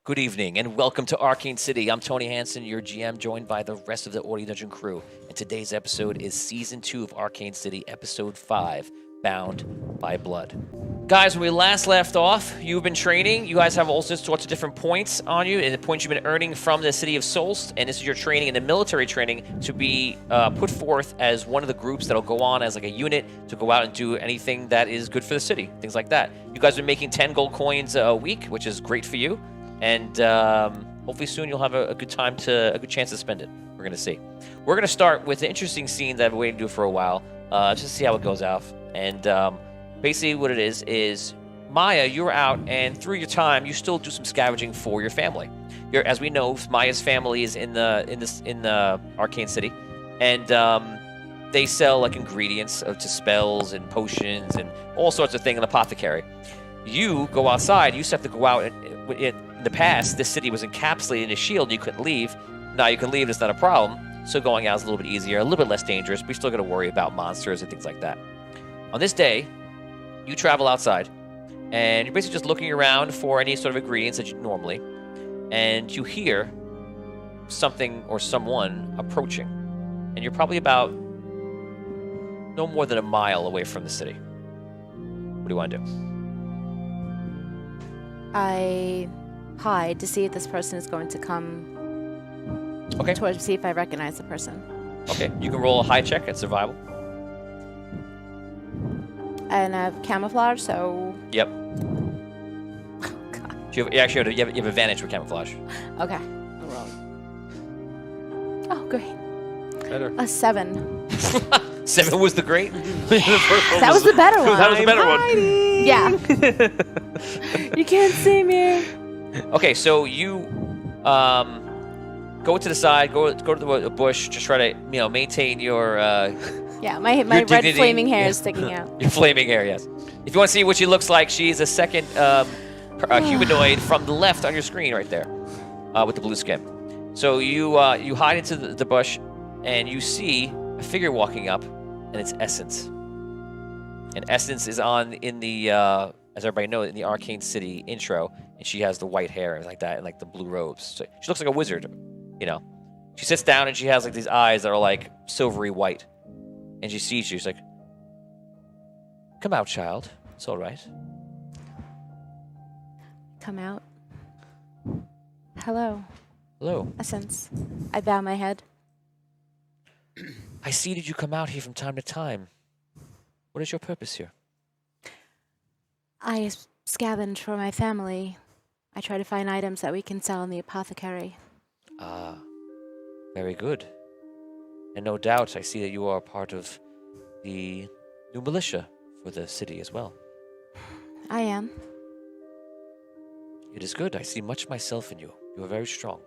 Good evening, and welcome to Arcane City. I'm Tony Hansen, your GM, joined by the rest of the Audio Dungeon crew. And today's episode is Season 2 of Arcane City, Episode 5, Bound by Blood. Guys, when we last left off, you've been training. You guys have all sorts of different points on you, and the points you've been earning from the city of Solst. And this is your training in the military training to be put forth as one of the groups that'll go on as like a unit to go out and do anything that is good for the city, things like that. You guys are making 10 gold coins a week, which is great for you. And hopefully soon you'll have a good chance to spend it. We're gonna see. We're gonna start with an interesting scene that I've been waiting to do for a while, just to see how it goes out. And basically, what it is Maya, you're out, and through your time, you still do some scavenging for your family. As we know, Maya's family is in the Arcane City, and they sell like ingredients to spells and potions and all sorts of things in the apothecary. You go outside. You used to have to go out. In the past, this city was encapsulated in a shield. You couldn't leave. Now you can leave. It's not a problem. So going out is a little bit easier, a little bit less dangerous, but you still got to worry about monsters and things like that. On this day, you travel outside, and you're basically just looking around for any sort of ingredients that you normally, and you hear something or someone approaching, and you're probably about no more than a mile away from the city. What do you want to do? I hide to see if this person is going to come towards me, see if I recognize the person. Okay, you can roll a high check at survival. And I have camouflage, so... Yep. Oh, God. You have advantage with camouflage. Okay, I'll roll. Oh, great. Better. A 7. 7 was the great? That was the better one. That was the better one. Yeah. You can't see me. Okay, so you go to the side, go to the bush, just try to maintain your yeah, my your red dignity. flaming hair is sticking out. Your flaming hair, yes. If you want to see what she looks like, she's a second humanoid from the left on your screen right there, with the blue skin. So you hide into the bush, and you see a figure walking up, and it's Essence. And Essence is in the, as everybody knows, in the Arcane City intro, and she has the white hair and like that, and like the blue robes. So she looks like a wizard, She sits down, and she has like these eyes that are like silvery white. And she sees you, she's like, "Come out, child. It's all right." Come out. Hello. Hello. Essence. I bow my head. I see that you come out here from time to time. What is your purpose here? I scavenge for my family. I try to find items that we can sell in the apothecary. Ah, very good. And no doubt, I see that you are part of the new militia for the city as well. I am. It is good. I see much myself in you. You are very strong.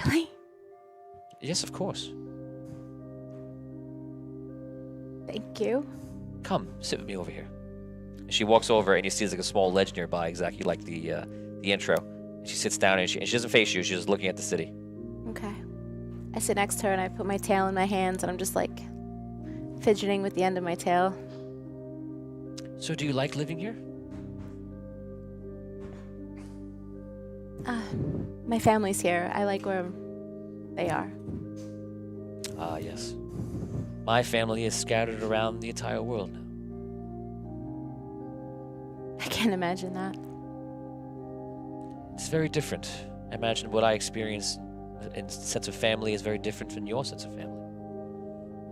Really? Yes, of course. Thank you. Come, sit with me over here. And she walks over, and you see there's like a small ledge nearby, exactly like the intro. And she sits down, and she doesn't face you. She's just looking at the city. Okay. I sit next to her, and I put my tail in my hands, and I'm just like fidgeting with the end of my tail. So do you like living here? My family's here. I like where they are. Ah, yes. My family is scattered around the entire world now. I can't imagine that. It's very different. I imagine what I experience in sense of family is very different from your sense of family.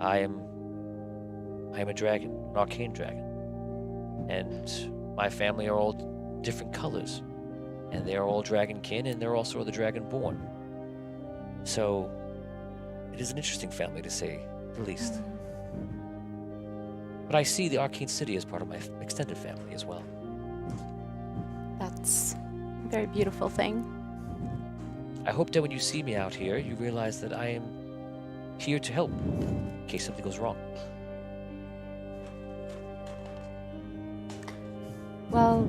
I am a dragon, an arcane dragon. And my family are all different colors. And they are all dragonkin, and they're also the dragonborn. So, it is an interesting family, to say the least. But I see the Arcane City as part of my extended family as well. That's a very beautiful thing. I hope that when you see me out here, you realize that I am here to help in case something goes wrong. Well,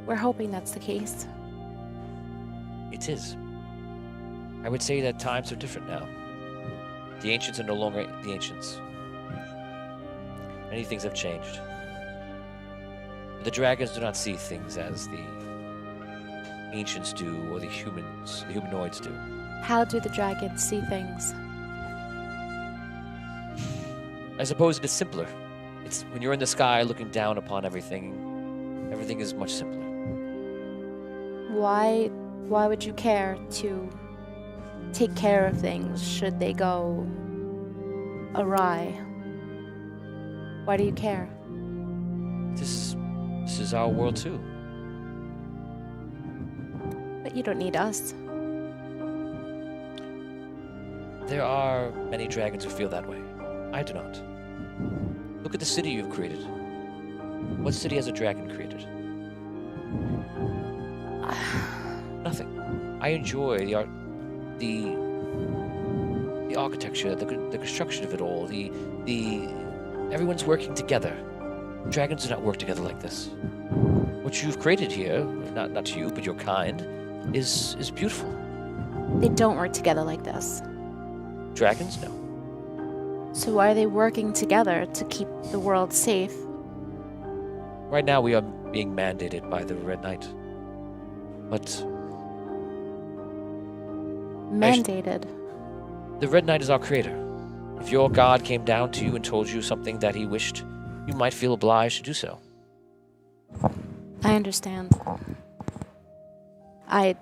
we're hoping that's the case. It is. I would say that times are different now. The ancients are no longer the ancients. Many things have changed. The dragons do not see things as the ancients do or the humanoids do. How do the dragons see things? I suppose it is simpler. It's when you're in the sky looking down upon everything, everything is much simpler. Why would you care to take care of things should they go awry? Why do you care? This is our world too. But you don't need us. There are many dragons who feel that way. I do not. Look at the city you've created. What city has a dragon created? Nothing. I enjoy the art, the architecture, the construction of it all. Everyone's working together. Dragons do not work together like this. What you've created here, not you, but your kind, is beautiful. They don't work together like this. Dragons, no. So why are they working together to keep the world safe? Right now we are being mandated by the Red Knight. But mandated? The Red Knight is our creator. If your god came down to you and told you something that he wished, you might feel obliged to do so. I understand. I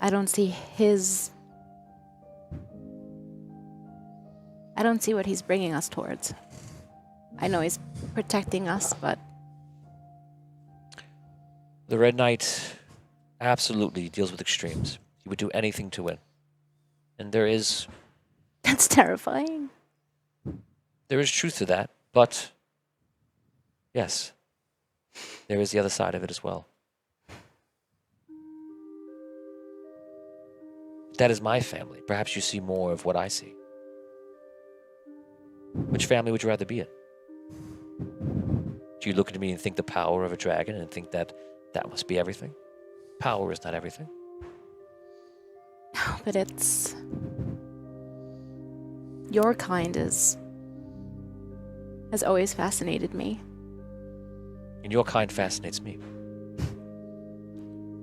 don't see what he's bringing us towards. I know he's protecting us, but... The Red Knight absolutely deals with extremes. He would do anything to win. And there is That's terrifying. truth to that, but yes, there is the other side of it as well. That is my family. Perhaps you see more of what I see. Which family would you rather be in? Do you look at me and think the power of a dragon and think that must be everything? Power is not everything. No, but it's... Your kind has always fascinated me. And your kind fascinates me.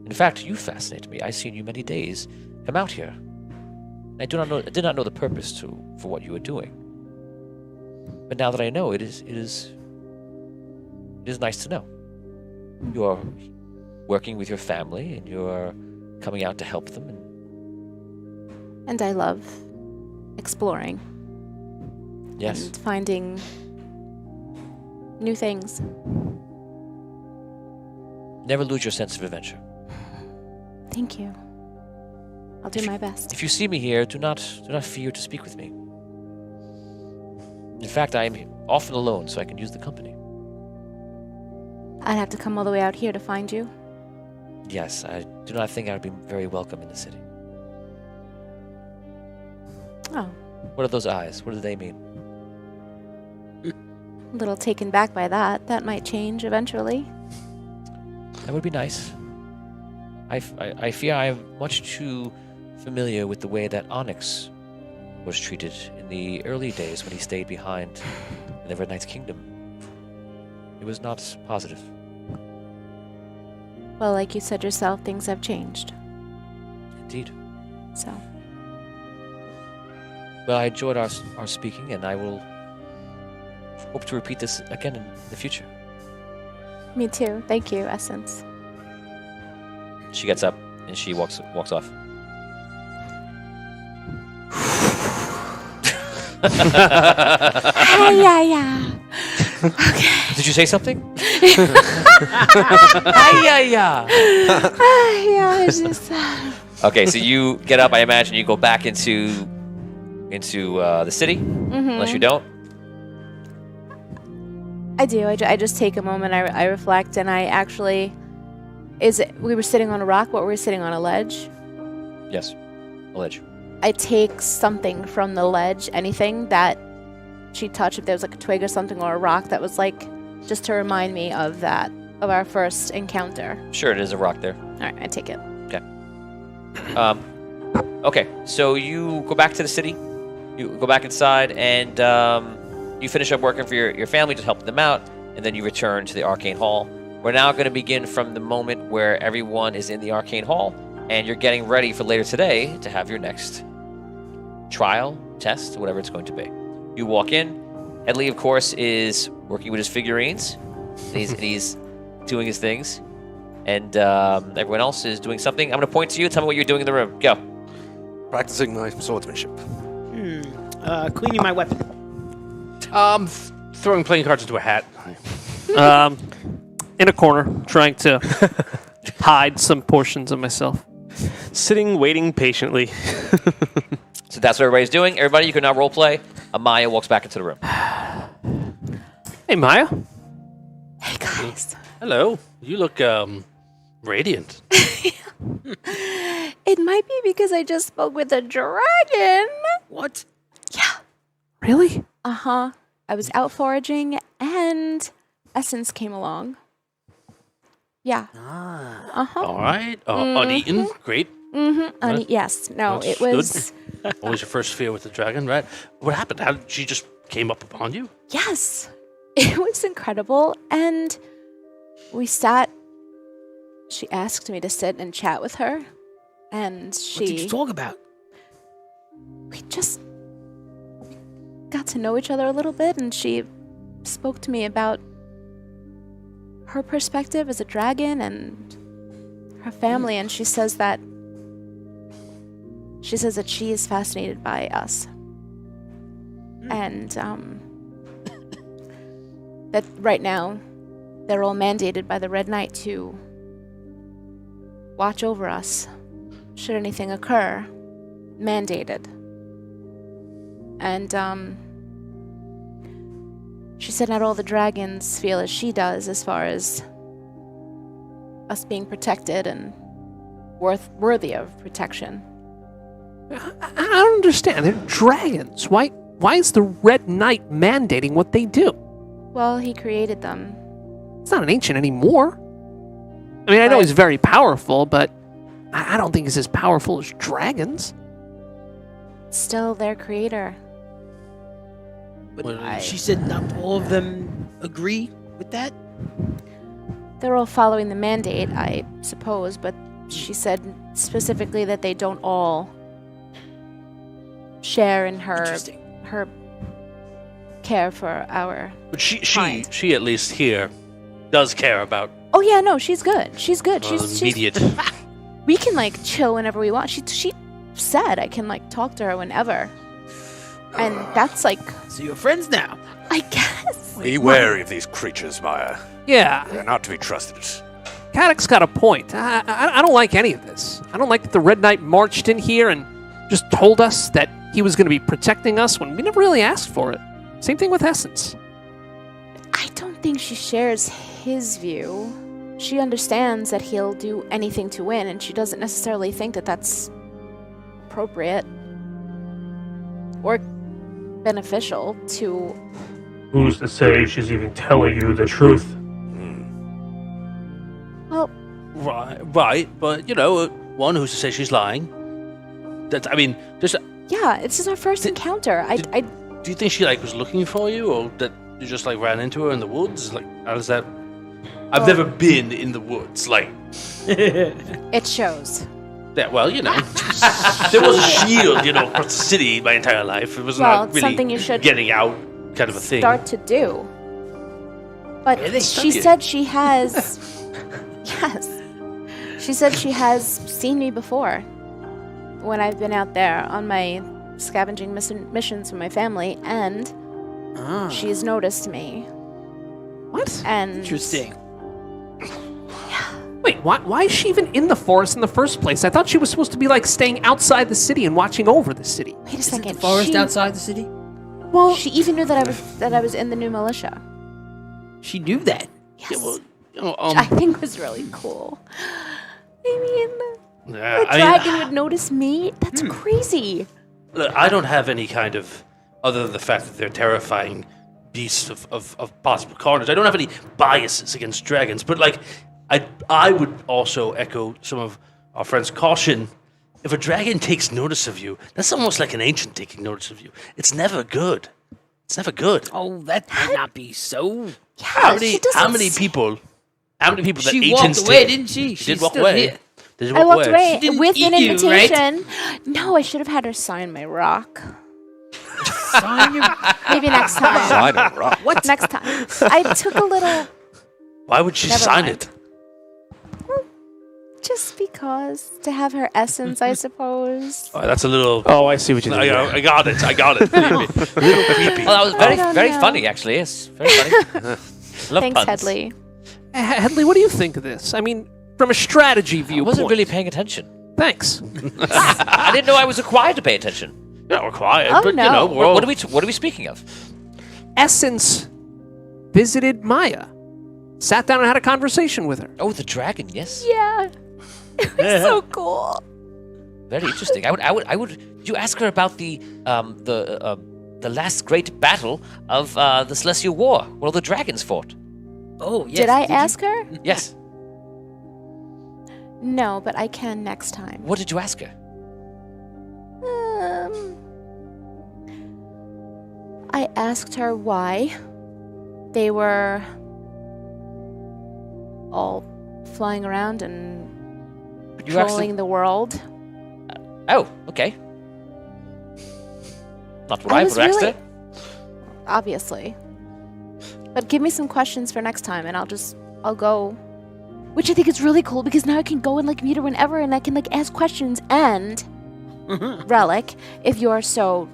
In fact, you fascinate me. I've seen you many days come out here. I did not know the purpose for what you were doing. But now that I know, it is nice to know. You are working with your family, and you are coming out to help them. And I love exploring. Yes. And finding new things. Never lose your sense of adventure. Thank you. I'll do my best. If you see me here, do not fear to speak with me. In fact, I am often alone, so I can use the company. I'd have to come all the way out here to find you. Yes, I do not think I would be very welcome in the city. Oh. What are those eyes? What do they mean? A little taken back by that. That might change eventually. That would be nice. I fear I am much too familiar with the way that Onyx was treated in the early days when he stayed behind in the Red Knight's kingdom. It was not positive. Well, like you said yourself, things have changed. Indeed. So. Well, I enjoyed our speaking, and I will hope to repeat this again in the future. Me too. Thank you, Essence. She gets up and she walks off. Yeah. Okay. Did you say something? Yeah, it's just... Okay, so you get up. I imagine you go back into the city, unless you don't. I do. I just take a moment. I reflect, and I actually... we were sitting on a rock? What were we sitting on, a ledge? Yes, a ledge. I take something from the ledge, anything that she touched, if there was like a twig or something or a rock that was like, just to remind me of that, of our first encounter. Sure, it is a rock there. All right, I take it. Okay. Okay, so you go back to the city, you go back inside, and you finish up working for your family to help them out, and then you return to the Arcane Hall, We're now going to begin from the moment where everyone is in the Arcane Hall, and you're getting ready for later today to have your next trial, test, whatever it's going to be. You walk in. Headley, of course, is working with his figurines. He's doing his things. And everyone else is doing something. I'm going to point to you. Tell me what you're doing in the room. Go. Practicing my swordsmanship. Cleaning my weapon. Throwing playing cards into a hat. In a corner, trying to hide some portions of myself. Sitting, waiting patiently. So that's what everybody's doing. Everybody, you can now role play. Amaya walks back into the room. Hey, Maya. Hey, guys. Hello. You look radiant. It might be because I just spoke with a dragon. What? Yeah. Really? Uh-huh. I was out foraging, and Essence came along. Yeah. Uh-huh. All right. Uneaten. Great. Mm-hmm. Yes. No, That's it was... Always your first fear with the dragon, right? What happened? How did she just came up upon you? Yes. It was incredible, and we sat... She asked me to sit and chat with her, and she... What did you talk about? We just got to know each other a little bit, and she spoke to me about her perspective as a dragon and her family, and she says that she is fascinated by us. And that right now they're all mandated by the Red Knight to watch over us should anything occur. Mandated. And she said not all the dragons feel as she does as far as us being protected and worthy of protection. I don't understand. They're dragons. Why is the Red Knight mandating what they do? Well, he created them. It's not an ancient anymore. I mean, I know Right. he's very powerful, but I don't think he's as powerful as dragons. Still their creator. But Well, she said not all of them agree with that? They're all following the mandate, I suppose, but she said specifically that they don't all share in her Interesting. care for our... But she Kind. she at least here does care about Oh yeah, no, she's good. She's good. She's immediate. we can like chill whenever we want. She said I can like talk to her whenever. And that's like, So you're friends now? I guess. Be wary of these creatures, Maya. Yeah, They're not to be trusted. Caddock's got a point. I don't like any of this. I don't like that the Red Knight marched in here and just told us that he was going to be protecting us when we never really asked for it. Same thing with Essence. I don't think she shares his view. She understands that he'll do anything to win, and she doesn't necessarily think that that's appropriate or beneficial to... Who's to say she's even telling you the truth? Well, Right, but you know, one who's to say she's lying. That I mean, just yeah, it's just our first encounter. do you think she like was looking for you, or that you just like ran into her in the woods? Like, how does that? I've never been in the woods. Like, It shows. yeah, well, you know, there was a shield, you know, across the city my entire life. It was Well, not it's really something you should getting out, kind of a thing. Start to do. But Really? she said she has... Yes. She said she has seen me before when I've been out there on my scavenging missions with my family, and she's noticed me. What? And Interesting. Wait, why is she even in the forest in the first place? I thought she was supposed to be like staying outside the city and watching over the city. wait a Isn't second. the forest she, outside the city? Well, She even knew that I was in the new militia. She knew that. Yes. Yeah, well, you know, Which I think was really cool. I mean, yeah, a I mean, dragon would notice me? That's crazy. look, I don't have any kind of, other than the fact that they're terrifying beasts of possible carnage. I don't have any biases against dragons, but like, I would also echo some of our friends' caution. If a dragon takes notice of you, that's almost like an ancient taking notice of you. It's never good. It's never good. Oh, that might not be so. Yeah, she doesn't How many people How many people that She agents walked away, did? didn't she? She She's did walk still away. here. Did you I walk walked away? away didn't with an eat you, right? invitation. No, I should have had her sign my rock. Sign your- Maybe next time. Sign a rock. What? Next time. I took a little, Why would she Never sign mind. it? just because, to have her essence, I suppose. Oh, that's a little. Oh, I see what you did. I got it. I got it. Believe me. A little creepy. Well, that was I don't very know. funny, actually. Yes, very funny. Love Thanks, puns. Headley. Headley, what do you think of this? I mean, from a strategy I viewpoint. wasn't really paying attention. Thanks. I didn't know I was required to pay attention. Yeah, we're quiet, Oh, but no. you know, we're all. What are we speaking of? Essence visited Maya, sat down and had a conversation with her. Oh, the dragon. Yes. Yeah. It was so cool. Very interesting. I would. Did you ask her about the last great battle of the Celestial War, where all the dragons fought? Oh, yes. Did I you? ask her? Yes. No, but I can next time. What did you ask her? I asked her why they were all flying around and You asked patrolling the world. Oh, okay. Not what I I was would have asked really- her. Obviously. But give me some questions for next time and I'll go. Which I think is really cool because now I can go and like meet her whenever and I can like ask questions and Relic, if you're so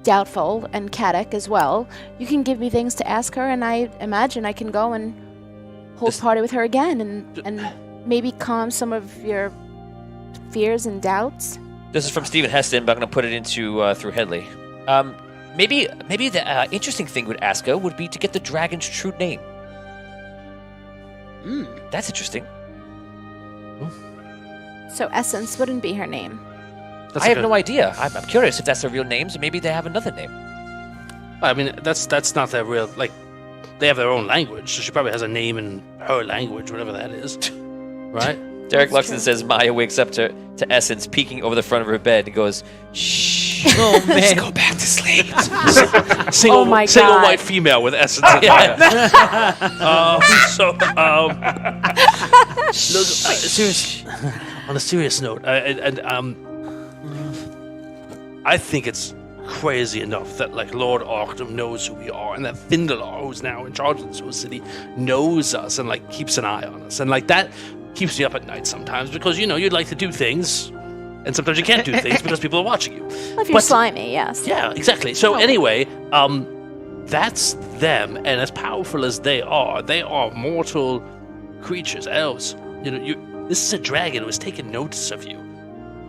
doubtful and Katic as well, you can give me things to ask her and I imagine I can go and hold This- party with her again and maybe calm some of your fears and doubts. This is from Stephen Heston, but I'm going to put it into through Headley. Maybe the interesting thing we'd ask her would be to get the dragon's true name. That's interesting. So Essence wouldn't be her name. I have no idea. I'm curious if that's their real names, or maybe they have another name. I mean, that's not their real. Like, they have their own language, so she probably has a name in her language, whatever that is. Right? Derek That's Luxton true. says Maya wakes up to Essence peeking over the front of her bed and goes, "Shh, Oh, man. go back to sleep." Single, Oh my single God. white female with essence. Of fire. Seriously, on a serious note, I think it's crazy enough that like Lord Arctum knows who we are, and that Findalar, who's now in charge of this whole city, knows us and like keeps an eye on us, and like that keeps me up at night sometimes because you know you'd like to do things, and sometimes you can't do things because people are watching you. Well, if you're But- slimy, yes. Yeah, exactly. So Oh. anyway, that's them, and as powerful as they are mortal creatures, elves. You know, this is a dragon who has taken notice of you.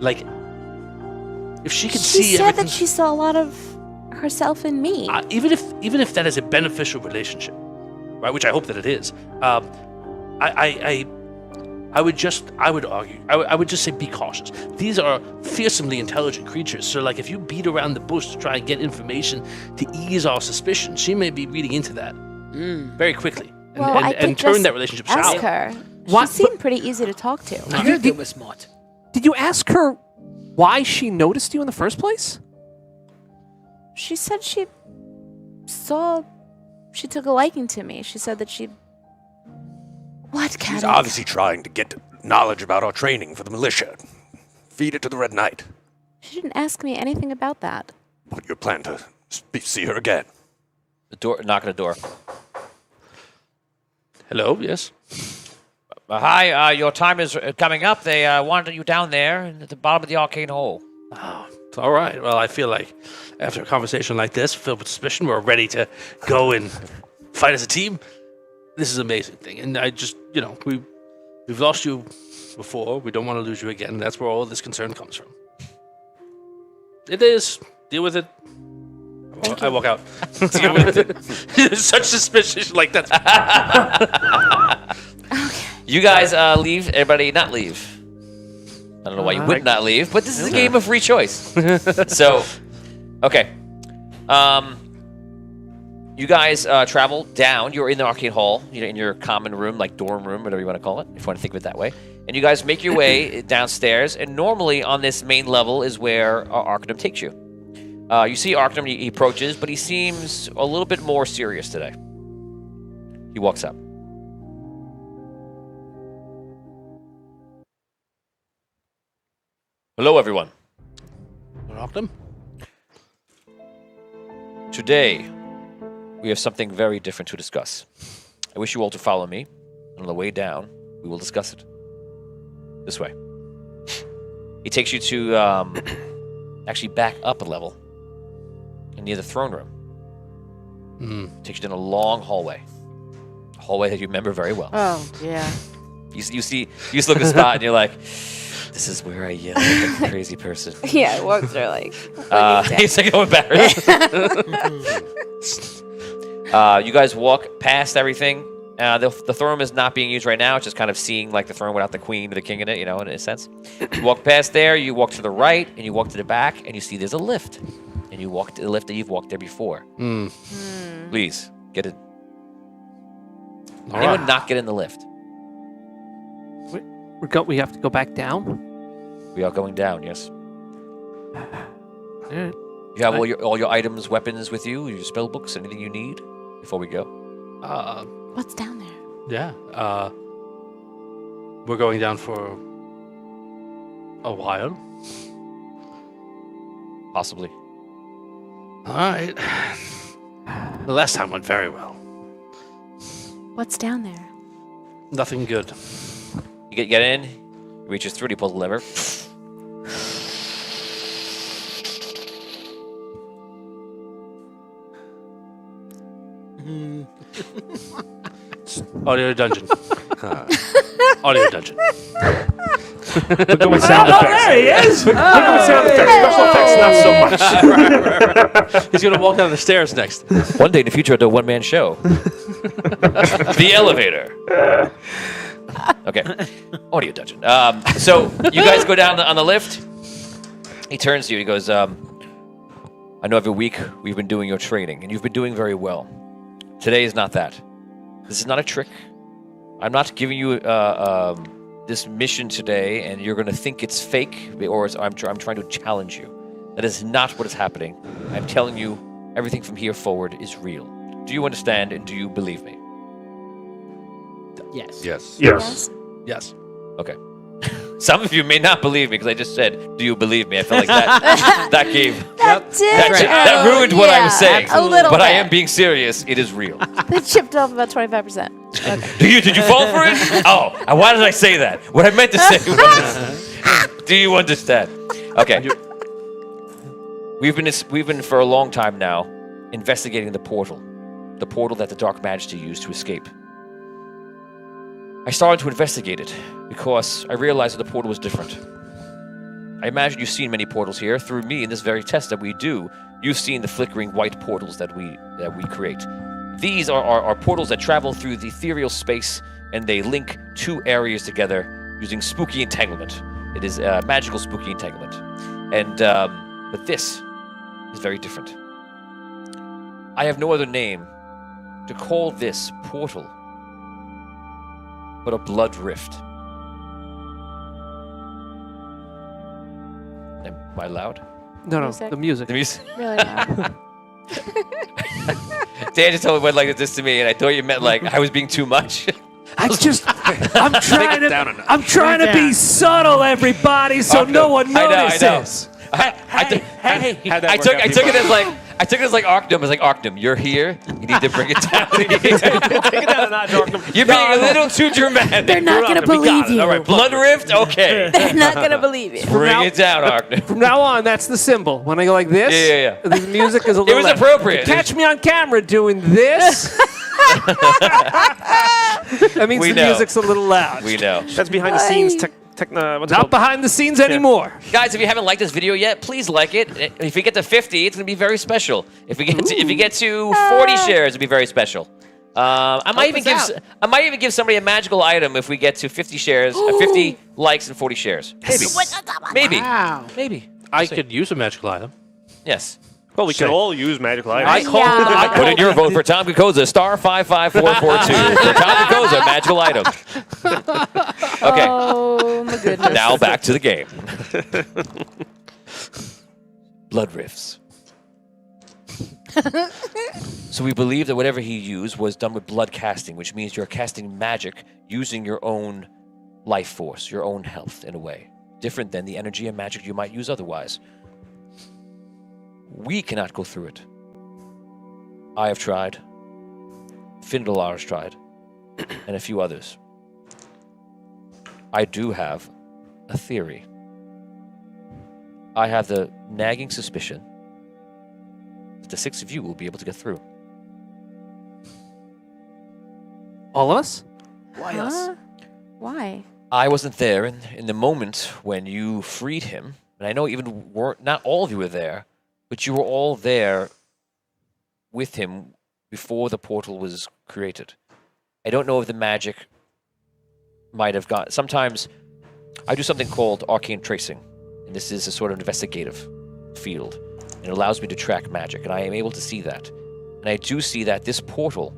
Like, if she could She see said everything, that she saw a lot of herself in me. even if that is a beneficial relationship, right? Which I hope that it is. I would argue. I would just say be cautious. These are fearsomely intelligent creatures. So, like, if you beat around the bush to try and get information to ease our suspicion, she may be reading into that very quickly Well, I could and turn just that relationship Ask south. her. What- She seemed pretty easy to talk to. I heard they were smart. Did you ask her why she noticed you in the first place? She said she took a liking to me. She said that she. What, She's Katic? obviously trying to get knowledge about our training for the militia. Feed it to the Red Knight. She didn't ask me anything about that. What your plan to see her again? The door, knock on the door. Hello, yes. Hi, your time is coming up. They wanted you down there at the bottom of the arcane hole. Oh, it's all right. Well, I feel like after a conversation like this, filled with suspicion, we're ready to go and fight as a team. This is an amazing thing, and I just, you know, we've lost you before. We don't want to lose you again. That's where all this concern comes from. It is. Deal with it. I walk out. Deal with it. Such suspicion like that. You guys leave. Everybody not leave. I don't know why you would not leave, but this is a game of free choice. So, okay. You guys travel down. You're in the arcane hall. You know, in your common room, like dorm room, whatever you want to call it, if you want to think of it that way. And you guys make your way downstairs. And normally on this main level is where Arcanum takes you. You see Arcanum. He approaches, but he seems a little bit more serious today. He walks up. Hello, everyone. Arcane? Today, we have something very different to discuss. I wish you all to follow me. On the way down, we will discuss it. This way. He takes you to actually back up a level and near the throne room. Takes you down a long hallway. A hallway that you remember very well. Oh, yeah. You just look at the spot and you're like, this is where I yell like a crazy person. Yeah, walks are like. He's like, oh, embarrassed. You guys walk past everything. The throne room is not being used right now. It's just kind of seeing like the throne without the queen or the king in it, in a sense. You walk past there, you walk to the right, and you walk to the back, and you see there's a lift. And you walk to the lift that you've walked there before. Please, get in. Anyone not get in the lift? We have to go back down? We are going down, yes. All right. You have all your items, weapons with you, your spell books, anything you need before we go? What's down there? Yeah. We're going down for a while. Possibly. All right. The last time went very well. What's down there? Nothing good. You get in, he reaches through, he pulls the lever. Audio dungeon. Audio dungeon. Look at with sound effects. There he is! Look at with sound effects. Special effects, not so much. He's gonna walk down the stairs next. One day in the future, I'll do a one-man show. The elevator. Okay. Audio dungeon. So you guys go down on the lift. He turns to you. He goes, I know every week we've been doing your training, and you've been doing very well. Today is not that. This is not a trick. I'm not giving you this mission today, and you're going to think it's fake, or I'm trying to challenge you. That is not what is happening. I'm telling you, everything from here forward is real. Do you understand, and do you believe me? Yes. Yes. Yes. Yes. Okay. Some of you may not believe me because I just said, "Do you believe me?" I felt like that gave that ruined what I was saying. A little but I bit. am being serious. It is real. They chipped off about 25%. Okay. Did you fall for it? Oh, why did I say that? What I meant to say was, do you understand? Okay. We've been for a long time now investigating the portal that the Dark Majesty used to escape. I started to investigate it because I realized that the portal was different. I imagine you've seen many portals here. Through me, in this very test that we do, you've seen the flickering white portals that we create. These are portals that travel through the ethereal space, and they link two areas together using spooky entanglement. It is magical spooky entanglement. And but this is very different. I have no other name to call this portal but a blood rift. Am I loud? No, Music? the music. The music. Really loud. Dan just told me went like this to me, and I thought you meant like I was being too much. I'm trying to be subtle, everybody, so no one notices. I took it as like Arcane. I was like, Arcane, you're here. You need to bring it down. Take it down a notch, Arkham. You're being a little too dramatic. They're not going to believe you. All right, blood rift. Okay, They're not going to believe you. bring it down, Arcane. From now on, that's the symbol. When I go like this, Yeah. the music is a little was louder. appropriate. Catch me on camera doing this. That means We the know. music's a little loud. We know. That's behind the scenes. What's it Not called? behind the scenes anymore. Guys, if you haven't liked this video yet, please like it. If we get to 50, it's going to be very special. If we get to 40 shares, it'll be very special. I might even give somebody a magical item if we get to 50 shares, 50 likes and 40 shares. Maybe. Wow. Maybe. I could use a magical item. Yes. Well, we can all use magical items. I put in your vote for Tom Kokoza, star 55442. For Tom Kokoza, magical item. Okay. Oh, my goodness. Now back to the game. Blood rifts. So we believe that whatever he used was done with blood casting, which means you're casting magic using your own life force, your own health in a way. different than the energy and magic you might use otherwise. We cannot go through it. I have tried. Findalar has tried. And a few others. I do have a theory. I have the nagging suspicion that the 6 of you will be able to get through. All of us? Why us? Why? I wasn't there in the moment when you freed him, and I know even not all of you were there, but you were all there with him before the portal was created. I don't know if the magic might have gone. Sometimes I do something called arcane tracing, and this is a sort of investigative field. It allows me to track magic, and I am able to see that. And I do see that this portal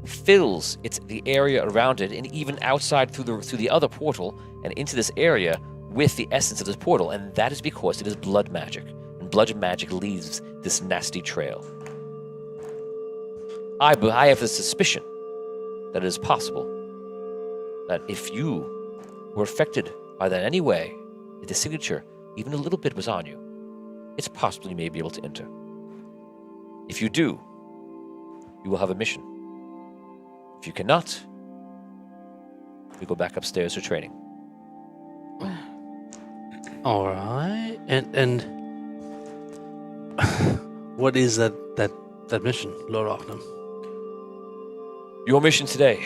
fills the area around it, and even outside through the other portal and into this area with the essence of this portal, and that is because it is blood magic, and blood magic leaves this nasty trail. I have the suspicion that it is possible that if you were affected by that in any way, if the signature, even a little bit, was on you, it's possible you may be able to enter. If you do, you will have a mission. If you cannot, we go back upstairs for training. All right. And what is that mission, Lord Arcane? Your mission today,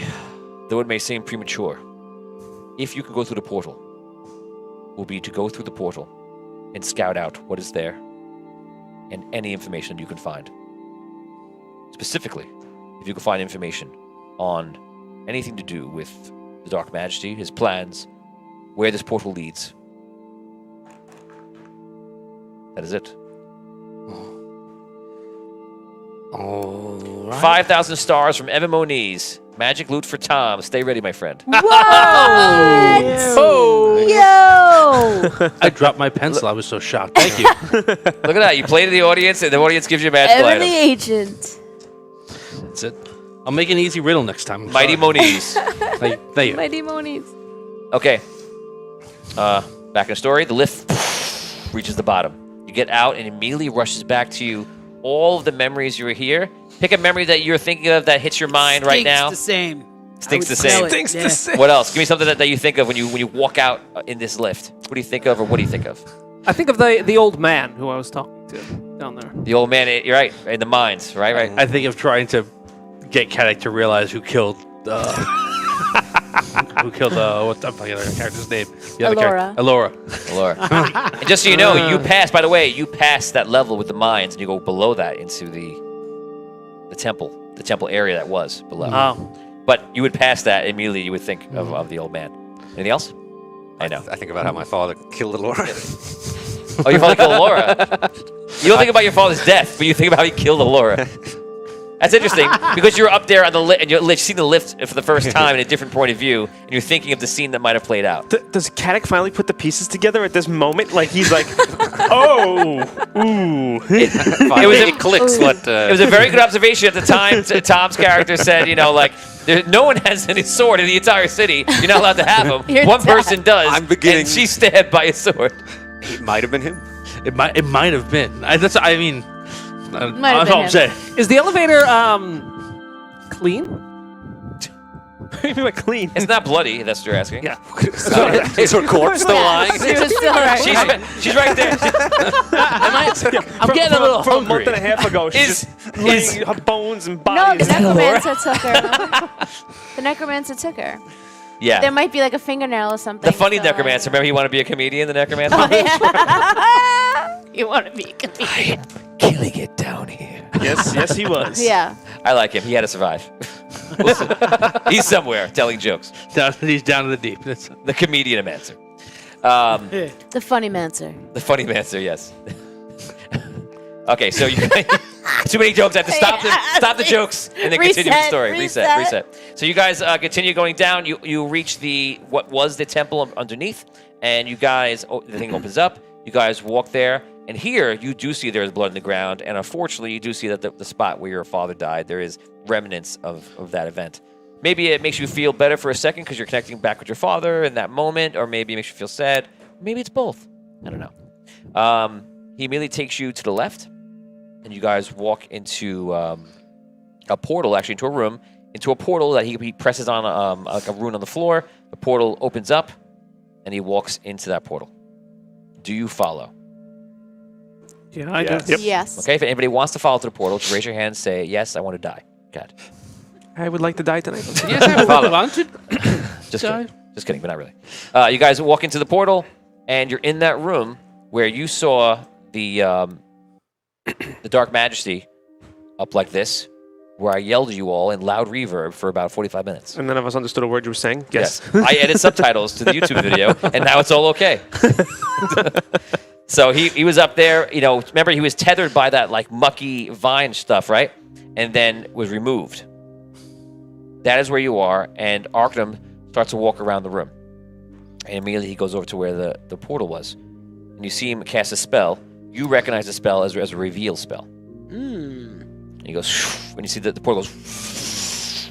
though it may seem premature, if you can go through the portal, will be to go through the portal and scout out what is there and any information you can find. Specifically, if you can find information on anything to do with the Dark Majesty, his plans, where this portal leads. That is it. All right. 5,000 stars from Evan Moniz. Magic loot for Tom. Stay ready, my friend. What? Oh! Yo! I dropped my pencil. I was so shocked. Thank you. Look at that. You play to the audience, and the audience gives you a magical Evan the item. agent. That's it. I'll make an easy riddle next time. I'm Mighty sorry. Moniz. There you go. Mighty Monies. Okay. Back in the story, the lift reaches the bottom. You get out and immediately rushes back to you all of the memories you were here. Pick a memory that you're thinking of that hits your mind right now. The same. Stinks the smell same. it, Stinks the yeah. same. What else? Give me something that you think of when you walk out in this lift. What do you think of, or what do you think of? I think of the old man who I was talking to down there. The old man, you're right, in the mines, right? I think of trying to get Caddick to realize who killed what's the character's name? The other Alora. character. Alora. Laura. And just so you know, you pass, by the way, you pass that level with the mines, and you go below that into the temple area that was below. Oh. But you would pass that, immediately you would think of the old man. Anything else? I know. I think about how my father killed Laura. Oh, your father killed Laura. You don't think about your father's death, but you think about how he killed Laura. That's interesting, because you're up there on the lift, and you're seeing the lift for the first time in a different point of view, and you're thinking of the scene that might have played out. Does Caddick finally put the pieces together at this moment? Like, he's like, oh, ooh. It clicks what... It was a very good observation at the time. Tom's character said, no one has any sword in the entire city. You're not allowed to have them. Your One dad. person does, I'm beginning- and she's stabbed by a sword. It might have been him. It might have been. That's all I'm saying. Is the elevator clean? What do you mean by clean? It's not bloody, if that's what you're asking. Yeah. Is her corpse still lying? She was still right. She's right there. I'm getting a little From a hungry. month and a half ago, she's just laying her bones and No, bodies. the necromancer took her. The necromancer took her. Yeah. There might be like a fingernail or something. The funny so, necromancer. Remember, you want to be a comedian, the necromancer? Oh, yeah. You want to be a comedian. Killing it down here. Yes, he was. Yeah. I like him. He had to survive. He's somewhere telling jokes. He's down to the deep. The comedian-mancer. The funny mancer. The funny mancer, yes. Okay, so you too many jokes. I have to stop the jokes and then continue the story. Reset. So you guys continue going down. You reach what was the temple underneath, and you guys, the thing opens up. You guys walk there, and here you do see there's blood in the ground, and unfortunately you do see that the spot where your father died, there is remnants of that event. Maybe it makes you feel better for a second because you're connecting back with your father in that moment, or maybe it makes you feel sad. maybe it's both. I don't know. He immediately takes you to the left, and you guys walk into a portal, actually into a room, into a portal that he presses on like a rune on the floor. The portal opens up, and he walks into that portal. Do you follow? Yeah, I Yes. do. Yep. Yes. Okay, if anybody wants to follow to the portal, just raise your hand and say, yes, I want to die. God. I would like to die tonight. Yes, I Follow. wanted. Just kidding. Just kidding, but not really. You guys walk into the portal, and you're in that room where you saw the Dark Majesty up like this, where I yelled at you all in loud reverb for about 45 minutes. And none of us understood a word you were saying. Yes. I added subtitles to the YouTube video, and now it's all okay. So he was up there, you know, remember he was tethered by that like mucky vine stuff, right? And then was removed. That is where you are, and Arcanum starts to walk around the room. And immediately he goes over to where the portal was. And you see him cast a spell. You recognize the spell as a reveal spell. And he goes, and you see that the portal goes,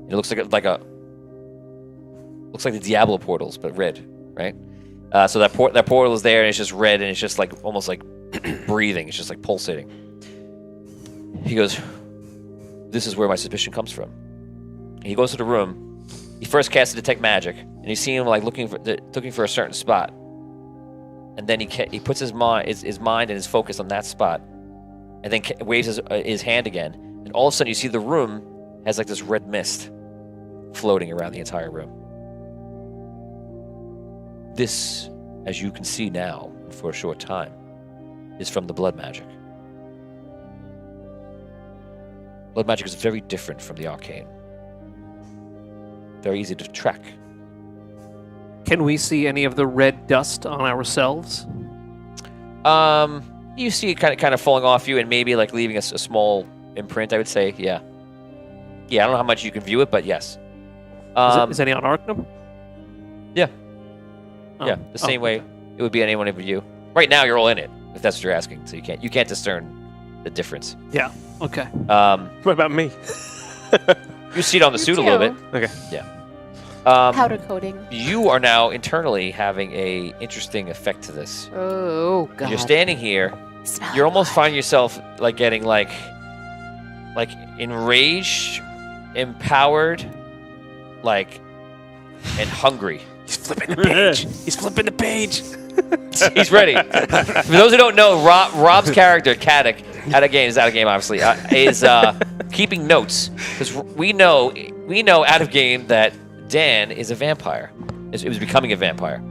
it looks like the Diablo portals, but red, right? So that portal is there, and it's just red, and it's just like almost like breathing. It's just like pulsating. He goes, this is where my suspicion comes from. And he goes to the room. He first casts Detect Magic, and you see him like looking for a certain spot. And then he puts his mind and his focus on that spot, and then waves his hand again. And all of a sudden, you see the room has like this red mist floating around the entire room. This, as you can see now, for a short time, is from the blood magic. Blood magic is very different from the arcane. Very easy to track. Can we see any of the red dust on ourselves? You see it kind of falling off you, and maybe like leaving a small imprint. I would say, yeah. I don't know how much you can view it, but yes. Is any on Arcanum? Yeah. Oh. Yeah, the same way it would be anyone of you. Right now, you're all in it, if that's what you're asking. So you can't discern the difference. Yeah. Okay. What about me? You see it on the suit a little bit. Okay. Yeah. Powder coating. You are now internally having a interesting effect to this. Oh God. You're standing here. Smell You almost blood. find yourself like getting like enraged, empowered, like, and hungry. He's flipping the page. He's flipping the page. He's ready. For those who don't know, Rob's character, Caddick, out of game obviously, is keeping notes, because we know out of game that Dan is a vampire. It was becoming a vampire.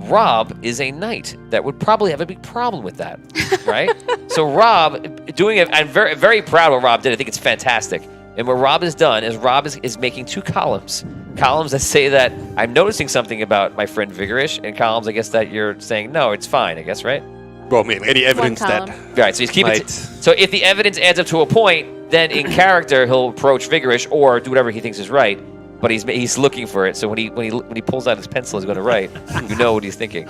Rob is a knight that would probably have a big problem with that, right? So Rob doing it, I'm very, very proud of what Rob did. I think it's fantastic. And what Rob has done is Rob is making two columns that say that I'm noticing something about my friend Vigorish, and columns, I guess, that you're saying, no, it's fine, I guess, right? Well, I mean, any evidence column. that Right, so he's keeping Might. so if the evidence adds up to a point, then in character he'll approach Vigorish or do whatever he thinks is right, but he's looking for it. So when he pulls out his pencil, he's going to write. You know what he's thinking.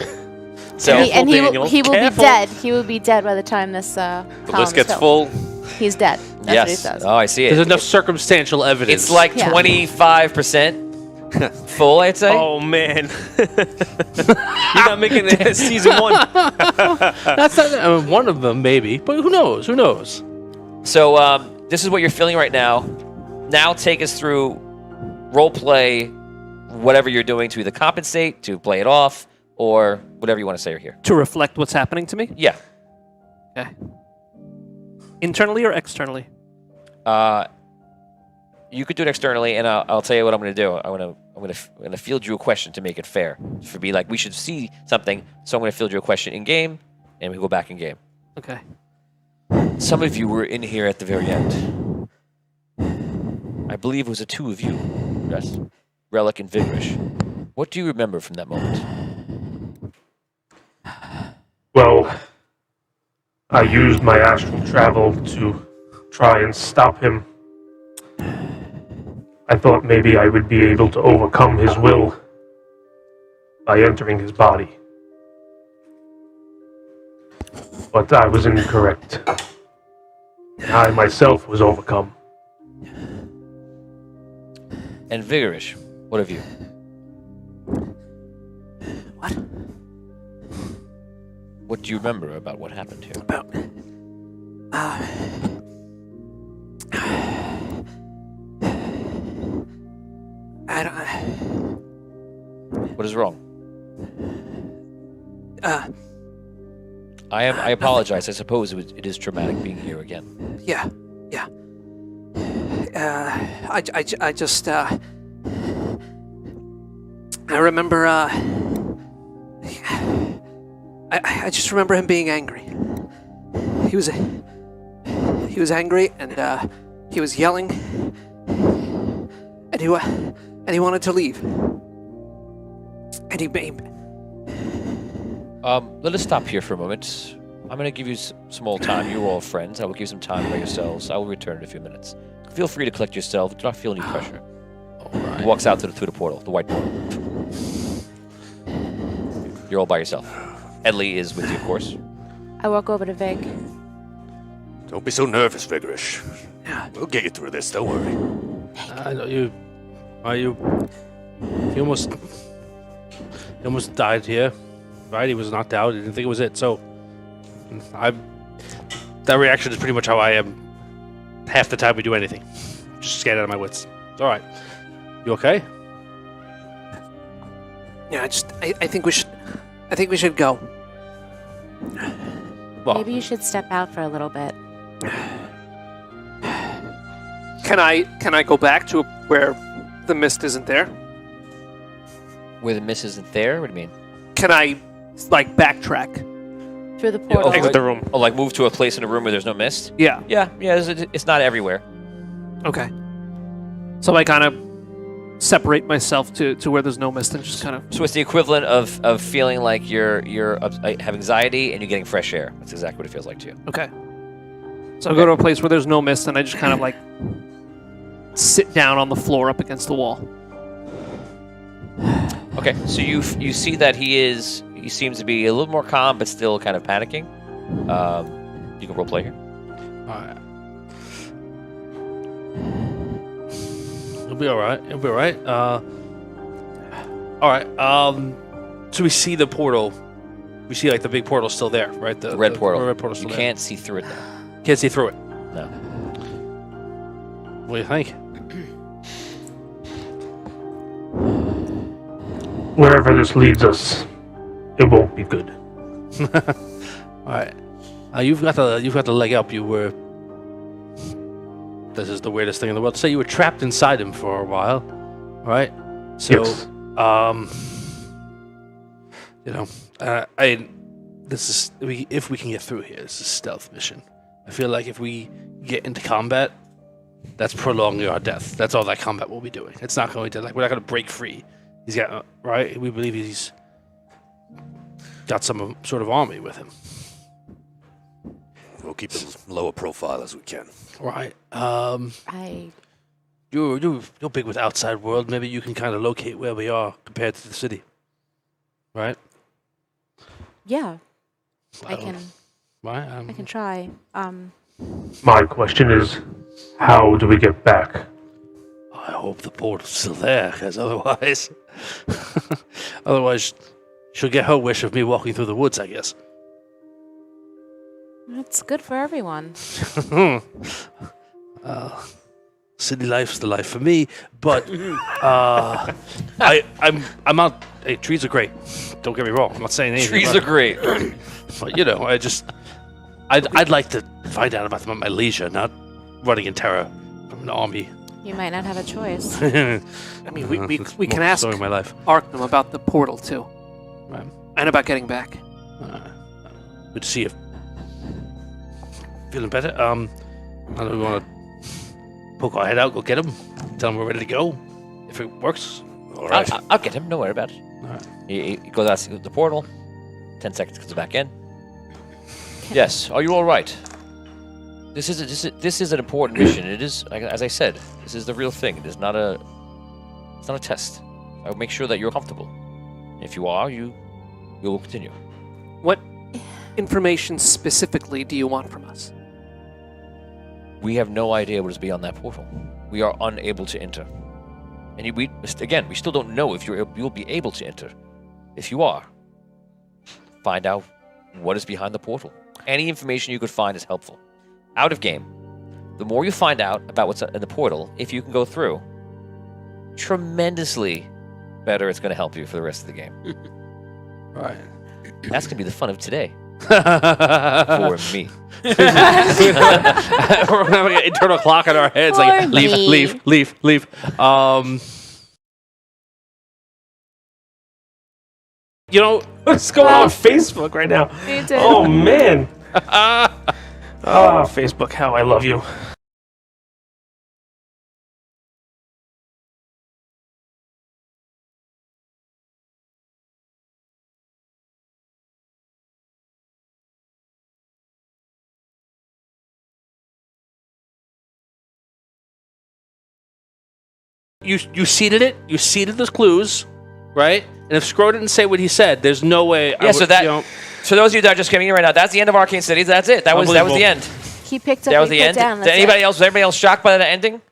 So And he will Daniel, be careful. dead. He will be dead by the time this the column list is gets filled. full, He's dead. That's what he yes, says. oh, I see it. There's enough circumstantial evidence. It's like Yeah. 25% full, I'd say. Oh man. You're not making it season 1. That's not, I mean, one of them, maybe. But who knows? Who knows? So this is what you're feeling right now. Now take us through role play, whatever you're doing to either compensate, to play it off, or whatever you want to say here. To reflect what's happening to me? Yeah. Okay. Internally or externally? You could do it externally, and I'll tell you what I'm going to do. I'm going to field you a question to make it fair. For me, like we should see something, so I'm going to field you a question in game, and we go back in game. Okay. Some of you were in here at the very end. I believe it was the two of you, yes, Relic and Vigorish. What do you remember from that moment? Well, I used my astral travel to try and stop him. I thought maybe I would be able to overcome his will by entering his body. But I was incorrect. I myself was overcome. And Vigorish, what of you? What do you remember about what happened here? About. I don't. What is wrong? I apologize. I suppose it is traumatic being here again. Yeah. I just. I remember. I just remember him being angry. He was angry and he was yelling and he wanted to leave. And he let us stop here for a moment. I'm going to give you some more time. You're all friends. I will give you some time by yourselves. I will return in a few minutes. Feel free to collect yourself. Do not feel any pressure. All right. He walks out through the portal, the white portal. You're all by yourself. Edley is with you, of course. I walk over to Vig. Don't be so nervous, Vigorish. We'll get you through this, don't worry. I know you. You almost died here, right? He was knocked out. He didn't think it was it. So, that reaction is pretty much how I am half the time we do anything. Just scared out of my wits. It's all right. You okay? Yeah, I think we should go. Well, Maybe you should step out for a little bit. Can I go back to where the mist isn't there? where the mist isn't there? What do you mean? Can I backtrack? Through the portal. Exit the room. Oh, like move to a place in a room where there's no mist? Yeah. Yeah. It's not everywhere. Okay. So I kind of separate myself to where there's no mist and just kind of. So it's the equivalent of feeling like you have anxiety and you're getting fresh air. That's exactly what it feels like to you. Okay. So I go to a place where there's no mist and I just kind of sit down on the floor up against the wall. Okay, so you see that he seems to be a little more calm, but still kind of panicking. You can roleplay here. All right. It'll be all right. It'll be all right. All right. So we see the portal. We see the big portal still there, right? The red portal. The red portal still You there. can't see through it now. Can't see through it. No. What do you think? Wherever this leads us, it won't be good. All right. You've got the leg up. You were. This is the weirdest thing in the world. So you were trapped inside him for a while, right? So, Yes. if we can get through here, this is a stealth mission. I feel like if we get into combat, that's prolonging our death. That's all that combat will be doing. It's not going to we're not going to break free. He's got right. We believe he's got some sort of army with him. We'll keep as low a profile as we can. Right. I You're big with outside world. Maybe you can kind of locate where we are compared to the city. Right. yeah, I don't- can Right. I can try. My question is, how do we get back? I hope the portal's still there, because otherwise, she'll get her wish of me walking through the woods, I guess. It's good for everyone. City life's the life for me, but I'm out. Hey, trees are great. Don't get me wrong. I'm not saying anything. Trees about are great. But I'd like to find out about them at my leisure, not running in terror from an army. You might not have a choice. I mean, we can Most ask story of my life. Arcane about the portal too, Right. and about getting back. Good to see you. Feeling better? I don't know if we want to poke our head out, go get him, tell him we're ready to go. If it works. All right. I'll get him. Don't worry about it. All right. He goes out to the portal. 10 seconds, comes back in. Yes. Are you all right? This is an important mission. It is, as I said, this is the real thing. It is not a. It's not a test. I will make sure that you're comfortable. If you are, you will continue. What information specifically do you want from us? We have no idea what is beyond that portal. We are unable to enter. And we still don't know if you'll be able to enter. If you are, find out what is behind the portal. Any information you could find is helpful. Out of game, the more you find out about what's in the portal, if you can go through, tremendously better it's going to help you for the rest of the game. Right. That's going to be the fun of today. For me. We're having an internal clock in our heads. Like, For leave, me. leave. You know, What's going on Facebook right now? Me too. Oh man. Oh, Facebook, how I love you. you seeded it. You seeded those clues, right? And if Scro didn't say what he said, there's no way. Yeah, so those of you that are just coming in right now, that's the end of Arcane Cities. That's it. That was the end. He picked up That was and the put end. down. Was That's anybody else shocked by that ending?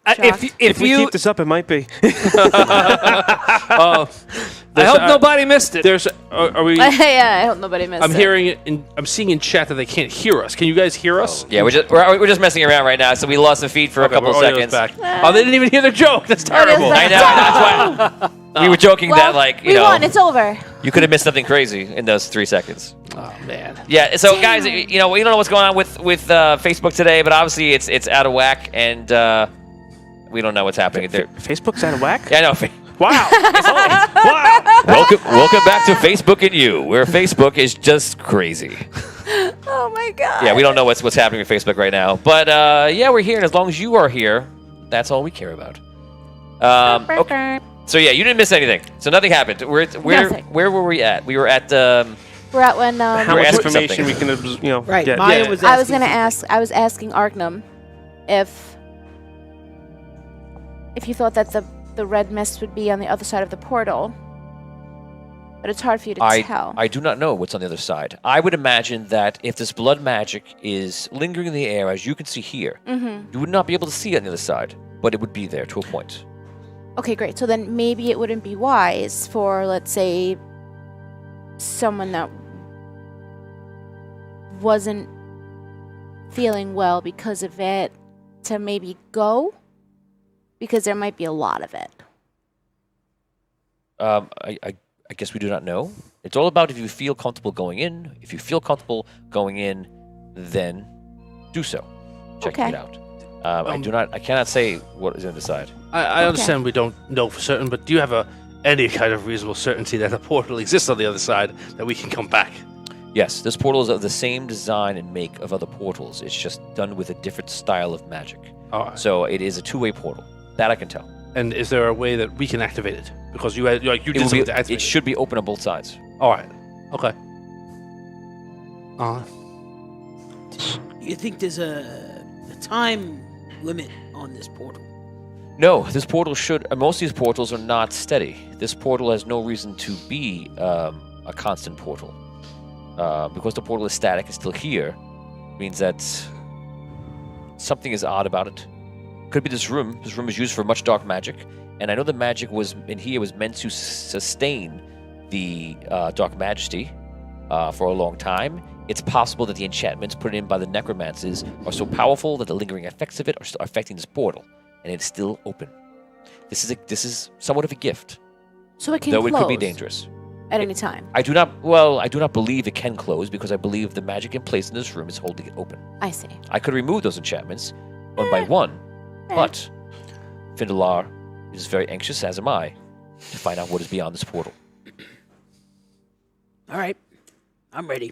If we keep this up, it might be. I hope nobody missed it. There's. Are we? Yeah, I hope nobody missed I'm it. hearing it. I'm seeing in chat that they can't hear us. Can you guys hear us? Yeah, we're just messing around right now, so we lost the feed for a couple of seconds. Back. Oh, they didn't even hear the joke. That's terrible. back. I know. That's why we were joking that, like, we won. It's over. you could have missed something crazy in those 3 seconds. Oh man. Yeah. So guys, we don't know what's going on with Facebook today, but obviously it's out of whack, and we don't know what's happening there. Facebook's out of whack? Yeah, I know. Wow. Wow. Welcome back to Facebook and You, where Facebook is just crazy. Oh my god. Yeah, we don't know what's happening with Facebook right now, but yeah, we're here, and as long as you are here, that's all we care about. Okay. So yeah, you didn't miss anything. So nothing happened. Nothing. Where were we at? We were at. We're at when. How We're much asking information something. we can, Right. get. Maya Yeah. was I was asking gonna something. I was asking Arcnum if you thought that the red mist would be on the other side of the portal, but it's hard for you to tell. I do not know what's on the other side. I would imagine that if this blood magic is lingering in the air, as you can see here, you would not be able to see it on the other side, but it would be there to a point. Okay, great. So then maybe it wouldn't be wise for, let's say, someone that wasn't feeling well because of it to maybe go, because there might be a lot of it. I guess we do not know. It's all about if you feel comfortable going in. If you feel comfortable going in, then do so. Check Okay. it out. I cannot say what is on the side. I understand we don't know for certain, but do you have any kind of reasonable certainty that a portal exists on the other side that we can come back? Yes, this portal is of the same design and make of other portals. It's just done with a different style of magic. All right. So it is a two-way portal. That I can tell. And is there a way that we can activate it? Because you did It something to activate it should be open on both sides. All right. Okay. You think there's a time limit on this portal? No, this portal most of these portals are not steady. This portal has no reason to be a constant portal. Because the portal is static and still here, means that something is odd about it. Could be this room. This room is used for much dark magic, and I know the magic was meant to sustain the Dark Majesty for a long time. It's possible that the enchantments put in by the necromancers are so powerful that the lingering effects of it are affecting this portal, and it's still open. This is somewhat of a gift, So it can though close it could be dangerous. at any time. I do not believe it can close because I believe the magic in place in this room is holding it open. I see. I could remove those enchantments one by one, but Findalar is very anxious, as am I, to find out what is beyond this portal. All right. I'm ready.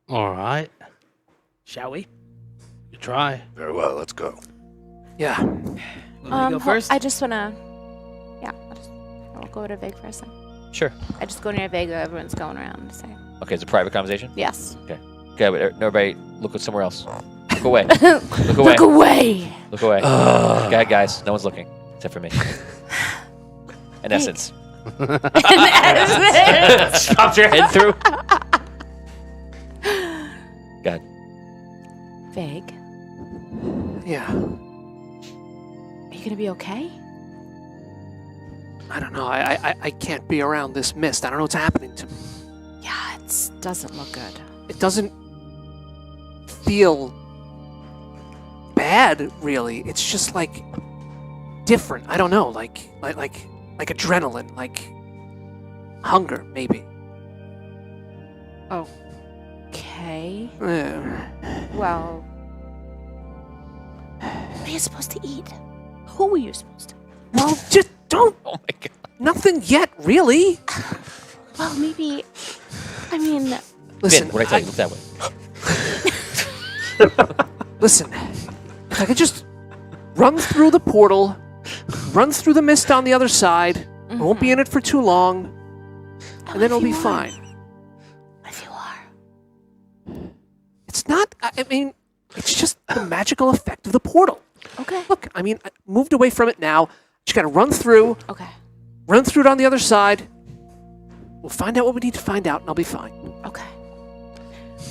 All right. Shall we? You try. Very well, let's go. Yeah. Want me to go first? I just wanna. Yeah, I'll go to Vig for a second. Sure. I just go near Vig. Everyone's going around. Say Okay, it's a private conversation? yes. Okay, but everybody look somewhere else. Look away. Look away. Look away. Look away. Go ahead, guys. No one's looking, except for me. In essence. Pops your head through. Go ahead. Vig, Yeah. are you gonna be okay? I don't know. I can't be around this mist. I don't know what's happening to me. Yeah, it doesn't look good. It doesn't feel bad, really. It's just like different. I don't know, like adrenaline, like hunger, maybe. Okay. Yeah. Well, what are you supposed to eat? Who are you supposed to? Well, just don't. Oh my god. Nothing yet, really. Well, maybe. I mean, Listen, Finn, what I tell you? Look that way. listen. If I could just run through the portal, run through the mist on the other side. I won't be in it for too long, and then it'll be fine. if you are. It's not. I mean, it's just the magical effect of the portal. Okay. Look, I mean, I moved away from it now. Just gotta run through. Okay. Run through it on the other side. We'll find out what we need to find out, and I'll be fine. Okay.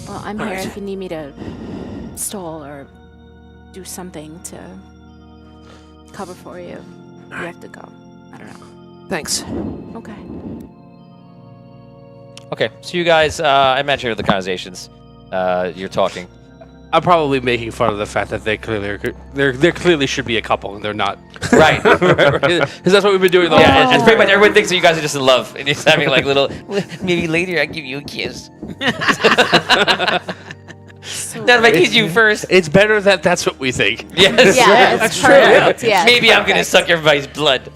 Well, I'm All here right. if you need me to stall or do something to cover for you. You have to go. I don't know. Thanks. Okay. Okay, so you guys, I imagine the conversations you're talking. I'm probably making fun of the fact that they clearly should be a couple and they're not. Right. Because that's what we've been doing the whole Yeah, time. it's pretty much everyone thinks that you guys are just in love, and you're just having like little. Maybe later I'll give you a kiss. Not if I kiss you first. It's better that that's what we think. Yes. Yeah, it's perfect. Yeah. Maybe I'm gonna suck everybody's blood.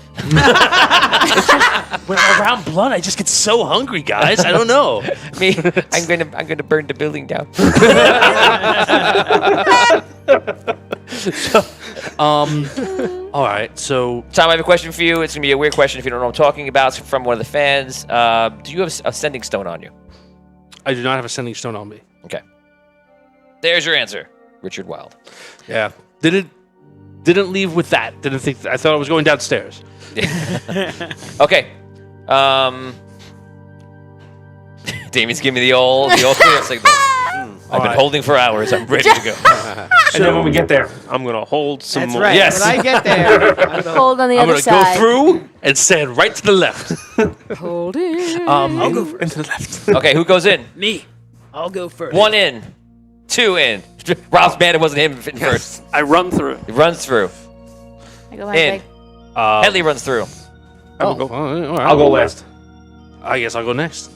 When I'm around blood, I just get so hungry, guys. I don't know. Me, I'm gonna burn the building down. All right, so Tom, I have a question for you. It's gonna be a weird question if you don't know what I'm talking about. It's from one of the fans. Do you have a sending stone on you? I do not have a sending stone on me. Okay. There's your answer, Richard Wilde. Yeah, didn't leave with that. Didn't think. I thought I was going downstairs. Okay. Damien's giving me the old clear signal. I've been holding for hours. I'm ready to go. And then when we get there, I'm gonna hold some That's more. right. Yes. When I get there, Hold on the I'm other gonna side. go through and stand right to the left. Hold it. I'll go first. Into the left. Okay, who goes in? Me. I'll go first. 1 in, 2 in. Rob's mad it wasn't him in first. I run through. He runs through. I go In. big. Headley runs through. All right. I'll go last. I guess I'll go next.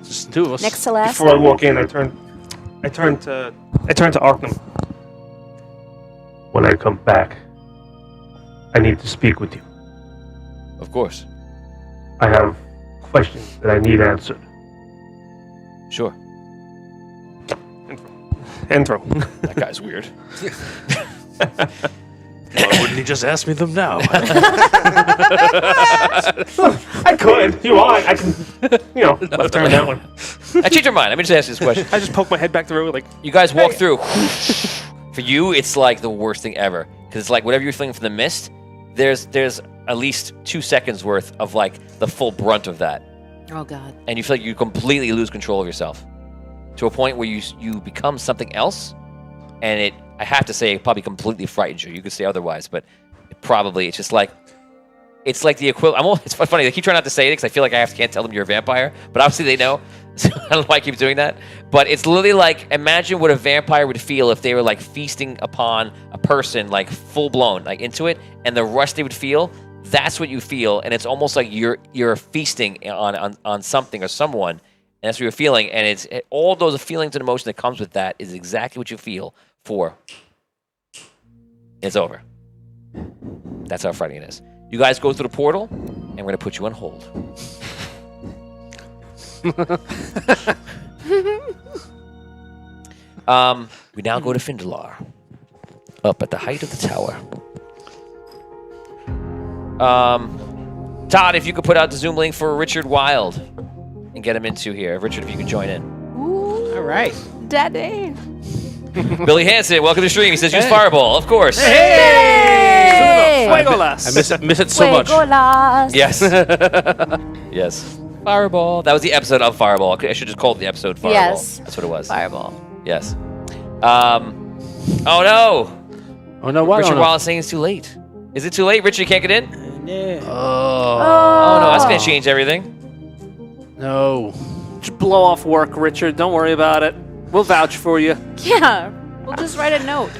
Just the two of us. Next to last. Before I walk in, I turn to Arkham. When I come back, I need to speak with you. Of course. I have questions that I need answered. Sure. And throw. That guy's weird. Why wouldn't he just ask me them now? I could. If you want, I can. Left turn that one. I changed your mind. Let me just ask you this question. I just poke my head back through, like. You guys walk through. For you, it's like the worst thing ever. Because it's like whatever you're feeling from the mist, there's at least 2 seconds worth of like the full brunt of that. Oh God. And you feel like you completely lose control of yourself. To a point where you become something else. And I have to say, it probably completely frightens you. You could say otherwise, but it's just like, it's like the equivalent. It's funny, they keep trying not to say it because I feel like can't tell them you're a vampire, but obviously they know. So I don't know why I keep doing that. But it's literally like, imagine what a vampire would feel if they were like feasting upon a person, like full blown, like into it, and the rush they would feel. That's what you feel, and it's almost like you're feasting on something or someone, and that's what you're feeling. And all those feelings and emotions that comes with that is exactly what you feel for. It's over. That's how frightening it is. You guys go through the portal, and we're gonna put you on hold. We now go to Findalar, up at the height of the tower. Todd, if you could put out the Zoom link for Richard Wilde and get him into here. Richard, if you could join in. Ooh, All right. Daddy. Billy Hansen, welcome to the stream. He says use Fireball, of course. Hey! Fuegolas. I miss it so much. Fuegolas. Yes. Yes. Fireball. That was the episode of Fireball. I should just call it the episode Fireball. Yes. That's what it was. Fireball. Yes. Oh no. Oh no! What? Richard Oh, no. Wilde is saying it's too late. Is it too late? Richard, you can't get in? there. Oh no, that's gonna change everything. No. Just blow off work, Richard. Don't worry about it. We'll vouch for you. Yeah, we'll just write a note.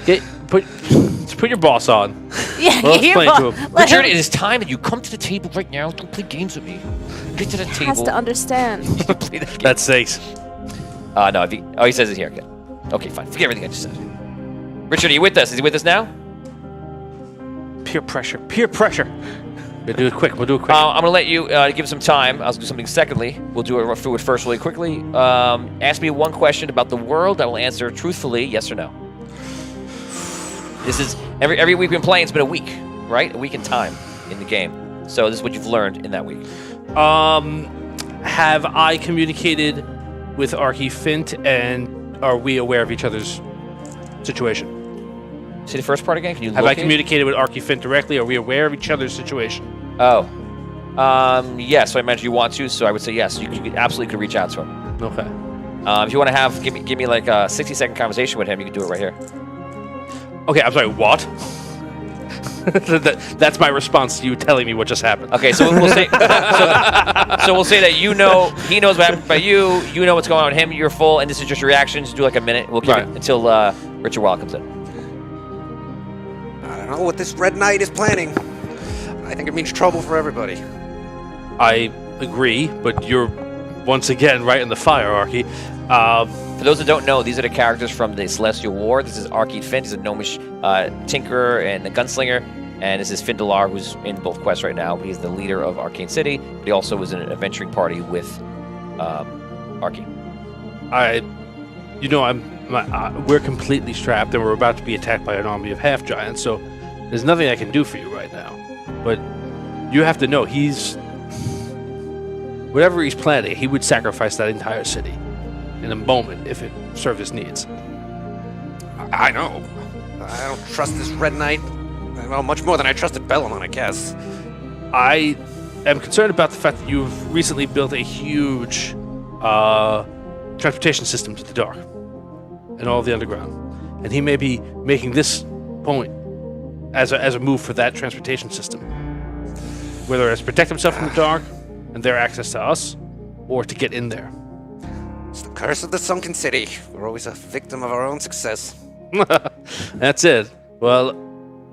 Put your boss on. Yeah, Well, explain to him. let Richard, him- it is time that you come to the table right now. Don't play games with me. Get to the has table. to understand. Play that game. That's 6. No, he says it here. Okay, fine. Forget everything I just said. Richard, are you with us? Is he with us now? Peer pressure. Peer pressure. We'll do it quick. I'm I'm gonna let you give some time. I'll do something secondly. We'll do it first really quickly. Ask me one question about the world. I will answer truthfully, yes or no. This is every week we've been playing. It's been a week, right? A week in time in the game. So this is what you've learned in that week. Have I communicated with Archie Fint, and are we aware of each other's situation? See the first part again? Can you Have I locate? communicated with Archie Fint directly? Are we aware of each other's situation? Oh. Yes, so I mentioned you want to, so I would say yes. You absolutely could reach out to him. Okay. If you want to give me like a 60-second conversation with him, you can do it right here. Okay, I'm sorry, what? That's my response to you telling me what just happened. Okay, so we'll say so we'll say that he knows what happened by you know what's going on with him, you're full, and this is just your reactions. Do like a minute. We'll keep it until Richard Wild comes in. I don't know what this Red Knight is planning. I think it means trouble for everybody. I agree, but you're once again right in the fire, Archie. For those that don't know, these are the characters from the Celestial War. This is Arcane Fint. He's a gnomish tinkerer and a gunslinger. And this is Findalar, who's in both quests right now. He's the leader of Arcane City, but he also was in an adventuring party with Archie. We're completely strapped, and we're about to be attacked by an army of half giants. So there's nothing I can do for you right now. But you have to know, whatever he's planning, he would sacrifice that entire city in a moment if it served his needs. I know. I don't trust this Red Knight. Well, much more than I trusted Bellamon, I guess. I am concerned about the fact that you've recently built a huge transportation system to the dark and all of the underground. And he may be making this point as a move for that transportation system. Whether it's protect himself from the dark and their access to us, or to get in there. It's the curse of the sunken city. We're always a victim of our own success. That's it. Well,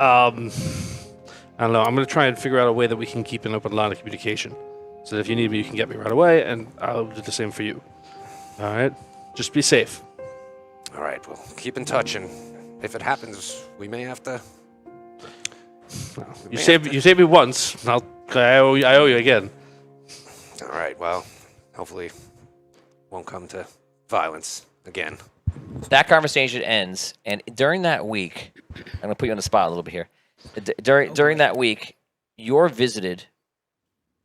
I don't know. I'm going to try and figure out a way that we can keep an open line of communication. So that if you need me, you can get me right away, and I'll do the same for you. All right? Just be safe. All right, well, keep in touch, and if it happens, we may have to... You saved me once. I owe you again. All right, well, hopefully won't come to violence again. That conversation ends, and during that week, I'm going to put you on the spot a little bit here. During that week, you're visited.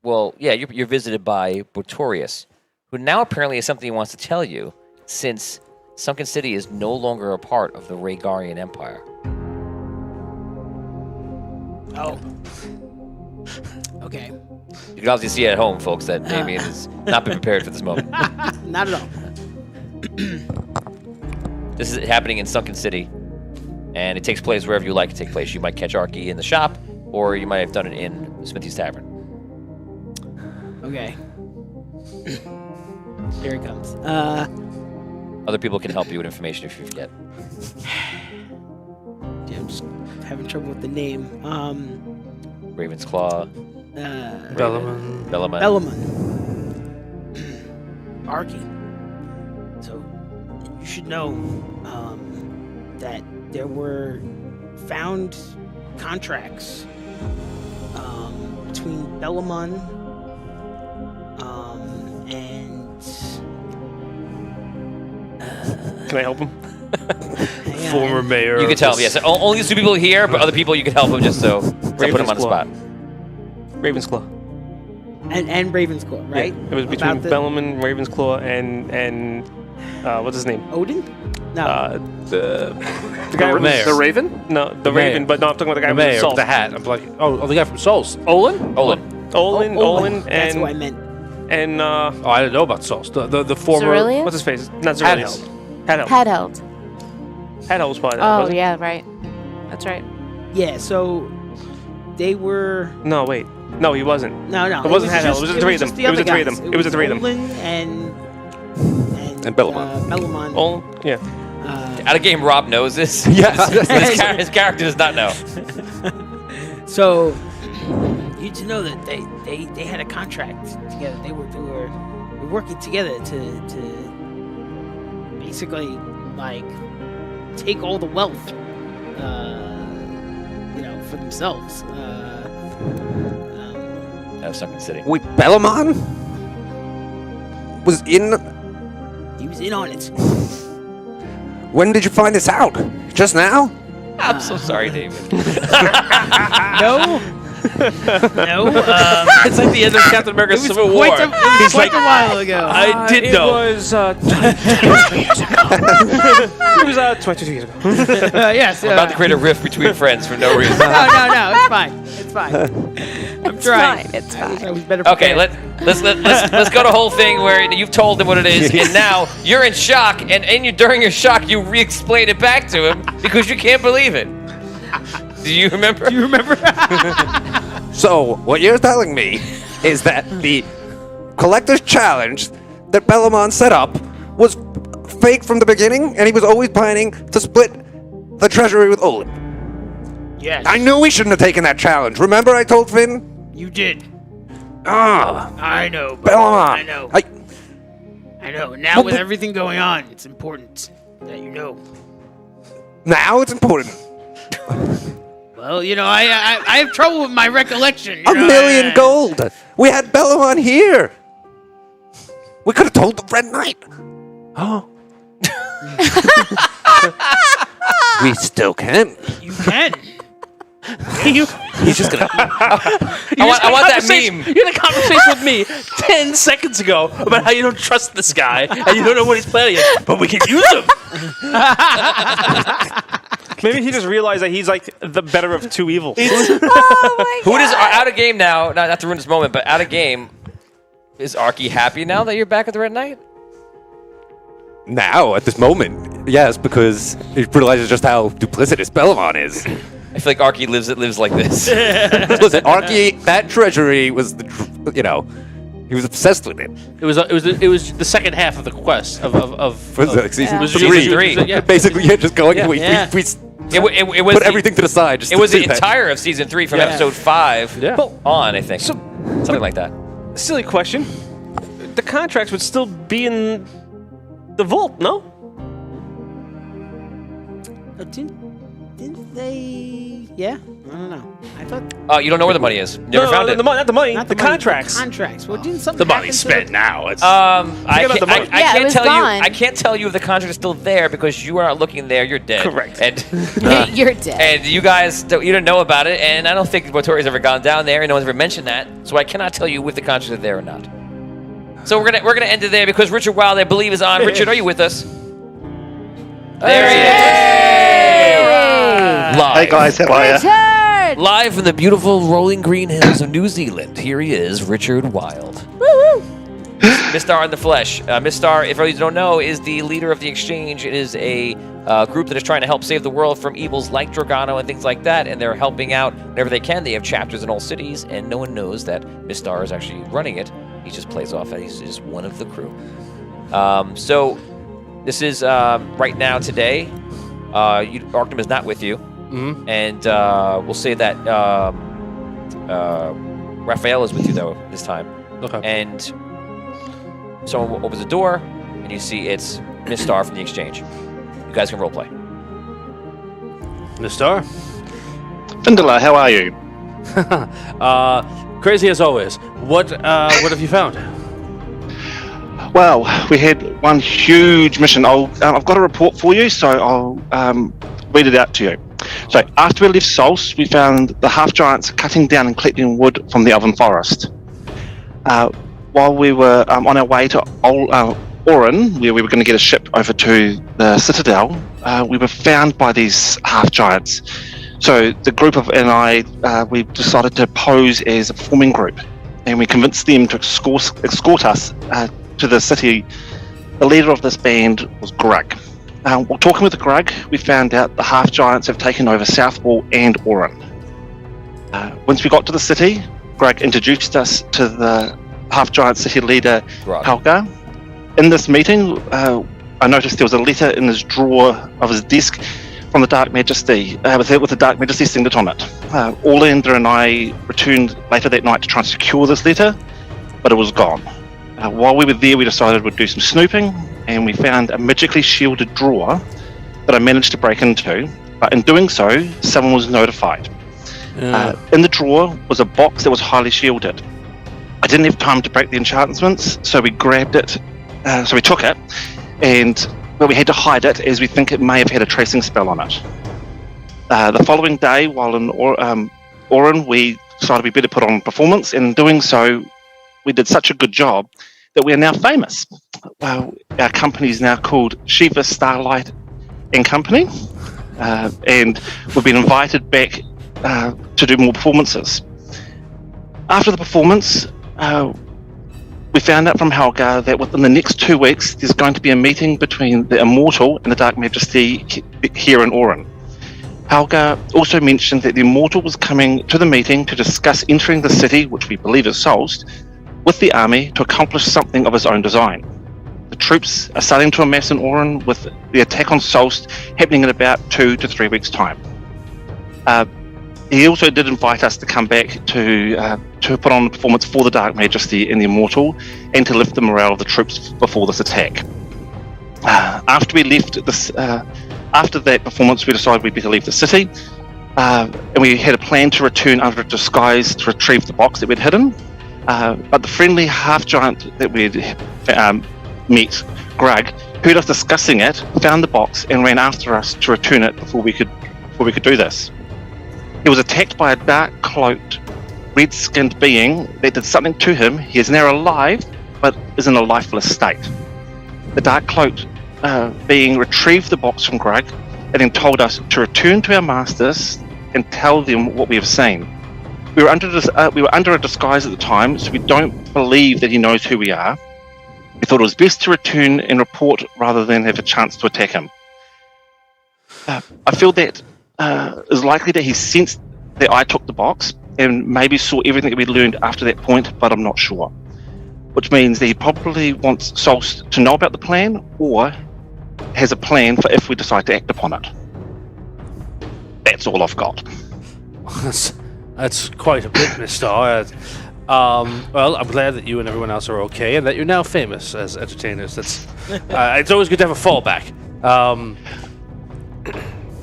Well, yeah, you're visited by Botorius, who now apparently has something he wants to tell you, since Sunken City is no longer a part of the Rhaegarian Empire. Oh. Okay. You can obviously see at home, folks, that Damien has not been prepared for this moment. Not at all. This is happening in Sunken City, and it takes place wherever you like it to take place. You might catch Archie in the shop, or you might have done it in Smithy's Tavern. Okay. Here it comes. Other people can help you with information if you forget. Yeah, I'm just having trouble with the name. Raven's Claw, Bellamon. Bellamon. Archie. So, you should know that there were found contracts between Bellamon and... Can I help him? hang on. Former mayor. You can of tell him, this- yes. Only these two people here, but other people you can help him just so to put him on the Ravensclaw. spot. Ravensclaw. And Ravensclaw, right? Yeah, it was between About the- Bellamon, Ravensclaw, and what's his name? Odin? No. The guy The with mayor. The Raven? No, the mayor. Raven, but no, I'm talking about the guy The with the mayor salt. with the hat. I'm like, oh, the guy from Souls. Olin? Olin, That's who I and meant. Oh, I didn't know about Souls. The former. Cerulean? what's his face? Not Zerelius. Hadheld. Headheld. Hadheld was part of that. Oh, wasn't it? yeah, right. That's right. Yeah, so they were. No, wait. No, he wasn't. No. It wasn't Handheld. It was the three of them. It was the three of them. It was the three of them. Olin and Bellamont. Bellamont. Oh, yeah. Out of game, Rob knows this. Yes. His character does not know. So you to know that they had a contract together. They were working together to basically like take all the wealth, for themselves. That was Sunken City. Wait, Bellamont was in. He was in on it. When did you find this out? Just now? I'm so sorry, David. No. It's like the end of Captain America Civil War. Quite a while ago. I did It know. was 22 years ago. It was 22 years ago. Yes. We're about to create a rift between friends for no reason. No. It's fine. It's fine. I'm trying. It's I fine. was better. Okay, prepared. let's go to the whole thing where you've told him what it is, and now you're in shock, and during your shock you re-explain it back to him because you can't believe it. Do you remember? Do you remember? So, what you're telling me is that the Collector's Challenge that Bellamont set up was fake from the beginning, and he was always planning to split the treasury with Olin. Yes. I knew we shouldn't have taken that challenge. Remember I told Finn? You did. Ah, I know. Bellamont. I know. I know. Now What with the- everything going on, it's important that you know. Now it's important. Well, I have trouble with my recollection. $1 million gold. We had Bellamont here. We could have told the Red Knight. Oh. We still can. You can. He's just gonna. I want that meme. You had a conversation with me 10 seconds ago about how you don't trust this guy and you don't know what he's planning, but we can use him. Maybe he just realized that he's like the better of two evils. Oh my Who does out of game now? Not to ruin this moment, but out of game. Is Arky happy now that you're back at the Red Knight? Now, at this moment, yes, because he realizes just how duplicitous Bellamont is. I feel like Arky lives like this. Listen, Arky, that treasury was he was obsessed with it. It was the second half of the quest of Season it was Season three. Yeah. Basically, yeah, just going. Yeah. We It was put everything to the side. Just It to was do the that. entire of season 3 from Yeah. episode 5 Yeah. on, I think. Something like that. Silly question. The contracts would still be in the vault, no? Didn't they? Yeah. I don't know. I thought. You don't know where the money is. Never found it. Not the money. Not the money, contracts. The contracts. Well, didn't something The money's happen to spent now. It's I about the money. can't, I Yeah, it can't was tell you. gone. I can't tell you if the contract is still there because you are not looking there. You're dead. Correct. And You're dead. and you guys you don't know about it. And I don't think Botori's ever gone down there, and no one's ever mentioned that. So I cannot tell you if the contract is there or not. So we're gonna end it there because Richard Wilde, I believe, is on. Richard, are you with us? There he is. Live. Hey guys, how are you? Richard! Live from the beautiful rolling green hills of New Zealand, here he is, Richard Wilde. Mistar in the flesh. Mistar, if you don't know, is the leader of the Exchange. It is a group that is trying to help save the world from evils like Dragano and things like that, and they're helping out whenever they can. They have chapters in all cities, and no one knows that Mistar is actually running it. He just plays off that he's just one of the crew. So this is right now today. Arcanum is not with you. Mhm. And we'll say that Raphael is with you, though, this time. Okay. And someone opens the door, and you see it's Mistar from the Exchange. You guys can roleplay. Mistar? Findala, how are you? Crazy as always. What have you found? Well, we had one huge mission. I've got a report for you, so I'll read it out to you. So, after we left Sols, we found the half-giants cutting down and collecting wood from the Elven Forest. While we were on our way to Orin, where we were going to get a ship over to the Citadel, we were found by these half-giants. So, the group of we decided to pose as a forming group, and we convinced them to escort us to the city. The leader of this band was Grug. While talking with Grug, we found out the half-giants have taken over South Wall and Orin. Once we got to the city, Greg introduced us to the half-giant city leader, Grog. Helga. In this meeting, I noticed there was a letter in his drawer of his desk from the Dark Majesty, with the Dark Majesty signature on it. Orlander and I returned later that night to try and secure this letter, but it was gone. While we were there, we decided we'd do some snooping, and we found a magically shielded drawer that I managed to break into. But in doing so, someone was notified. In the drawer was a box that was highly shielded. I didn't have time to break the enchantments, so we grabbed it. So we took it, but we had to hide it as we think it may have had a tracing spell on it. The following day, while in Orin, we decided we better put on performance, and in doing so, we did such a good job that we are now famous. Our company is now called Shiva Starlight and Company, and we've been invited back to do more performances. After the performance, we found out from Helga that within the next 2 weeks, there's going to be a meeting between the Immortal and the Dark Majesty here in Orin. Helga also mentioned that the Immortal was coming to the meeting to discuss entering the city, which we believe is Solst, with the army to accomplish something of his own design. The troops are starting to amass in Orin, with the attack on Solst happening in about 2 to 3 weeks' time. He also did invite us to come back to put on a performance for the Dark Majesty and the Immortal, and to lift the morale of the troops before this attack. After that performance, we decided we'd better leave the city, and we had a plan to return under a disguise to retrieve the box that we'd hidden. But the friendly half-giant that we'd met, Greg, heard us discussing it, found the box, and ran after us to return it before we could do this. He was attacked by a dark-cloaked, red-skinned being that did something to him. He is now alive, but is in a lifeless state. The dark-cloaked being retrieved the box from Greg, and then told us to return to our masters and tell them what we have seen. We were under a disguise at the time, so we don't believe that he knows who we are. We thought it was best to return and report rather than have a chance to attack him. I feel that it's likely that he sensed that I took the box and maybe saw everything that we learned after that point, but I'm not sure. Which means that he probably wants Solst to know about the plan, or has a plan for if we decide to act upon it. That's all I've got. That's quite a bit, Mr. Well, I'm glad that you and everyone else are okay, and that you're now famous as entertainers. That's it's always good to have a fallback.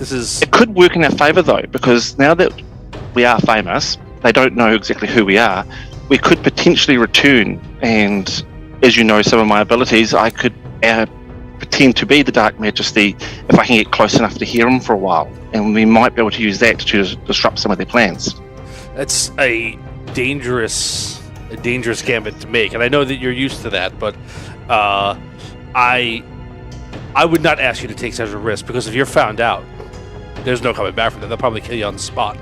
It could work in our favour though, because now that we are famous, they don't know exactly who we are. We could potentially return, and as you know, some of my abilities, I could pretend to be the Dark Majesty if I can get close enough to hear him for a while, and we might be able to use that to disrupt some of their plans. That's a dangerous gambit to make, and I know that you're used to that, but I would not ask you to take such a risk, because if you're found out, there's no coming back from that. They'll probably kill you on the spot.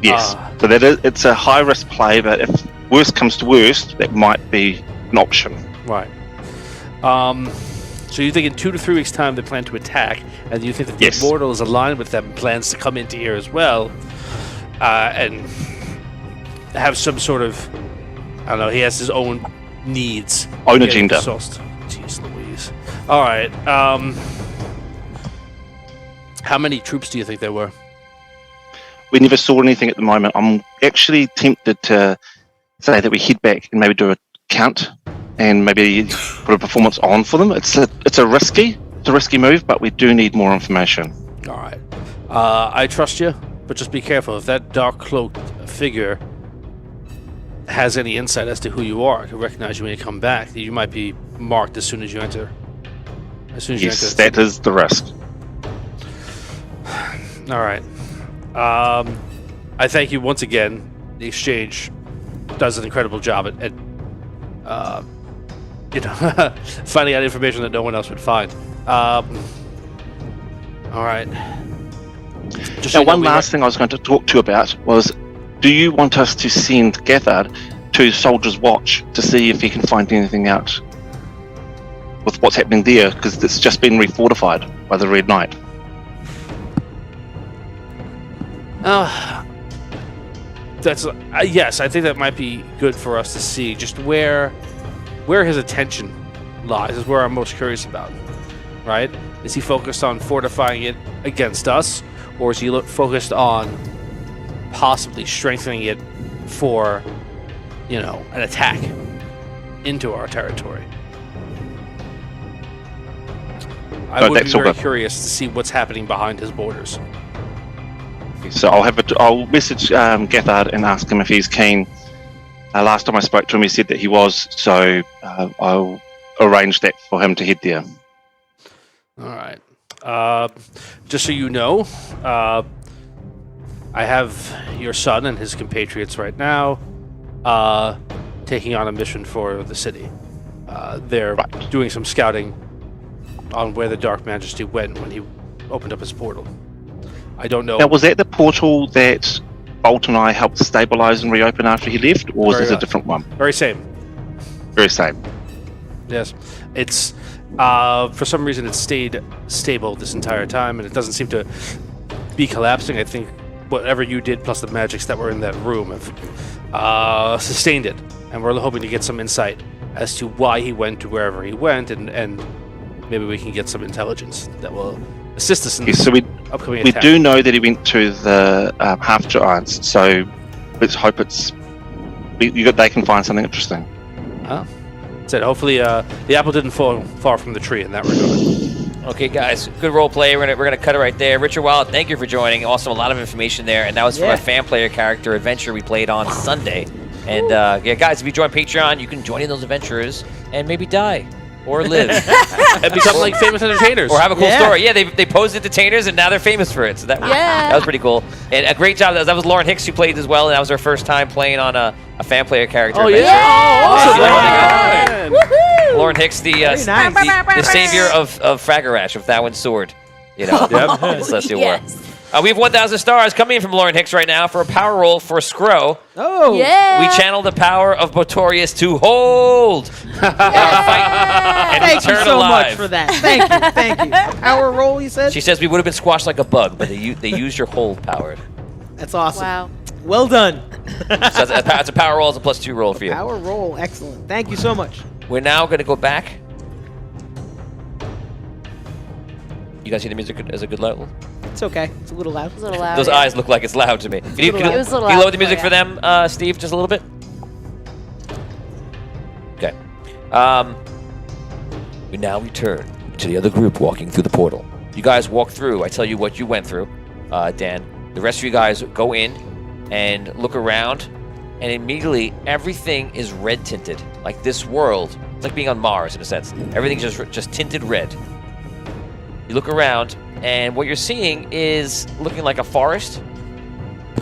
Yes, so it's a high risk play, but if worst comes to worst, that might be an option. Right. So you think in 2 to 3 weeks' time they plan to attack, and you think that the Immortal is aligned with them and plans to come into here as well, and have some sort of, I don't know, he has his own needs. Own agenda. Jeez Louise. All right. How many troops do you think there were? We never saw anything at the moment. I'm actually tempted to say that we head back and maybe do a count and maybe put a performance on for them. It's a risky move, but we do need more information. All right. I trust you, but just be careful. If that dark cloaked figure has any insight as to who you are, can recognize you when you come back, you might be marked as soon as you enter. Yes, that is the risk. All right. I thank you once again. The exchange does an incredible job at finding out information that no one else would find. All right. Now, one last thing I was going to talk to you about was, do you want us to send Gathard to Soldier's Watch to see if he can find anything out with what's happening there? Because it's just been refortified by the Red Knight. That's yes. I think that might be good for us to see just where his attention lies. Is where I'm most curious about. Right? Is he focused on fortifying it against us, or is he focused on possibly strengthening it for, an attack into our territory? I would be very curious to see what's happening behind his borders. So I'll message Gethard and ask him if he's keen. Last time I spoke to him, he said that he was. So I'll arrange that for him to head there. All right. Just so you know, I have your son and his compatriots right now taking on a mission for the city. They're doing some scouting on where the Dark Majesty went when he opened up his portal. I don't know. Now, was that the portal that Bolt and I helped stabilize and reopen after he left, or was this a different one? Very same. Very same. Yes. It's for some reason it's stayed stable this entire time, and it doesn't seem to be collapsing. I think whatever you did plus the magics that were in that room have sustained it, and we're hoping to get some insight as to why he went to wherever he went, and maybe we can get some intelligence that will assist us in this upcoming attack. We do know that he went to the half giants, so let's hope they can find something interesting. Said hopefully the apple didn't fall far from the tree in that regard. Okay, guys, good role play. We're gonna cut it right there. Richard Wild, thank you for joining. Also, a lot of information there, and that was from a fan player character adventure we played on Sunday. And guys, if you join Patreon, you can join in those adventures and maybe die. Or live. And become like famous entertainers. Or have a cool story. Yeah, they posed entertainers and now they're famous for it. So that was pretty cool. And a great job. That was Lauren Hicks who played as well, and that was her first time playing on a fan player character. Oh, yeah. Awesome. Lauren Hicks, the savior of Fragarash, of Thowin's sword. Celestial War. We have 1,000 stars coming in from Lauren Hicks right now for a power roll for Skro. Oh, yeah! We channel the power of Botorius to hold fight and Thank you return so alive. much for that. Thank you. Power roll, you said? She says we would have been squashed like a bug, but they used your hold power. That's awesome. Wow. Well done. So it's a power roll, it's a +2 roll for you. Power roll, excellent. Thank you so much. We're now going to go back. You guys hear the music as a good level? It's okay. It's a little loud. It's a little loud. Those eyes look like it's loud to me. Can you lower the music for them, Steve, just a little bit? Okay. We now return to the other group walking through the portal. You guys walk through. I tell you what you went through, Dan. The rest of you guys go in and look around, and immediately everything is red tinted. Like this world, it's like being on Mars in a sense. Everything's just tinted red. You look around, and what you're seeing is looking like a forest.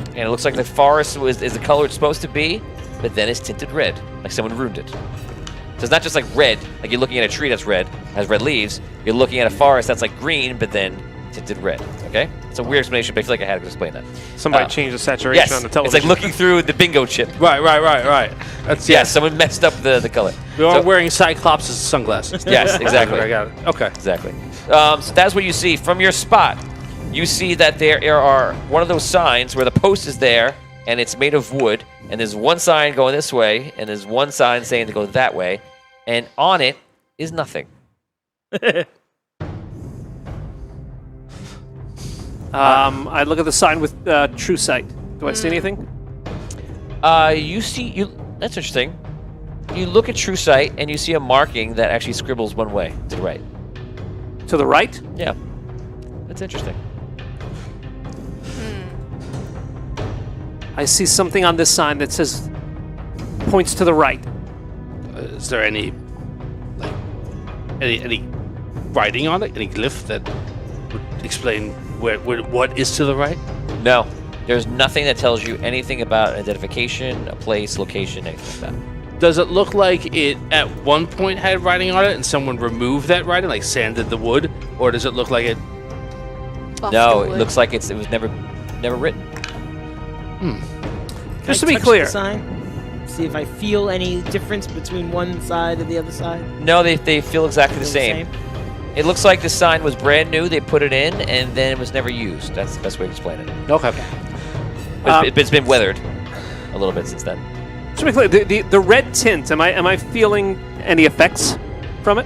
And it looks like the forest is the color it's supposed to be, but then it's tinted red, like someone ruined it. So it's not just like red, like you're looking at a tree that's red, has red leaves. You're looking at a forest that's like green, but then tinted red, okay? It's a weird explanation, but I feel like I had to explain that. Somebody changed the saturation on the television. It's like looking through the bingo chip. Right. That's Someone messed up the color. We're all wearing Cyclops' sunglasses. Yes, exactly. I got it. Okay. Exactly. So that's what you see. From your spot, you see that there are one of those signs where the post is there, and it's made of wood, and there's one sign going this way, and there's one sign saying to go that way, and on it is nothing. I look at the sign with True Sight. Do I see anything? That's interesting. You look at True Sight, and you see a marking that actually scribbles one way, to the right. To the right? Yeah. That's interesting. I see something on this sign that says, points to the right. Is there any writing on it? Any glyph that would explain what is to the right? No. There's nothing that tells you anything about identification, a place, location, anything like that. Does it look like it at one point had writing on it and someone removed that writing, like sanded the wood? Or does it look like it... No, it looks like it was never written. Just to be clear. The sign? See if I feel any difference between one side and the other side? No, they feel exactly the same. It looks like the sign was brand new, they put it in, and then it was never used. That's the best way to explain it. Okay. It's been weathered. little bit since then. So to be clear, the red tint, am I feeling any effects from it?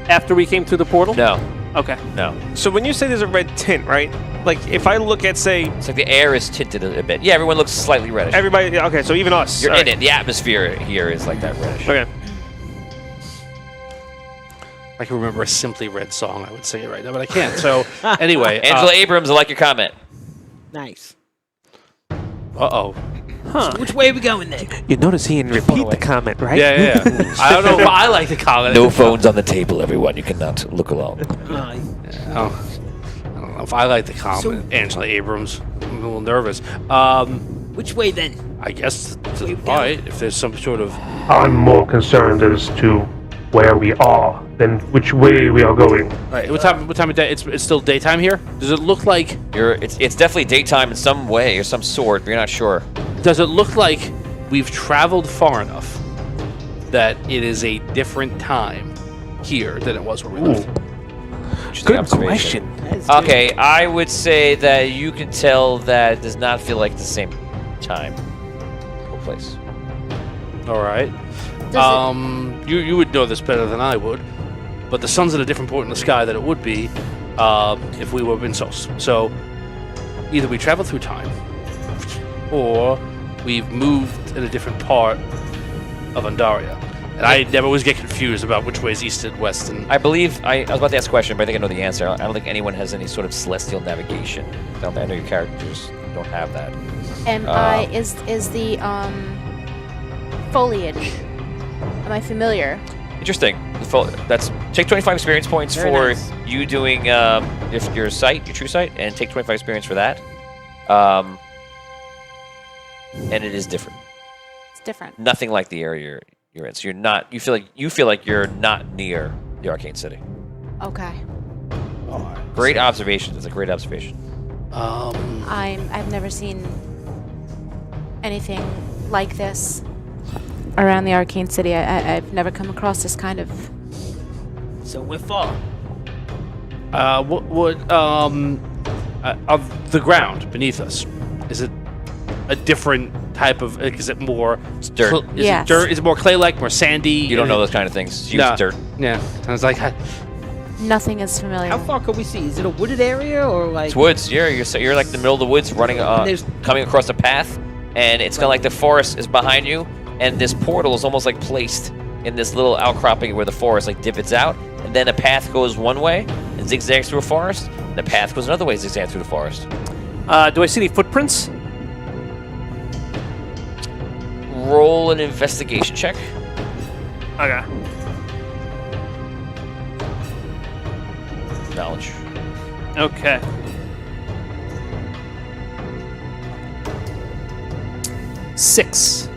After we came through the portal? No, Okay. no. So when you say there's a red tint, right? Like if I look at, say, It's like the air is tinted a bit. Yeah, everyone looks slightly reddish. everybody. Okay, so even us. You're all in right. it. The atmosphere here is like that reddish. Okay. I can remember a Simply Red song. I would sing it right now, but I can't. So anyway, Angela Abrams, I like your comment. Nice. uh-oh. So which way are we going then? You notice he didn't repeat the comment, right? Yeah. I don't know if I like the comment. No phones on the table, everyone. You cannot look along. Oh, I don't know if I like the comment. Angela Abrams. I'm a little nervous. Which way then? I guess to Way the down. right, if there's some sort of... I'm more concerned as to where we are than which way we are going. All right, what time of day? It's still daytime here? Does it look like... It's definitely daytime in some way or some sort, but you're not sure. Does it look like we've traveled far enough that it is a different time here than it was where we left? Interesting Good observation. question. That's good. Okay, I would say that you can tell that it does not feel like the same time or place. All right. Does You would know this better than I would, but the sun's at a different point in the sky than it would be if we were in Sos. So either we travel through time, or we've moved in a different part of Andaria. And I never always get confused about which way is east and west. And I believe I was about to ask a question, but I think I know the answer. I don't think anyone has any sort of celestial navigation. I know your characters don't have that. Is the foliage? Am I familiar? Interesting. That's take 25 experience points Very for nice. you doing your sight, your true sight, and take 25 experience for that. And it is different. It's different. Nothing like the area you're in. So you're not. You feel like you're not near the Arcane City. Okay. Great observation. It's a great observation. I've never seen anything like this around the Arcane City. I've never come across this kind of. So we're far. of the ground beneath us, is it a different type of? Is it more dirt. Is Yes. it dirt? Is it more clay-like, more sandy? You don't know those kind of things. Use Nah. dirt. Yeah, sounds like Nothing is familiar. How far can we see? Is it a wooded area or like? It's woods. You're like in the middle of the woods, running, there's- coming across a path, and it's kind of like the forest is behind you, and this portal is almost like placed in this little outcropping where the forest like divots out, and then a path goes one way and zigzags through a forest, and the path goes another way, zigzags through the forest. Do I see any footprints? Roll an investigation check. Okay. Knowledge. Okay. Six.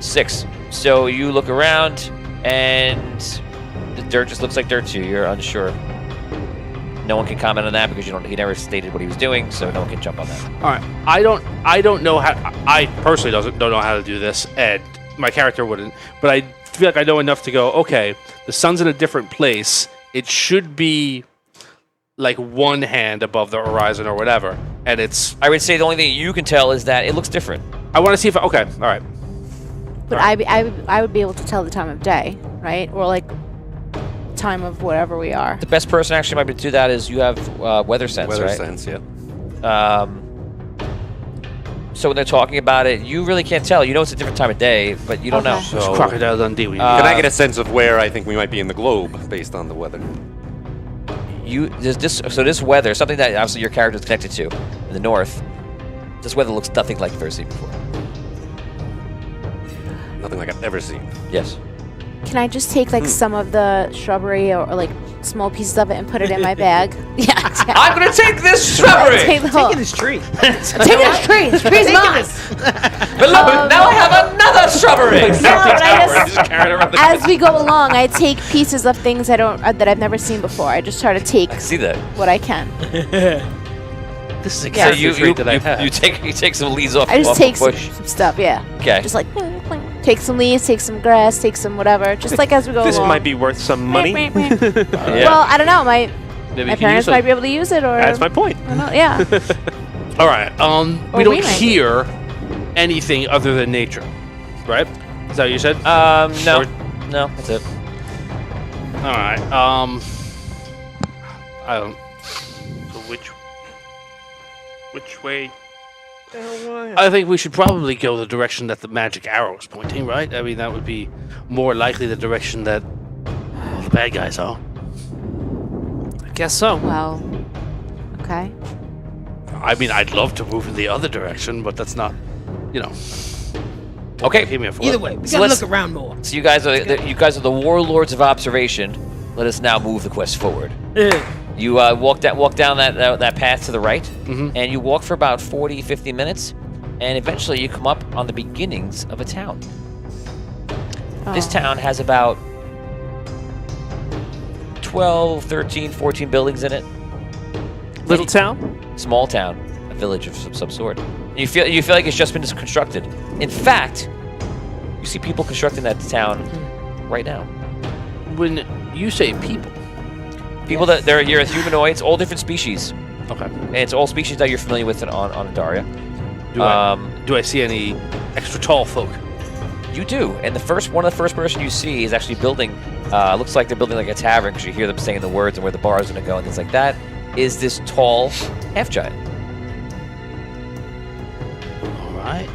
6. So you look around, and the dirt just looks like dirt to you. You're unsure. No one can comment on that because he never stated what he was doing, so no one can jump on that. all right. I don't know how. I personally don't know how to do this, and my character wouldn't. But I feel like I know enough to go. Okay, the sun's in a different place. It should be like one hand above the horizon or whatever, and it's. I would say the only thing you can tell is that it looks different. I want to see if. Okay, all right. But I would be able to tell the time of day, right? Or like time of whatever we are. The best person actually might be to do that is you have weather sense, Weather right? sense, yeah. So when they're talking about it, you really can't tell. You know it's a different time of day, but you don't know. Okay. So, Crocodile Dundee. can I get a sense of where I think we might be in the globe based on the weather? This weather, something that obviously your character is connected to in the north. This weather looks nothing like you've ever seen before. Nothing like I've ever seen. Yes. Can I just take like some of the shrubbery or like small pieces of it and put it in my bag? Yeah. I'm gonna take this shrubbery. Take the whole. Taking this tree. Take this tree. This tree's mine. But look, now I have another shrubbery. No, but I Just carry it around the as we go along, I take pieces of things that I've never seen before. I just try to take I see that. what I can. This is So exactly you the trait that I have. you take some leaves off. I just off take a some bush. stuff. Yeah. Okay. Just like take some leaves, take some grass, take some whatever. Just like as we go This along. might be worth some money. Well, I don't know. My Maybe my you can parents use might be able to use it, or That's my point. I don't know. Yeah. All right. Or We don't we might be. hear anything other than nature, right? Is that what you said? No. Or- No, that's it. All right. I don't. So which way? I think we should probably go the direction that the magic arrow is pointing, right? I mean, that would be more likely the direction that the bad guys are. I guess so. Well, okay. I mean, I'd love to move in the other direction, but that's not, you know. Okay. Give me a foot. Either way, we So gotta let's- look around more. So you guys are the warlords of observation. Let us now move the quest forward. You walk down that path to the right, and you walk for about 40, 50 minutes, and eventually you come up on the beginnings of a town. This Oh. town has about 12, 13, 14 buildings in it. Little town? Small town, a village of some sort. You feel like it's just been constructed. In fact, you see people constructing that town right now. When you say people, People that you're humanoids, all different species, okay, and it's all species that you're familiar with on Daria. do I see any extra tall folk? You do, and one of the first person you see is actually building. Looks like they're building like a tavern because you hear them saying the words and where the bar is going to go and things like that. Is this tall half giant? All right.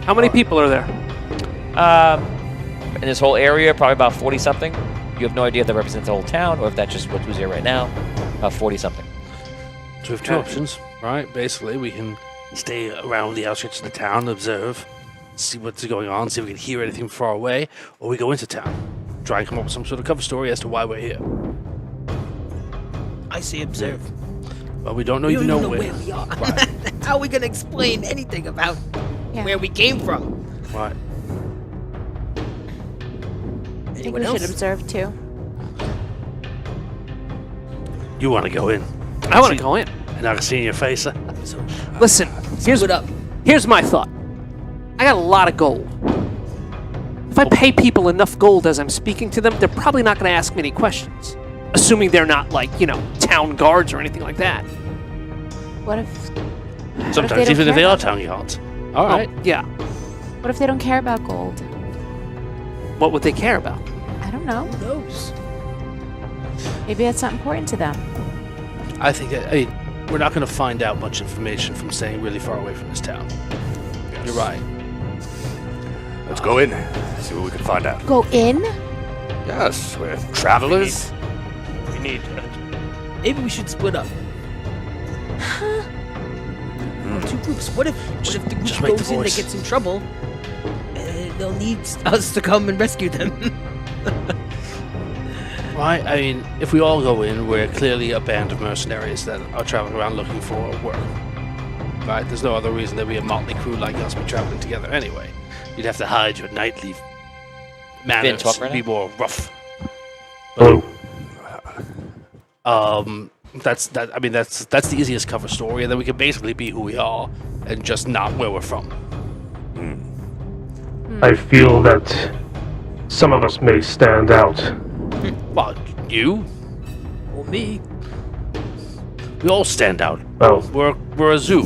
How many people are there? In this whole area, probably about 40 something. You have no idea if that represents the whole town or if that's just who's here right now. 40 something. So we have two options, right? Basically, we can stay around the outskirts of the town, observe, see what's going on, see if we can hear anything far away, or we go into town, try and come up with some sort of cover story as to why we're here. I say observe. Well, we don't know We even don't know even know where we are. Right. How are we gonna explain anything about Yeah. where we came from? Right. I think Anyone we else? should observe too. You want to go in? I want to go in. And I can see in your face. So, Listen, split up. here's my thought. I got a lot of gold. If I pay people enough gold as I'm speaking to them, they're probably not going to ask me any questions. Assuming they're not like, town guards or anything like that. What if Sometimes, don't even if care they are about town guards. All right. Oh, yeah. what if they don't care about gold? What would they care about? I don't know. Who knows? Maybe it's not important to them. I think we're not going to find out much information from staying really far away from this town. You're right. Let's go in, see what we can find out. Go in? Yes, we're travelers. We need. Maybe we should split up. Two groups. What if the group just make the goes in that voice. gets in trouble? They'll need us to come and rescue them. Right? I mean, if we all go in, we're clearly a band of mercenaries that are traveling around looking for work. Right? There's no other reason that we a motley crew like us be traveling together anyway. You'd have to hide your nightly manners, talk right be now? more rough. Hello. That's the easiest cover story, and then we can basically be who we are and just not where we're from. I feel that some of us may stand out. Well, you, Or me. we all stand out. Well, We're a zoo.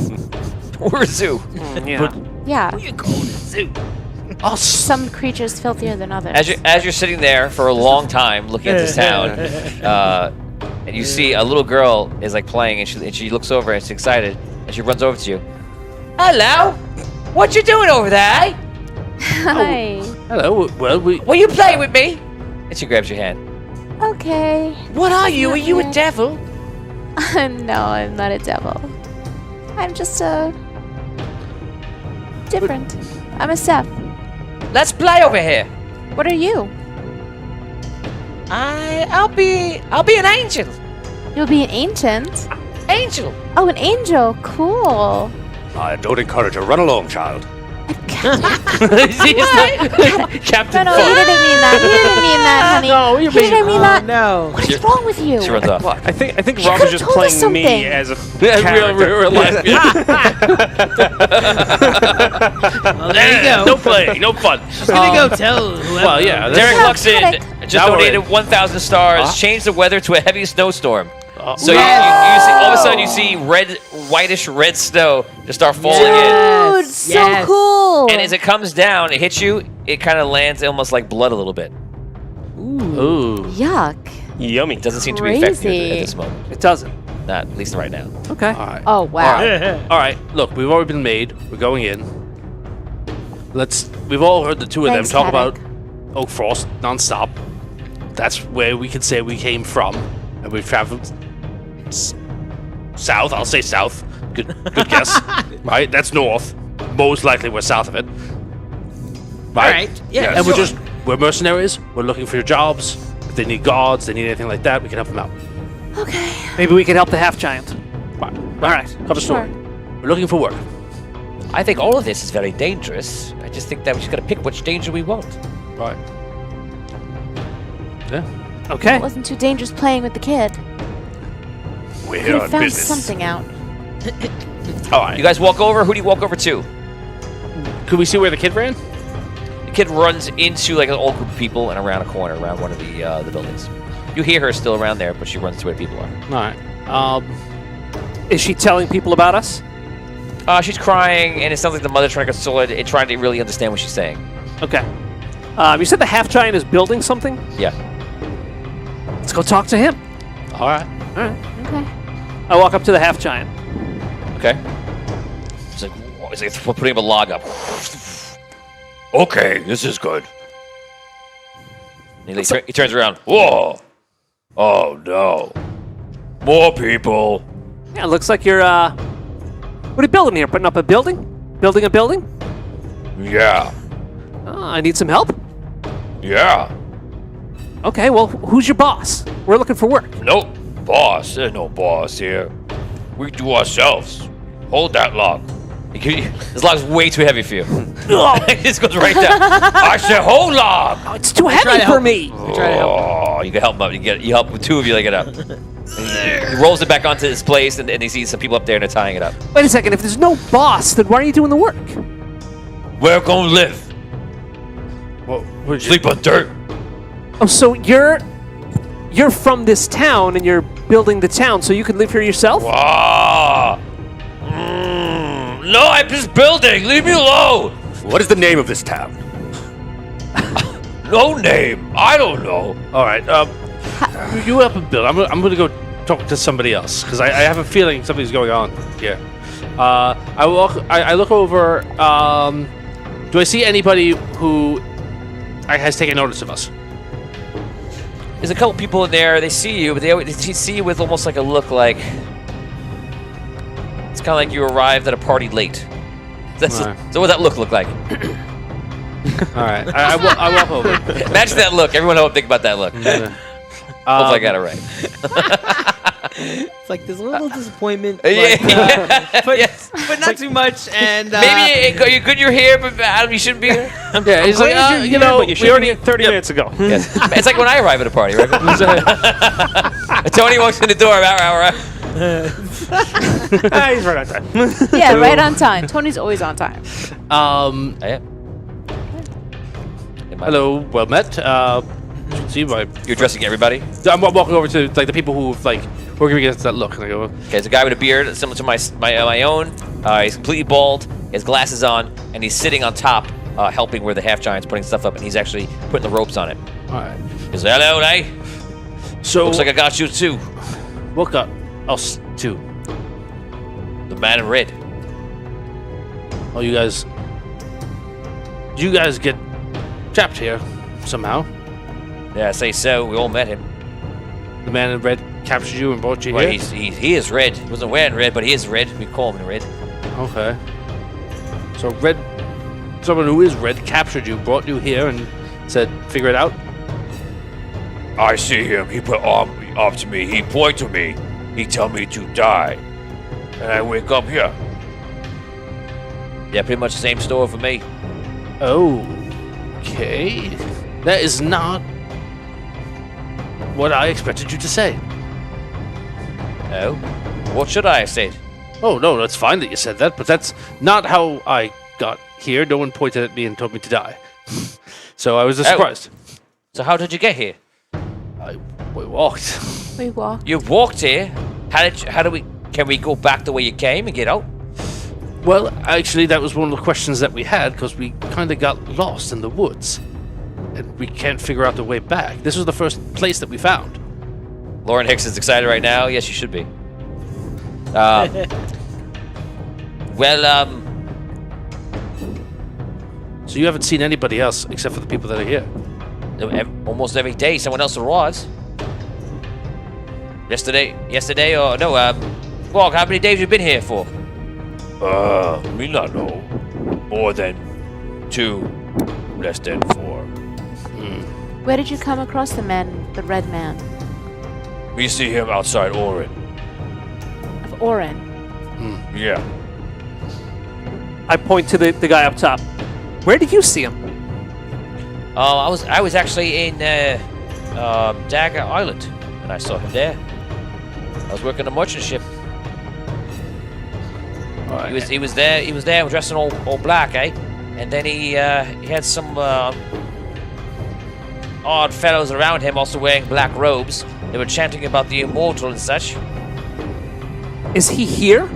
We're a zoo. Yeah. Yeah. Who you calling a zoo? Us. Some creatures filthier than others. As you're sitting there for a long time looking at this town, and you see a little girl is like playing, and she looks over and she's excited, and she runs over to you. Hello, what you doing over there? Eh? Hi. Hello. Well, Will you play with me? And she grabs your hand. Okay. What are you? Are you a Okay. devil? No, I'm not a devil. I'm just different. I'm a Seth. Let's play over here. What are you? I'll be an angel. You'll be an ancient. Angel. Oh, an angel. Cool. I don't encourage her. Run along, child. Captain. No, he didn't mean that. He didn't mean that, honey. No, you He didn't mean that. No. What is wrong with you? She runs off. I think She Rob is could've just told us playing me something. as a real character. life. Well, there you go. No playing. No fun. Just gonna go tell whoever. Well, yeah. Derek Yeah, Luxon cut just Now we're donated in. 1,000 stars. Changed the weather to a heavy snowstorm. So you see, all of a sudden you see whitish red snow just start falling in. Dude, so cool. And as it comes down, it hits you, it kind of lands almost like blood a little bit. Ooh. Yuck. Yummy. It doesn't seem to be affecting you at Crazy. this moment. It doesn't. Not at least right now. Okay. All right. Oh, wow. All right. Look, we've already been made. We're going in. We've all heard the two of Thanks, them talk Haddock. about Oak Frost nonstop. That's where we can say we came from, and we've traveled south. I'll say south. Good guess. Right? That's north. Most likely we're south of it. Right? right. Yeah, And sure. we're mercenaries. We're looking for jobs. If they need guards, they need anything like that, we can help them out. Okay. Maybe we could help the half giant. Right. All right. Cover story. We're looking for work. I think all of this is very dangerous. I just think that we just got to pick which danger we want. Right. Yeah. Okay. It wasn't too dangerous playing with the kid. We're Could here have on found business. something out. All right. You guys walk over. Who do you walk over to? Could we see where the kid ran? The kid runs into like an old group of people and around a corner, around one of the buildings. You hear her still around there, but she runs to where people are. All right. Is she telling people about us? She's crying, and it sounds like the mother's trying to console it and trying to really understand what she's saying. Okay. You said the half giant is building something? Yeah. Let's go talk to him. All right. All right. Okay. I walk up to the half giant. Okay. It's like putting up a log up. Okay, this is good. He turns around. Whoa! Oh no! More people. Yeah, it looks like you're, what are you building here? Putting up a building? Building a building? Yeah, I need some help. yeah. Okay, well, who's your boss? We're looking for work. Nope, boss. There's no boss here. We do ourselves. Hold that log. This log's way too heavy for you. It just goes right down. I said hold log. Oh, it's too try heavy to for help. me. Try to help. Oh, you can help him up. You help with two of you. They get up. He rolls it back onto his place, and he sees some people up there, and they're tying it up. Wait a second, if there's no boss, then why are you doing the work? We're gonna live. Well, Sleep on dirt. Oh, so you're from this town, and you're building the town, so you can live here yourself? Ah. No, I'm just building. Leave me alone. What is the name of this town? No name. I don't know. all right. You up and build. I'm gonna go talk to somebody else because I have a feeling something's going on here. I look over. Do I see anybody who has taken notice of us? There's a couple people in there. They see you, but they see you with almost like a look like it's kind of like you arrived at a party late. That's Right. So what that look like? All right. I walk over. Imagine that look. Everyone know think about that look. Hopefully I got it right. It's like there's a little disappointment, Yeah. but not too much. And Maybe you're here, but Adam, you shouldn't be here. Yeah, he's like, Glad you're you here, know, but you we already. 30 minutes ago. Yes. It's like when I arrive at a party, right? Tony walks in the door. He's right on time. Yeah, right on time. Tony's always on time. Hello, well met. See my. You're addressing everybody. I'm walking over to like the people who who are giving us that look, and I go, Okay, there's a guy with a beard similar to my own. He's completely bald. He has glasses on, and he's sitting on top, helping where the half giant's putting stuff up, and he's actually putting the ropes on it. all right. He's like, "Hello, hey. So Looks like I got you too. what got us too? The man in red." Oh, you guys get trapped here somehow. Yeah, I say so. We all met him. The man in red captured you and brought you Well, here. he is red. He wasn't wearing red, but he is red. We call him in red. Okay. So someone who is red captured you, brought you here, and said, "Figure it out." I see him. He put arm up to me. He point to me. He tell me to die. And I wake up here. Yeah, pretty much the same story for me. Okay. That is not what I expected you to say. Oh, what should I have said? Oh, no, that's fine that you said that, but that's not how I got here. No one pointed at me and told me to die. So I was surprised. So how did you get here? We walked. We walk. You walked here. Can we go back the way you came and get out? Well, actually, that was one of the questions that we had because we kind of got lost in the woods, and we can't figure out the way back. This was the first place that we found. Lauren Hicks is excited right now. Yes, you should be. So you haven't seen anybody else except for the people that are here. Almost every day someone else arrives. Yesterday or no, Walk, how many days you been here for? Me not know. More than 2, less than 4. Where did you come across the red man We see him outside Orin. of Orin? Yeah. I point to the guy up top. Where did you see him? I was actually in Dagger Island, and I saw him there. I was working a merchant ship. He was there dressed in all black, eh? And then he had some odd fellows around him, also wearing black robes. They were chanting about the immortal and such. Is he here?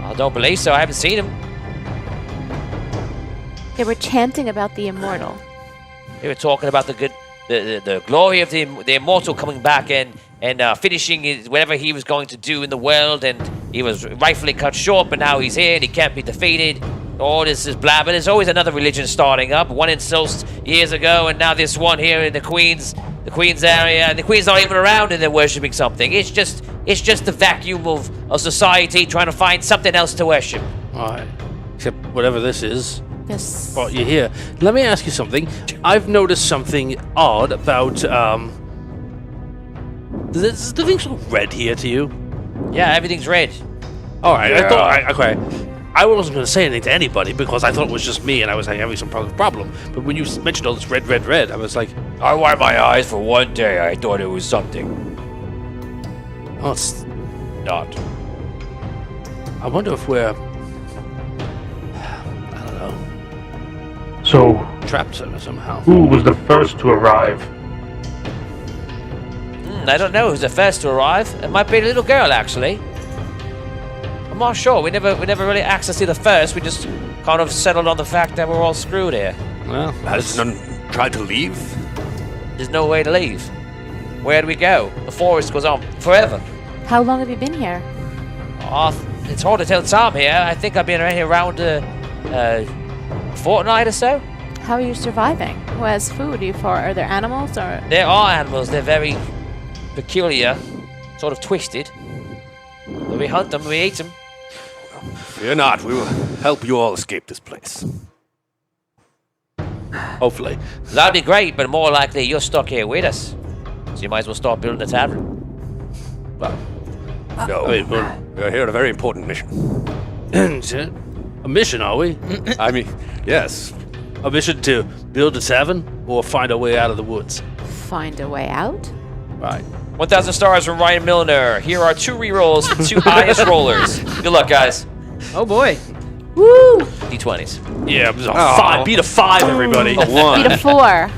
I don't believe so. I haven't seen him. They were chanting about the immortal. They were talking about the glory of the immortal coming back and finishing whatever he was going to do in the world, and he was rightfully cut short, but now he's here and he can't be defeated. All this is blah, but there's always another religion starting up. One in Solst years ago, and now this one here in the Queen's area, and the Queen's not even around, and they're worshipping something. It's just the vacuum of society trying to find something else to worship. All right. Except whatever this is. Yes. Brought you here. Let me ask you something. I've noticed something odd about. Does the thing look red here to you? Yeah, everything's red. All right. Yeah. I thought. Okay. I wasn't going to say anything to anybody because I thought it was just me and I was having some problem. But when you mentioned all this red, I was like, I wiped my eyes for one day. I thought it was something. oh, it's Not. I wonder if we're. I don't know. So, Trapped somehow. who was the first to arrive? I don't know who's the first to arrive. It might be a little girl, actually. I'm not sure. We never really asked to see the first. We just kind of settled on the fact that we're all screwed here. Well, Has none tried to leave? There's no way to leave. Where do we go? The forest goes on forever. How long have you been here? It's hard to tell time here. I think I've been around a fortnight or so. How are you surviving? Who has food? Are there animals or? There are animals. They're very peculiar, sort of twisted. But we hunt them, we eat them. Fear not, we will help you all escape this place. hopefully. That'd be great, but more likely you're stuck here with us. So you might as well start building a tavern. Well, No, I mean, we are here on a very important mission. a mission, are we? I mean, yes. A mission to build a tavern or find a way out of the woods? Find a way out? Right. 1,000 stars from Ryan Milner. Here are 2 rerolls for 2 highest rollers. Good luck, guys. Oh boy. Woo! D20s. Yeah, it was a 5. Beat a 5, everybody. Beat a 4.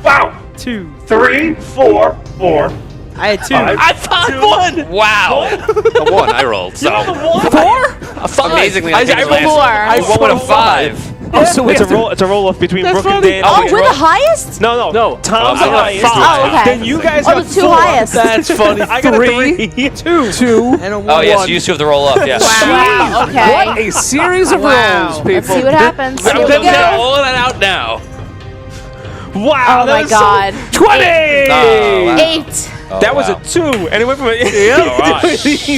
Wow! 2. 3, 4, 4. I had 2. I found one! Wow. The 1 I rolled, so. 4? A 5. Amazingly, I I think rolled it's 4. I rolled with a 5. Oh, so It's a roll off between Brooke and Dan. Oh, we're the highest? No. Tom's I the got highest. 5. Oh, okay. Then you guys Oh, got the 2 4. highest. That's funny. I got a 3. 2. 2. And a 1. Oh, yes, you 2 have to roll up, yes. Wow, okay. What a series of Wow. rolls, people. Let's see what happens. Here we We'll get go. all of that out now. Wow. Oh that my was god. 20. Oh, wow. 8. Oh, That was wow. a 2, and it went from a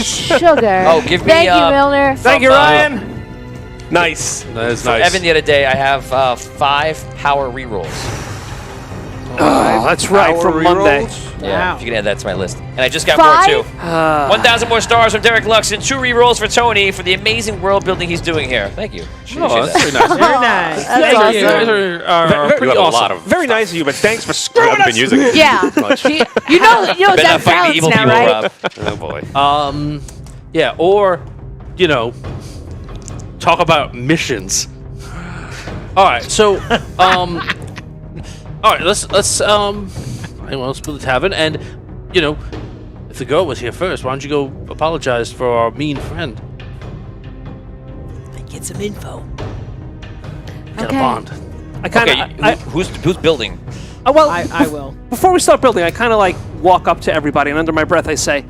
Sugar. Oh, give me, Thank you, Milner. Thank you, Ryan. Nice. That's For nice. Evan the other day, I have 5 power rerolls. Oh, that's right, from Monday. Yeah, if you can add that to my list. And I just got 5? more, too. 1,000 more stars from Derek Lux and 2 rerolls for Tony for the amazing world building he's doing here. Thank you. Oh, that's very nice. Very nice. That's You awesome. guys are Very pretty have a awesome. lot of Very nice of you, but thanks for screwing haven't us. been using it. Yeah. You know Better it's not at fight the evil now, people, right? Rob. Oh boy. Yeah, or, you know, talk about missions. All right, so, all right, let's build a tavern, and you know, if the girl was here first, why don't you go apologize for our mean friend? And get some info. Get Okay. a bond. I kind Okay, of. who's building? Well, I will. before we start building, I kind of like walk up to everybody, and under my breath, I say,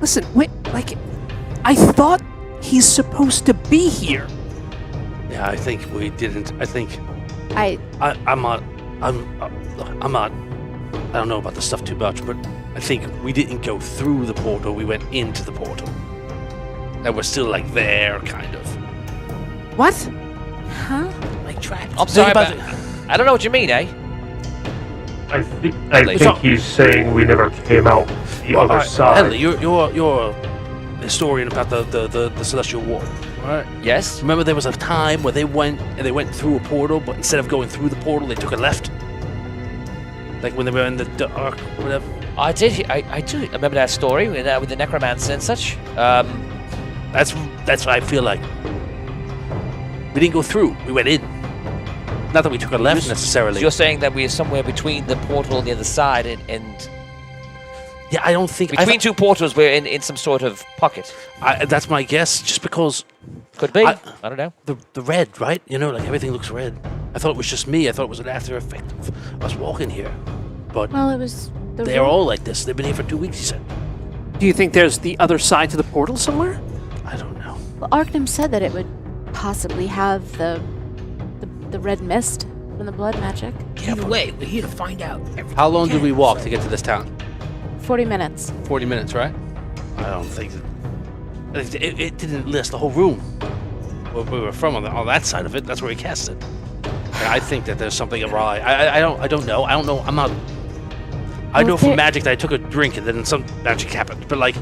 "Listen, wait, like, I thought he's supposed to be here." Yeah, I think we didn't. I think I I'm not. Look, I'm not. I don't know about this stuff too much, but I think we didn't go through the portal. We went into the portal, and we're still like there, kind of. What? huh? Like trapped. I'm sorry, about but I don't know what you mean, eh? I think he's saying we never came out the other side. Henley, you're a historian about the Celestial War, right? Yes. Remember there was a time where they went through a portal, but instead of going through the portal, they took a left. Like when they were in the dark, whatever. I do remember that story with the necromancer and such. That's what I feel like. We didn't go through. We went in. Not that we took a left necessarily. So you're saying that we're somewhere between the portal and the other side, and Yeah, I don't think between two portals, we're in some sort of pocket. that's my guess. Just because Could be. I- I don't know. the red, right? You know, like everything looks red. I thought it was just me. I thought it was an after effect of us walking here. But Well, it was the they are room. all like this. They've been here for 2 weeks. He said. Do you think there's the other side to the portal somewhere? I don't know. Well, Arcane said that it would possibly have the red mist from the blood magic. Either way, we're here to find out everything. How long did we can. walk to get to this town? 40 minutes. 40 minutes, right? I don't think it didn't list the whole room. Where we were from on that side of it. That's where we cast it. And I think that there's something awry. I don't know. I don't know. I'm not. I Well, know from there- magic that I took a drink and then some magic happened. But like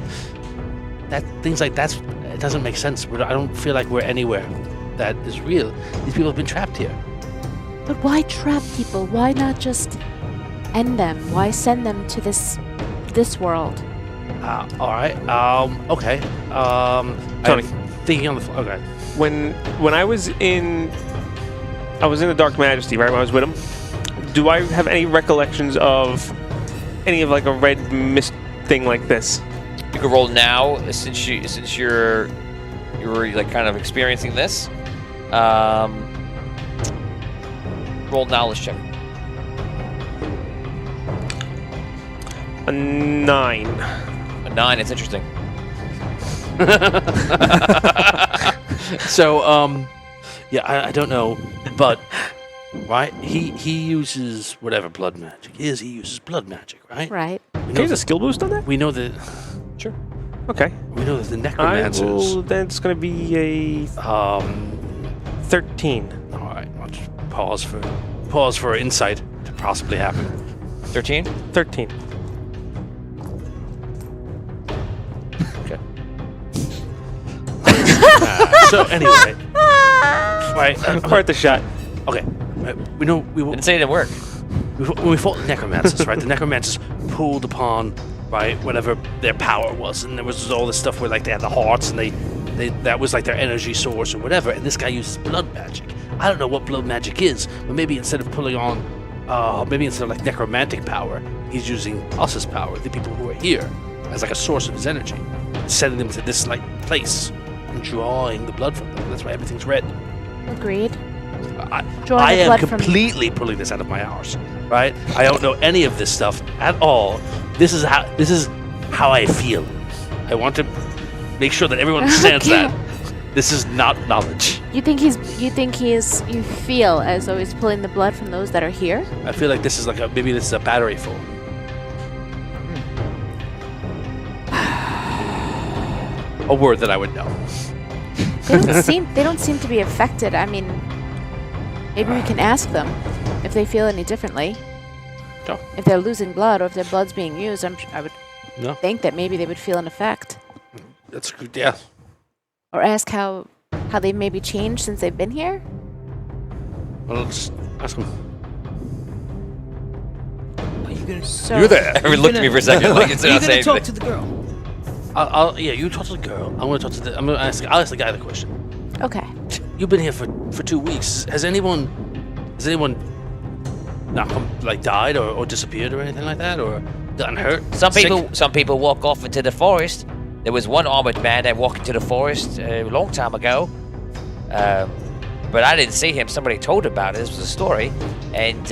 that, things like that, it doesn't make sense. I don't feel like we're anywhere that is real. These people have been trapped here. But why trap people? Why not just end them? Why send them to this world? All right. Okay. Tony. I'm thinking on the floor. Okay. When I was in the Dark Majesty, right? When I was with him, do I have any recollections of any of like a red mist thing like this? You can roll now since you're like kind of experiencing this. Roll knowledge check. A 9. A 9. It's interesting. So, yeah, I don't know, but right, he uses whatever blood magic is. He uses blood magic, right? Right. We Can know you use a that, skill boost on that? we know that. Sure. Okay. We know that the I necromancers. will, then it's going to be a 13. All right, I'll just pause for insight to possibly happen. 13. 13. Okay. So anyway, right? Worth the shot. Okay, we know we Didn't say it didn't work. when we fought the necromancers, right? The necromancers pulled upon, right, whatever their power was, and there was all this stuff where like they had the hearts, and they that was like their energy source or whatever. And this guy uses blood magic. I don't know what blood magic is, but maybe instead of pulling on, maybe instead of like necromantic power, he's using us as power, the people who are here, as like a source of his energy, sending them to this like place and drawing the blood from them. That's why everything's red. Agreed. I Drawing the am blood from- completely pulling this out of my arse, right? I don't know any of this stuff at all. This is how I feel. I want to make sure that everyone understands Okay. that. This is not knowledge. You feel as though he's pulling the blood from those that are here? I feel like this is like maybe this is a battery full. A word that I would know. They don't seem to be affected. I mean, maybe we can ask them if they feel any differently. Sure. If they're losing blood or if their blood's being used, I would No, think that maybe they would feel an effect. that's good. Yeah. Or ask how they maybe changed since they've been here? Well, let's ask him. Are you gonna? So You there? Everyone looked at me for a second like it's Are you not gonna saying talk anything. to the girl? Yeah, you talk to the girl. I'll ask the guy the question. Okay. You've been here for 2 weeks. Has anyone not come, like died or disappeared or anything like that? Or Done hurt. Some people walk off into the forest. There was one armored man that walked into the forest a long time ago. But I didn't see him. Somebody told about it. This was a story. And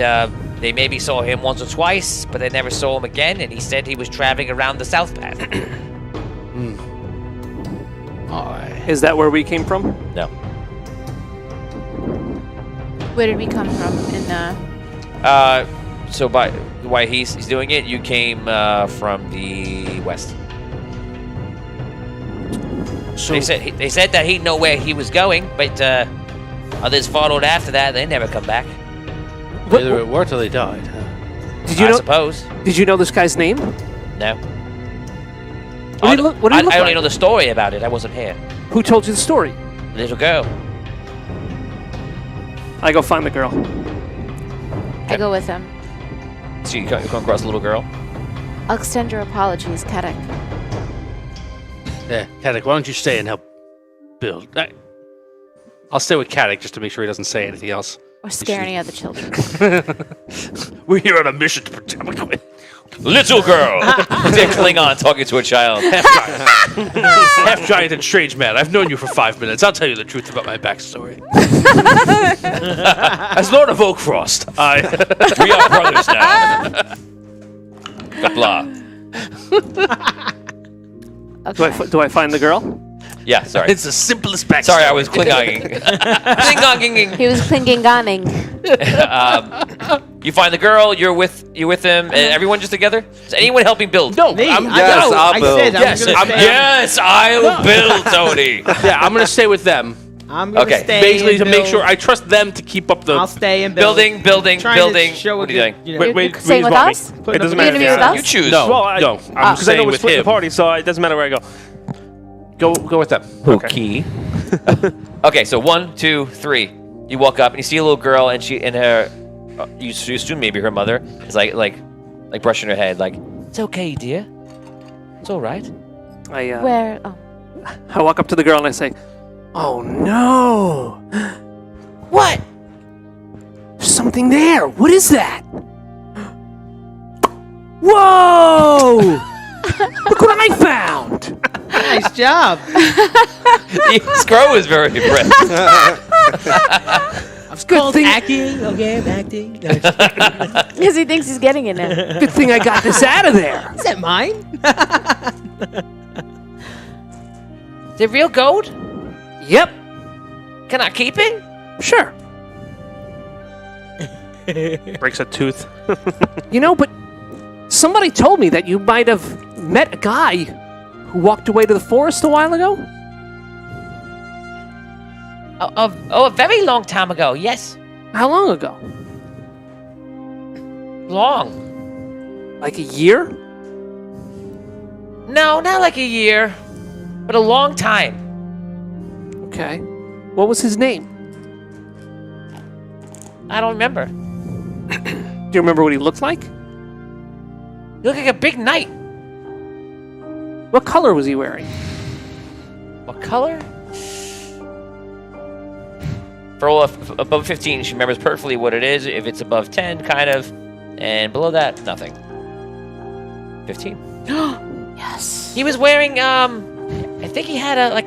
they maybe saw him once or twice, but they never saw him again. And he said he was traveling around the South Path. Is that where we came from? No. Where did we come from in the... So by why he's doing it, you came from the west. So They said that he'd know where he was going, but others followed after that. They never come back. either it worked or they died. Did you I know? suppose. Did you know this guy's name? No. What did he look I only like? know the story about it. I wasn't here. Who told you the story? Little girl. I go find the girl. I go with him. So you come across a little girl. I'll extend your apologies, Kadek. Yeah, Kadek, why don't you stay and help build? I'll stay with Kadek just to make sure he doesn't say anything else. Or scare any other children. We're here on a mission to protect McQueen. Little girl. It's a Klingon talking to a child. Half giant and strange man. I've known you for 5 minutes. I'll tell you the truth about my backstory. As Lord of Oakfrost, We are brothers now. Blah. Okay. Do I find the girl? Yeah, sorry. it's the simplest backstory. Sorry, I was Klingoning. Klingoning. He was Klingoning. You find the girl. You're with him, and everyone just together. Is anyone helping build? No, Me? I'm, Yes, I'll build. said I'm Yes, gonna I'm- stay. Yes, I'll build, Tony. yeah, I'm gonna stay with them. I'm gonna Okay. stay. Basically, to and make build. sure I trust them to keep up the. I'll stay and build. Building. Trying to show What are a you doing? good, you know, Wait, You're staying with want me. us? It Putting doesn't up You're matter. gonna be with us? You choose. No, Well, no, I'm because I know staying we're with splitting him. the party, so it doesn't matter where I go. Go with them. Okay. Okay, so 1, 2, 3. You walk up and you see a little girl, and she and her. You assume maybe her mother is like brushing her head, like it's okay, dear. It's all right. Where? Oh. I walk up to the girl and I say, "Oh no! What? There's something there. What is that? Whoa! Look what I found!" nice job. Scrow is very impressed. It's Good called thing- acting. Okay, I'm acting. No, Because he thinks he's getting it now. Good thing I got this out of there. is that mine? Is it real gold? Yep, Can I keep it? sure. Breaks a tooth. But somebody told me that you might have met a guy who walked away to the forest a while ago. A very long time ago. Yes, How long ago? long. Like a year? No, not like a year, but a long time. Okay. What was his name? I don't remember. Do you remember what he looked like? You look like a big knight. What color was he wearing? What color? For all above 15, she remembers perfectly what it is. If it's above 10, kind of, and below that, nothing. 15. Yes. He was wearing I think he had a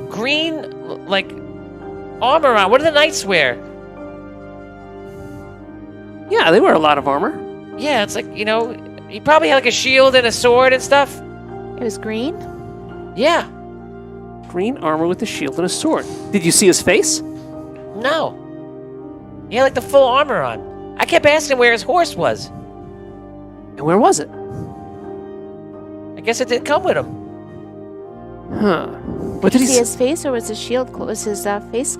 green armor on. What do the knights wear? Yeah, they wear a lot of armor. Yeah, it's he probably had like a shield and a sword and stuff. It was green? Yeah. Green armor with a shield and a sword. Did you see his face? No. He had like the full armor on. I kept asking where his horse was. And where was it? I guess it didn't come with him. Huh. What Did did you he see s- his face, or was his shield was his face?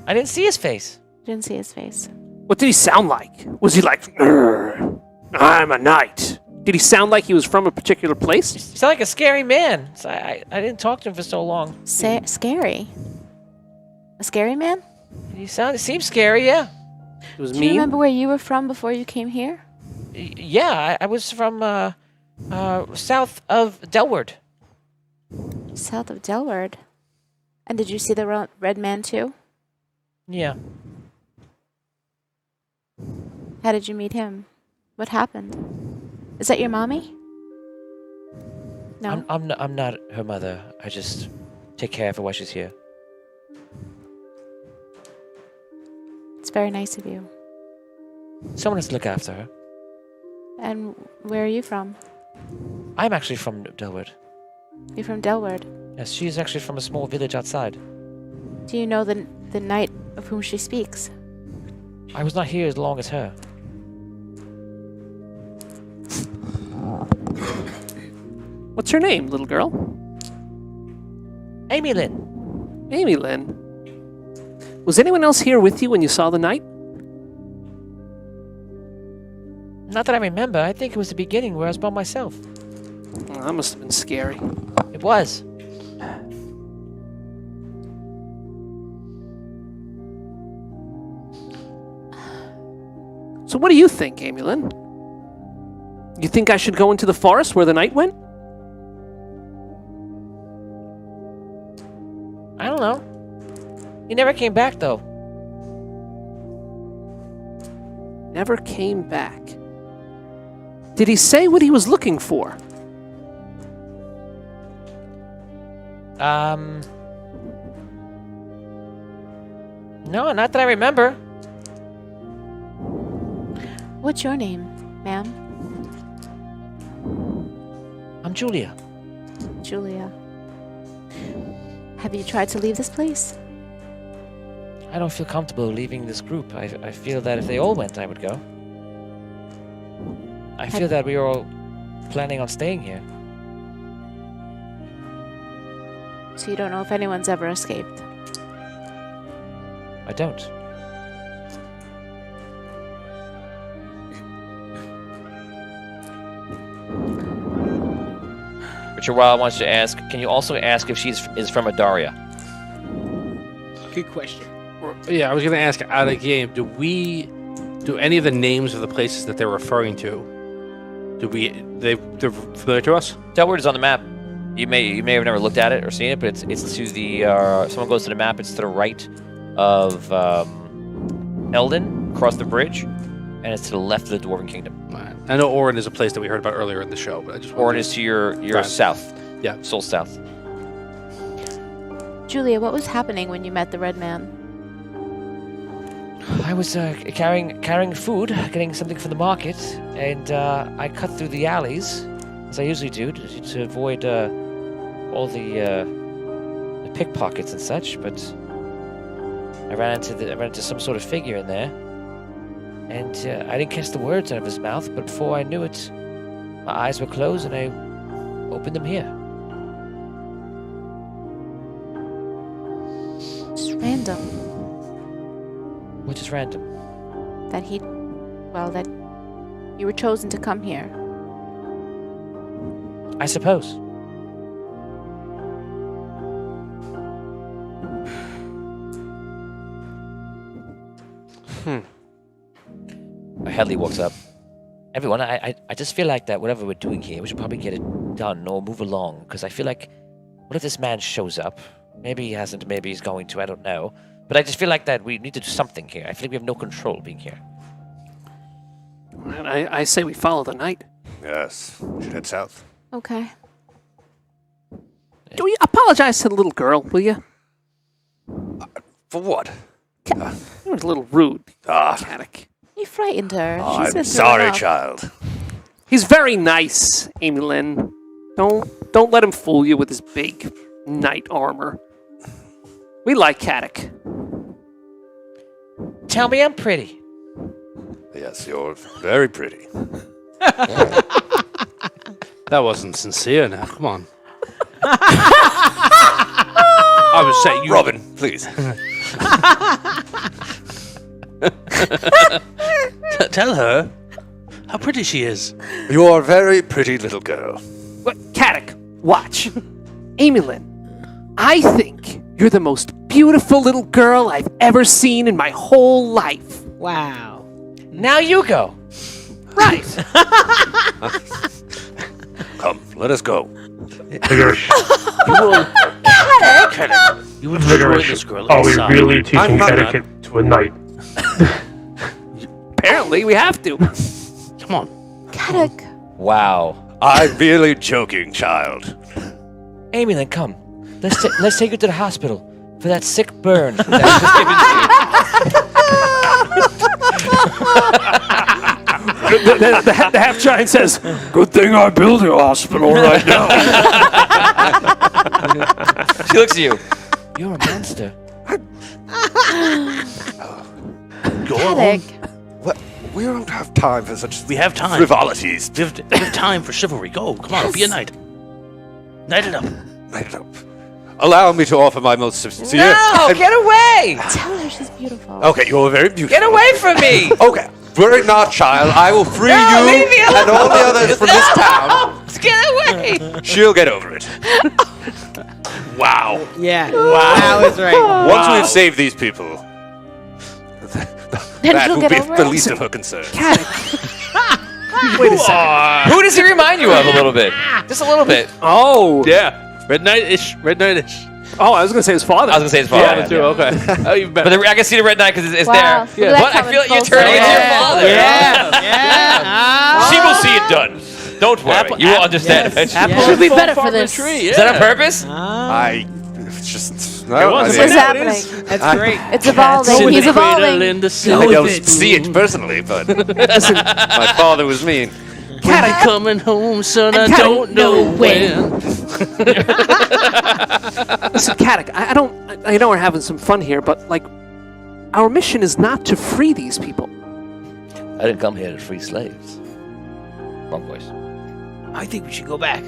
I didn't see his face. Didn't see his face. What did he sound like? Was he like, "Grr, I'm a knight"? Did he sound like he was from a particular place? He sounded like a scary man. So I didn't talk to him for so long. Scary. A scary man? He seemed scary, yeah. It was Do you mean. remember where you were from before you came here? Yeah, I was from south of Delward. South of Delward. And did you see the red man too? Yeah. How did you meet him? What happened? Is that your mommy? No. I'm not her mother. I just take care of her while she's here. It's very nice of you. Someone has to look after her. And where are you from? I'm actually from Delward. You're from Delward. Yes, she's actually from a small village outside. Do you know the knight of whom she speaks? I was not here as long as her. What's her name, little girl? Amy Lynn. Amy Lynn. Was anyone else here with you when you saw the knight? Not that I remember. I think it was the beginning where I was by myself. Oh, that must have been scary. It was. So what do you think, Amy Lynn? You think I should go into the forest where the knight went? I don't know. He never came back, though. Never came back. Did he say what he was looking for? No, not that I remember. What's your name, ma'am? I'm Julia. Julia. Have you tried to leave this place? I don't feel comfortable leaving this group. I feel that if they all went, I would go. I feel that we were all planning on staying here. So you don't know if anyone's ever escaped? I don't. Richard Wild wants to ask, can you also ask if she is from Adaria? Good question. Yeah, I was going to ask out of game, do any of the names of the places that they're referring to, they're familiar to us? Delward is on the map. You may have never looked at it or seen it, but it's to the someone goes to the map. It's to the right of Eldon, across the bridge, and it's to the left of the Dwarven Kingdom. Right. I know Orin is a place that we heard about earlier in the show, but I just Orin is to your south. Yeah, soul south. Julia, what was happening when you met the red man? I was carrying food, getting something for the market, and I cut through the alleys, as I usually do, to avoid all the pickpockets and such. But I ran into some sort of figure in there, and I didn't catch the words out of his mouth. But before I knew it, my eyes were closed, and I opened them here. Just random. Which is random. That you were chosen to come here. I suppose. Headley walks up. Everyone, I just feel like that whatever we're doing here, we should probably get it done or move along. Because I feel like, what if this man shows up? Maybe he hasn't, maybe he's going to, I don't know. But I just feel like that we need to do something here. I feel like we have no control being here. And I say we follow the knight. Yes, we should head south. Okay. Do you apologize to the little girl, will you? For what? It was a little rude. Caddick. You frightened her. Oh, She's I'm been through sorry, enough. child. He's very nice, Amy Lynn. Don't let him fool you with his big knight armor. We like Caddick. Tell me I'm pretty. Yes, you're very pretty. That wasn't sincere now, come on. I was saying you... Robin, please. Tell her how pretty she is. You are a very pretty little girl. What? Caddick, watch. Amy Lynn, I think you're the most beautiful little girl I've ever seen in my whole life. Wow. Now you go. Right. Come, let us go. Vigorish. You will destroy Vigorish. this girl Are we inside. really teaching I'm not- etiquette to a knight? Apparently, we have to. Come on. Kadek. Wow. I'm really joking, child. Amy, then come. Let's take you to the hospital for that sick burn. That I just given to you. The half giant says, Good thing I built a hospital right now. She looks at you. You're a monster. Go Kadek. What? We don't have time for such We have time. Frivolities. We have time for chivalry. Go. Come on. Be a knight. Knight it up. Light it up. Allow me to offer my most sincere. No, get away! Tell her she's beautiful. Okay, you're very beautiful. Get away from me! Okay, worry not, child. I will free you leave me alone. and all the others from this town. Get away! She'll get over it. Wow. Yeah. Wow. That was right. Once we've saved these people, Then that she'll will get be over the it. least of her concerns. wait a second. Who does he remind you of a little bit? Just a little bit. Oh. Yeah. Red Knight-ish. Red Knight-ish. Oh, I was going to say his father. I was gonna say his father. Yeah, too. Okay. Oh, even better. But I can see the red knight because it's Wow. there. Look at that But I coming feel like you're full turning into your circle. father. Yeah. She will see it done. Don't worry. You will understand eventually. Yes. She'll be better for this. Is that on purpose? It's just It was. What's happening? That's great. It's evolving. He's evolving. In the I don't see it personally, but my father was mean. Cat coming home, son. I Cat don't know when. Listen, Kadek, I know we're having some fun here, but, like, our mission is not to free these people. I didn't come here to free slaves. Wrong voice. I think we should go back.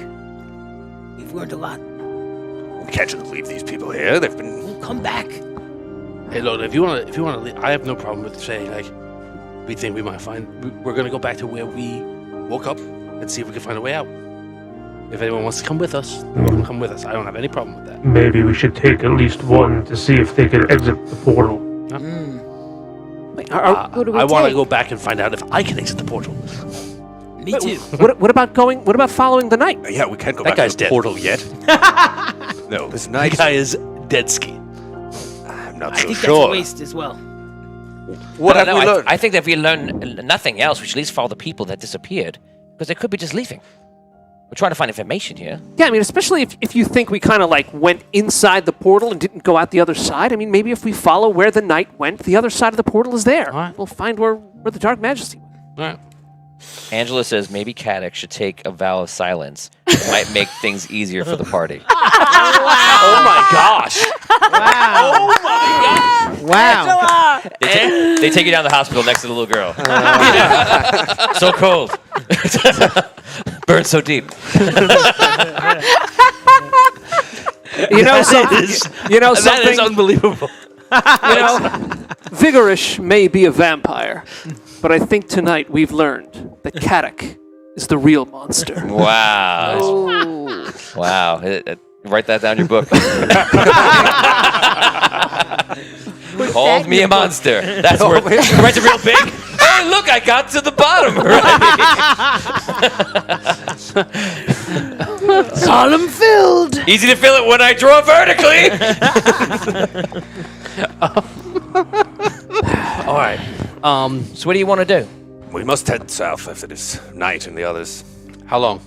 We've learned a lot. we can't just leave these people here. They've been. We'll come back. Hey, look, if you want to leave, I have no problem with saying, like, we think we might we're going to go back to where we woke up and see if we can find a way out. If anyone wants to come with us, they're welcome to come with us. I don't have any problem with that. Maybe we should take at least one to see if they can exit the portal. Like, Who do we I want to take? go back and find out if I can exit the portal. Me too. what about following the knight? Yeah, we can't go That back guy's to the dead. portal yet. No, This That night, guy is dead ski. I'm not I so think that's a sure. waste as well. what have we I learned? think that if we learn nothing else, we should at least follow the people that disappeared. Because they could be just leaving. We're trying to find information here. Yeah, I mean, especially if you think we kind of like went inside the portal and didn't go out the other side. I mean, maybe if we follow where the knight went, the other side of the portal is there. All right. We'll find where the Dark Majesty went. All right. Angela says maybe Kadek should take a vow of silence. It might make things easier for the party. Oh my gosh! Wow. They take you down to the hospital next to the little girl. So cold. Burns so deep. You know something? You know That something? is unbelievable. Vigorish may be a vampire, but I think tonight we've learned that Kadek is the real monster. Wow. Ooh. Wow. Write that down in your book. Called me a monster. That's where write it real big. Oh, look, I got to the bottom. Right. Column filled. Easy to fill it when I draw vertically. All right. So what do you want to do? We must head south after this night and the others. How long?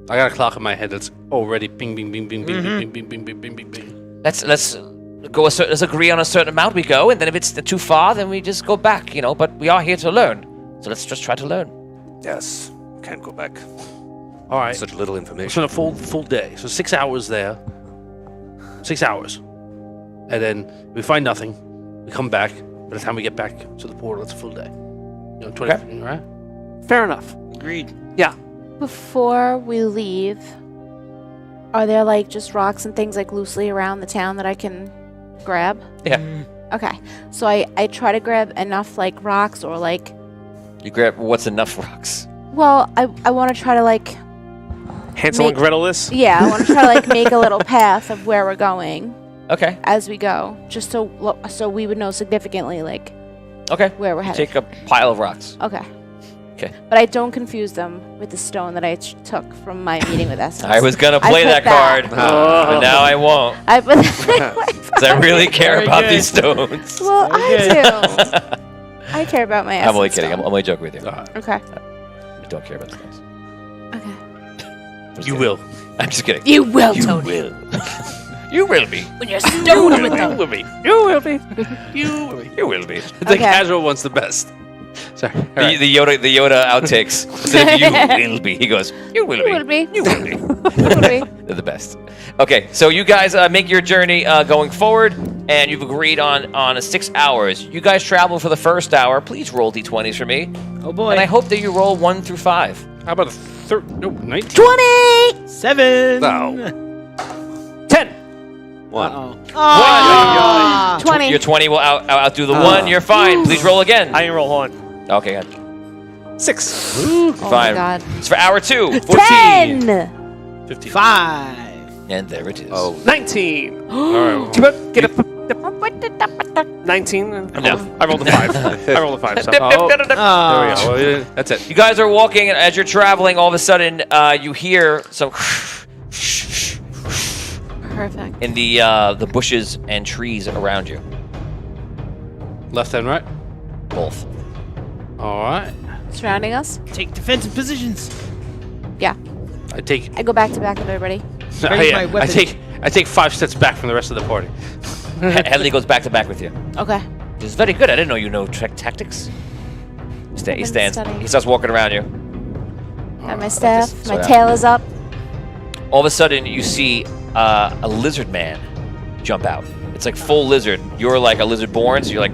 I got a clock in my head that's already bing, bing, bing, bing, bing, bing, bing, bing, bing, bing, bing, bing. Let's go. Let's agree on a certain amount. We go, and then if it's too far, then we just go back. But we are here to learn, so let's just try to learn. Yes, can't go back. All right. Such little It's information. on a full day. So 6 hours there. 6 hours. And then we find nothing. We come back. By the time we get back to the portal, it's a full day. 20, Okay. right? Fair enough. Agreed. Yeah. Before we leave, are there like just rocks and things like loosely around the town that I can grab? Yeah. Okay. So I try to grab enough like rocks or like, You grab what's enough rocks. well, I want to try to like, Hansel and Make- Gretel this? yeah, I want to try to like make a little path of where we're going Okay. as we go, just so we would know significantly like Okay. where we're headed. Take a pile of rocks. Okay. Okay. But I don't confuse them with the stone that I took from my meeting with Essence. I was gonna I play put that card, but now I won't. I put Because I really care Very about good. these stones. Well, I do. I care about my essence. I'm only kidding. I'm stone. only joking with you. Okay. don't care about the dice. Okay. I'm just You kidding. will. I'm just kidding. You will, You Tony. will. You will be. When you're stoned with You them. will be. You will be. You will be. You will be. The Okay. casual one's the best. Sorry. All right. The Yoda outtakes. Instead of you will be, he goes, you will be. You will be. You will be. You will be. They're the best. Okay, so you guys make your journey going forward, and you've agreed on 6 hours. You guys travel for the first hour. Please roll d20s for me. Oh boy. And I hope that you roll 1 through 5. How about a third? No, 19. 20! 7. No. 10. 1. Uh-oh. Ah, 20. Your 20 will outdo the 1. You're fine. Please roll again. I didn't roll. Hold on. Okay, good. 6. Oh my Fine. god. It's for hour 2. 10! 15. 5. And there it is. Oh. 19. All right. Get up. 19. No. I rolled a 5. I rolled a 5. So. There we go. Oh. Well, that's it. You guys are walking, and as you're traveling, all of a sudden, you hear some Perfect. in the bushes and trees around you. Left and right. Both. All right. Surrounding us? Take defensive positions. Yeah. I take. I go back to back with everybody. Ready my weapon. I take 5 steps back from the rest of the party. Headley goes back to back with you. Okay. This is very good. I didn't know you know tactics. He been stands. studying. He starts walking around you. Got my staff. this. My So, yeah. tail is up. All of a sudden, you see a lizard man jump out. It's like full lizard. You're like a lizard born, so you're like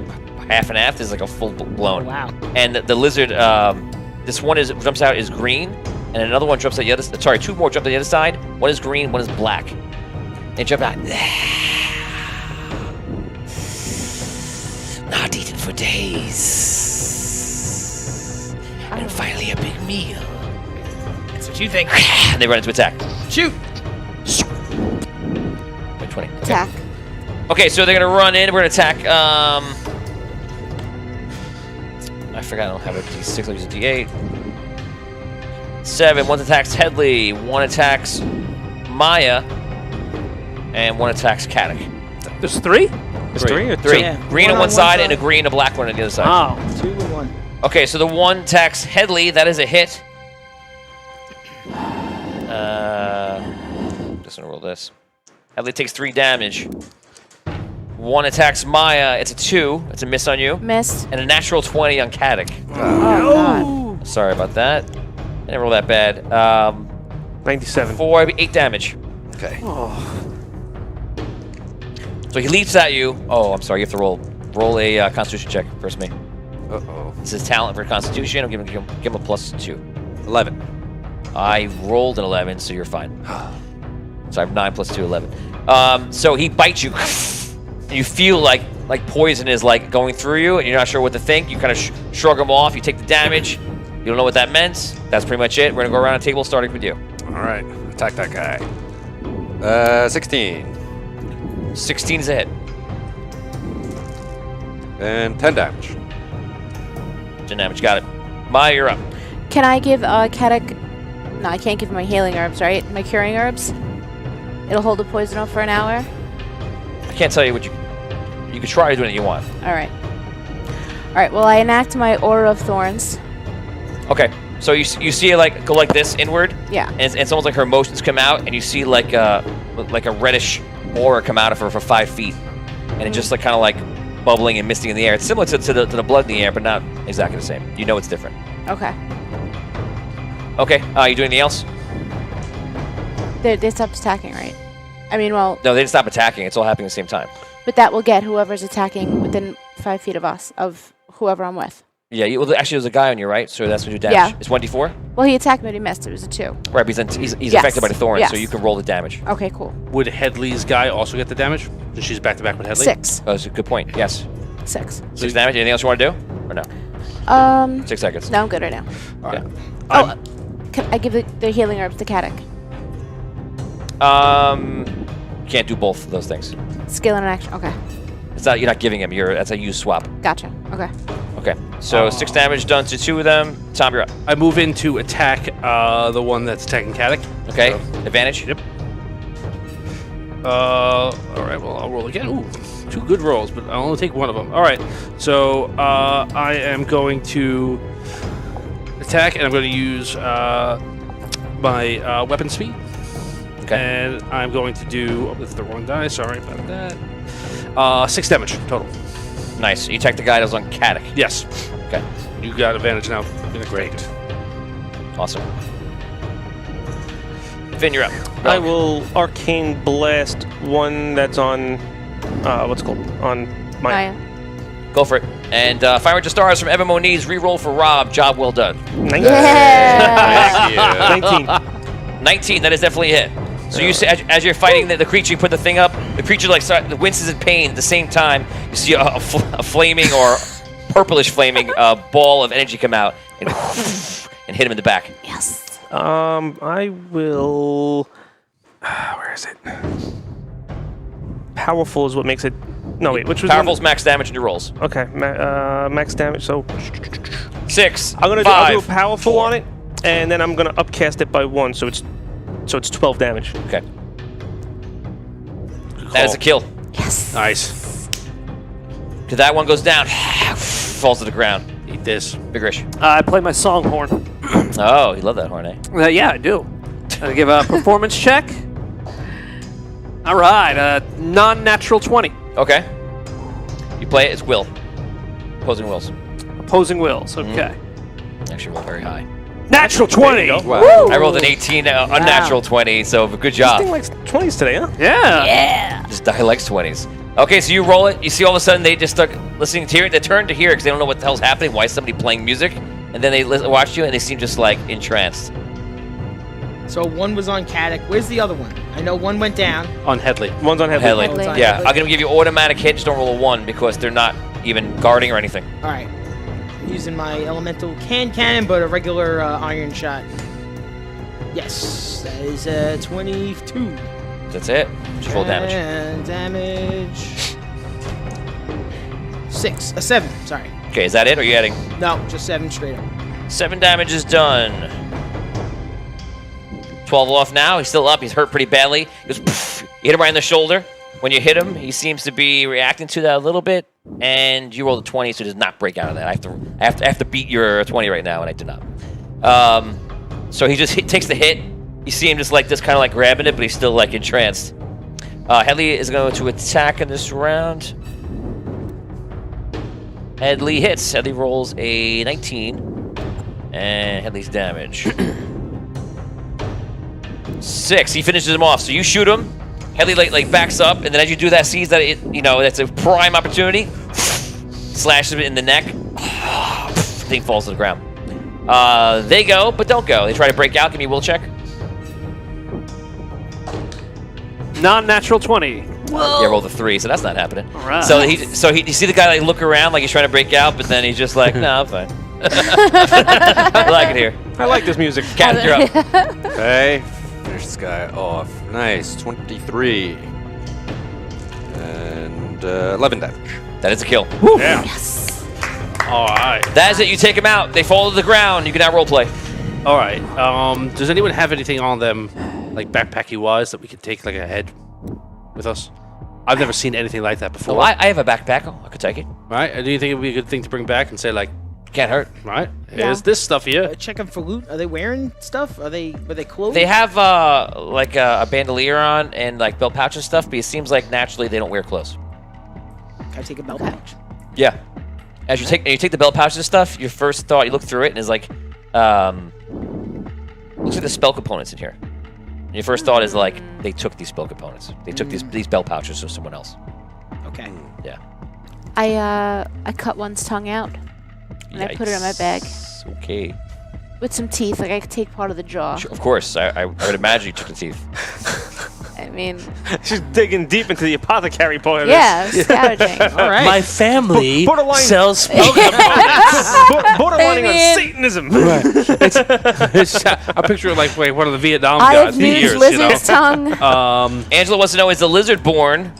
half and half. This is like a full blown. Wow. And the lizard, this one jumps out is green, and another one jumps out the other. Sorry, 2 more jump to the other side. One is green, one is black. They jump out. Not eaten for days. And finally a big meal. That's what you think. And they run into attack. Shoot. 20. Okay. Attack. Okay, so they're gonna run in. We're gonna attack. I forgot I don't have a D6. I'll use a D8. 7. One attacks Headley. One attacks Maya. And one attacks Kadek. There's 3? There's 3 or 3. Yeah. Green on One on one one side side. and a green, a black one on the other side. Oh. 2 and 1. Okay, so the one attacks Headley. That is a hit. Just gonna roll this. Headley takes 3 damage. One attacks Maya. It's a 2. It's a miss on you. Missed. And a natural 20 on Kadek. Oh, god. Sorry about that. I didn't roll that bad. 97. 4, 8 damage. Okay. So he leaps at you. Oh, I'm sorry. You have to roll a Constitution check first. Me. Uh-oh. This is talent for Constitution. I'm give him a +2. 11. I rolled an 11, so you're fine. So I have 9 + 2, 11. So he bites you, and you feel like poison is like going through you, and you're not sure what to think. You kind of shrug him off. You take the damage. You don't know what that meant. That's pretty much it. We're gonna go around the table, starting with you. All right. Attack that guy. 16. 16 is a hit. And 10 damage. 10 damage. Got it. Maya, you're up. Can I give Kadek... No, I can't give him my healing herbs, right? My curing herbs? It'll hold the poison off for an hour? I can't tell you what you could try to do anything you want. Alright. Alright, well, I enact my Aura of Thorns. Okay. So you see it like go like this inward, Yeah. and it's almost like her emotions come out, and you see like a reddish aura come out of her for 5 feet, and it just like kind of like bubbling and misting in the air. It's similar to the blood in the air, but not exactly the same. You know it's different. Okay. Okay. You doing anything else? They stopped attacking, right? I mean, well, No, they didn't stop attacking. It's all happening at the same time. but that will get whoever's attacking within 5 feet of us, of whoever I'm with. Yeah. Well, actually, there's a guy on you, right? So that's what you damage. Yeah. It's 1d4. Well, he attacked me, but he missed. It was a 2. Right. He's Yes. affected by the thorns, so Yes. you can roll the damage. Okay, cool. Would Headley's guy also get the damage? Since she's back to back with Headley. 6. Oh, that's a good point. Yes. 6. 6 damage. Anything else you want to do, or no? 6 seconds. No, I'm good right now. Okay. Oh, can I give the healing herbs to Kadek? Can't do both of those things. Skill and an action. Okay. It's not. You're not giving him. That's a use swap. Gotcha. Okay. Okay. So 6 damage done to 2 of them. Tom, you're up. I move in to attack the one that's attacking Kadek. Okay. Advantage. Yep. All right. Well, I'll roll again. Ooh, 2 good rolls, but I'll only take one of them. All right. So I am going to attack attack, and I'm going to use my weapon speed. Okay. And I'm going to do, oh, that's the wrong die, sorry about that. 6 damage total. Nice. You attack the guy that was on Caddick. Yes. Okay. You got advantage now. Great. Awesome. Finn, you're up. I will arcane blast one that's on, what's it called? On my Maya. Go for it. And Fire to Stars from Evan Moniz. Reroll for Rob. Job well done. 19. Yeah. 19. 19. That is definitely a hit. So you see, as you're fighting the creature, you put the thing up. The creature winces in pain. At the same time, you see a flaming or purplish flaming ball of energy come out and hit him in the back. Yes. I will. Where is it? Powerful is what makes it. No, wait. Which was Powerful's max damage in your rolls. Okay, max damage. So 6. I'll do 5, a powerful 4. on it, and then I'm gonna upcast it by 1, so it's 12 damage. Okay. That is a kill. Yes. Nice. Because that one goes down, falls to the ground. Eat this. Big Rish. I play my song horn. Oh, you love that horn, eh? Yeah, I do. I give a performance check. All right, non-natural 20. Okay. You play it, it's will. Opposing wills. Opposing wills, okay. Actually roll very high. Natural 20! Wow. I rolled an 18, unnatural 20, so good job. This thing likes 20s today, huh? Yeah! This die likes 20s. Okay, so you roll it, you see all of a sudden they just start listening to hear it, they turn to hear it because they don't know what the hell's happening, why is somebody playing music, and then they watch you and they seem just like entranced. So one was on Caddick. Where's the other one? I know one went down. On Headley. One's on Headley. Headley. Headley. Yeah, I'm gonna give you automatic hit, just don't roll a 1 because they're not even guarding or anything. All right. Using my elemental cannon, but a regular iron shot. Yes, that is 22. That's it. Just roll damage. And damage. 7. Sorry. Okay, is that it or are you adding? No, just 7 straight up. 7 damage is done. 12 off now. He's still up. He's hurt pretty badly. He goes, poof. You hit him right in the shoulder. When you hit him, he seems to be reacting to that a little bit. And you rolled a 20, so he does not break out of that. I have to beat your 20 right now, and I did not. So he just takes the hit. You see him just like this, kind of like grabbing it, but he's still like entranced. Headley is going to attack in this round. Headley hits. Headley rolls a 19. And Headley's damage. 6. He finishes him off. So you shoot him. Headley like backs up, and then as you do that, sees that that's a prime opportunity. Slashes him in the neck. Thing falls to the ground. They go, but don't go. They try to break out. Give me a will check. Non-natural 20. Yeah, roll the 3, so that's not happening. All right. So you see the guy like look around like he's trying to break out, but then he's just like, no, I'm fine. I like it here. I like this music. Cat, you're up. Okay, finish this guy off. Nice, 23. And 11 damage. That is a kill. Yeah. Yes. All right. That is it. You take him out. They fall to the ground. You can now roleplay. All right. Does anyone have anything on them, like backpacky-wise, that we could take like ahead with us? I've never seen anything like that before. Oh, I have a backpack. I could take it. Right? Do you think it would be a good thing to bring back and say like, Can't hurt. right? Yeah. Here's this stuff here. Check them for loot. Are they wearing stuff? Were they clothed? They have like a bandolier on and like belt pouch and stuff, but it seems like naturally they don't wear clothes. Can I take a belt pouch? Yeah. As you take the belt pouch and stuff, your first thought, you look through it and is like, looks like the spell components in here. And your first thought is like, they took these spell components. They took these belt pouches from someone else. Okay. Yeah. I cut one's tongue out and I put it in my bag Yikes. Okay. with some teeth. Like I could take part of the jaw. Sure, of course. I would imagine you took the teeth. I mean, She's digging deep into the apothecary part of yeah, scavenging. All right. My family Borderline- sells spell Borderlining I on mean- Satanism. I picture it like one of the Vietnam I guys have for used years, lizard's tongue. Angela wants to know, is the lizard-born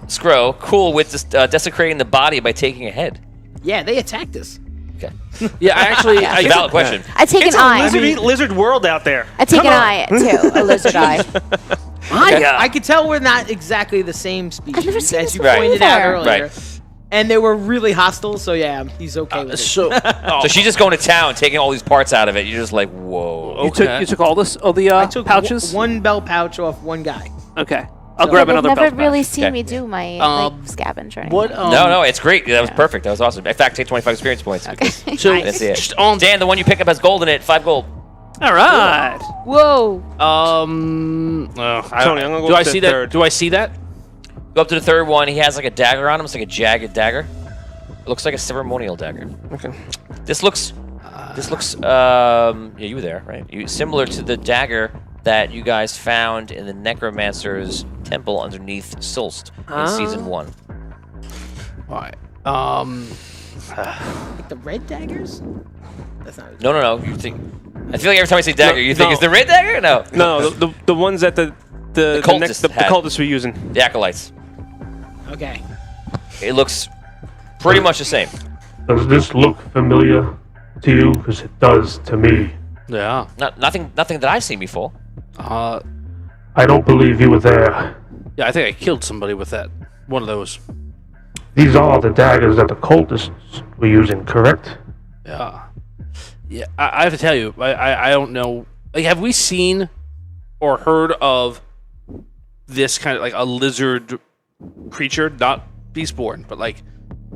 Scro cool with this, desecrating the body by taking a head? Yeah, they attacked us. Okay. Yeah, actually, Valid question. I take It's an a eye. lizard world out there. I take an eye too. A lizard eye. Okay. I could tell we're not exactly the same species, I've never seen as this you before pointed out either. earlier. Right. And they were really hostile, so yeah, he's okay with it. So she's just going to town, taking all these parts out of it. You're just like, whoa. You took all the I took pouches? one bell pouch off one guy. Okay. I'll grab They've another never belt really pouch. seen Okay. me do my scavenge or anything. what? No, it's great. That was perfect. That was awesome. In fact, take 25 experience points. Because So I didn't see it. just on. Dan, the one you pick up has gold in it. 5 gold. All right. Whoa! Tony, I'm gonna go do up I to see the that? third. Do I see that? Go up to the third one. He has like a dagger on him. It's like a jagged dagger. It looks like a ceremonial dagger. Okay. This looks. Yeah, you were there, right? Similar to the dagger that you guys found in the Necromancer's temple underneath Solst in season 1. All right. Like the red daggers? That's not. No. You think? I feel like every time I say dagger, you think no. it's the red dagger? No. No, the ones that the cultists had. cultists were using. The acolytes. Okay. It looks pretty much the same. Does this look familiar to you? Because it does to me. Yeah. Nothing that I've seen before. I don't believe you were there. Yeah, I think I killed somebody with that. One of those. These are the daggers that the cultists were using, correct? Yeah. Yeah, I have to tell you, I don't know. Like, have we seen or heard of this kind of like a lizard creature? Not beastborn, but like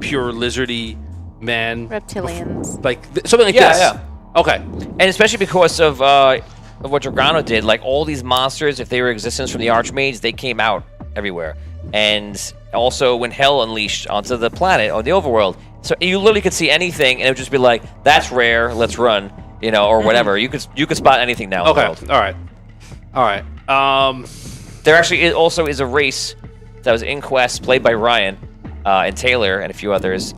pure lizardy man. Reptilians. Like something like Yeah, this. yeah. Okay. And especially because of what Dragano did, like all these monsters, if they were existence from the Archmage, they came out everywhere. And also when Hell unleashed onto the planet, on the overworld, so you literally could see anything, and it would just be like, "That's rare, let's run," or whatever. You could spot anything now. In the Okay. world. All right. There actually also is a race that was in Quest, played by Ryan and Taylor and a few others,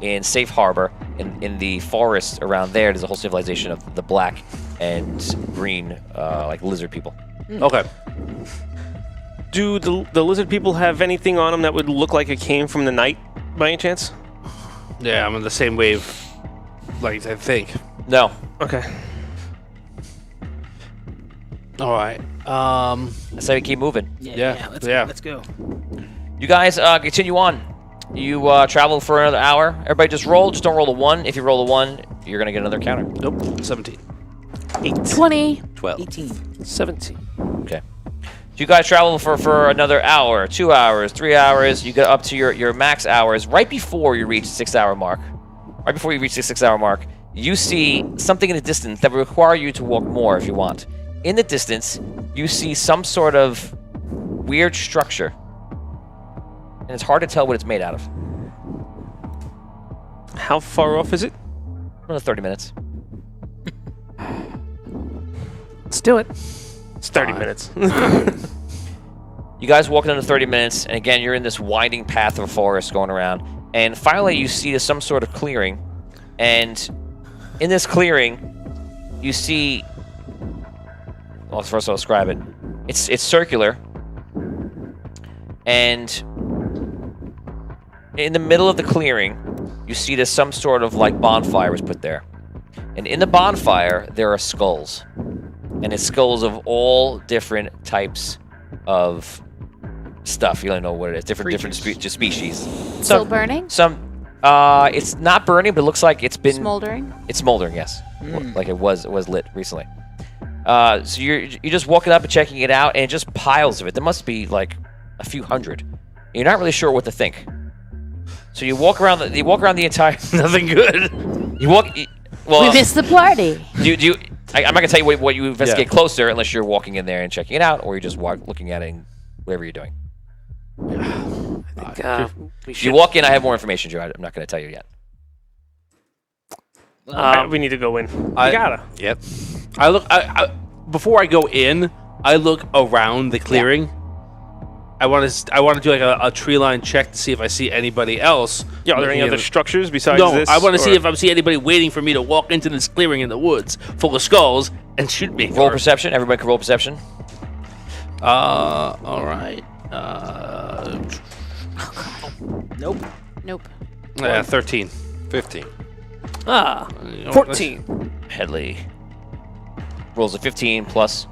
in Safe Harbor, in the forest around there. There's a whole civilization of the black and green, like lizard people. Okay. Do the lizard people have anything on them that would look like it came from the night, by any chance? Yeah, I'm in the same wave. Like I think. No. Okay. All right. That's how we keep moving. Yeah, Let's go. You guys continue on. You travel for another hour. Everybody just roll. Just don't roll a 1. If you roll a 1, you're going to get another counter. Nope. 17. 20. 12. 18. 17. Okay. So you guys travel for another hour, 2 hours, 3 hours. You get up to your max hours. Right before you reach the 6-hour mark, you see something in the distance that will require you to walk more if you want. In the distance, you see some sort of weird structure. And it's hard to tell what it's made out of. How far off is it? Another 30 minutes. Let's do it. It's 30 minutes. You guys walk another 30 minutes, and again, you're in this winding path of a forest going around. And finally, you see some sort of clearing. And in this clearing, you see... Well, first I'll describe it. It's circular. And in the middle of the clearing, you see there's some sort of like bonfire was put there. And in the bonfire, there are skulls. And it's skulls of all different types of stuff. You don't know what it is. Different species. Still burning? It's not burning, but it looks like it's been Smoldering? It's smoldering, yes. Like it was lit recently. So you're just walking up and checking it out, and just piles of it. There must be like a few hundred. You're not really sure what to think. So you walk around the entire. Nothing good. Well, We missed the party. I'm not gonna tell you what you investigate closer unless you're walking in there and checking it out, or you're just looking at it and whatever you're doing. You walk in, I have more information, Joe. I'm not gonna tell you yet. We need to go in. We gotta. Yep. I before I go in, I look around the clearing. I want to do like a tree line check to see if I see anybody else. Yeah, are there any looking other at- structures besides No, this? I want to see or- if I see anybody waiting for me to walk into this clearing in the woods full of skulls and shoot me. Roll perception. Everybody can roll perception. All right. Nope. Nope. 13. 15. 14. Headley rolls a 15 plus.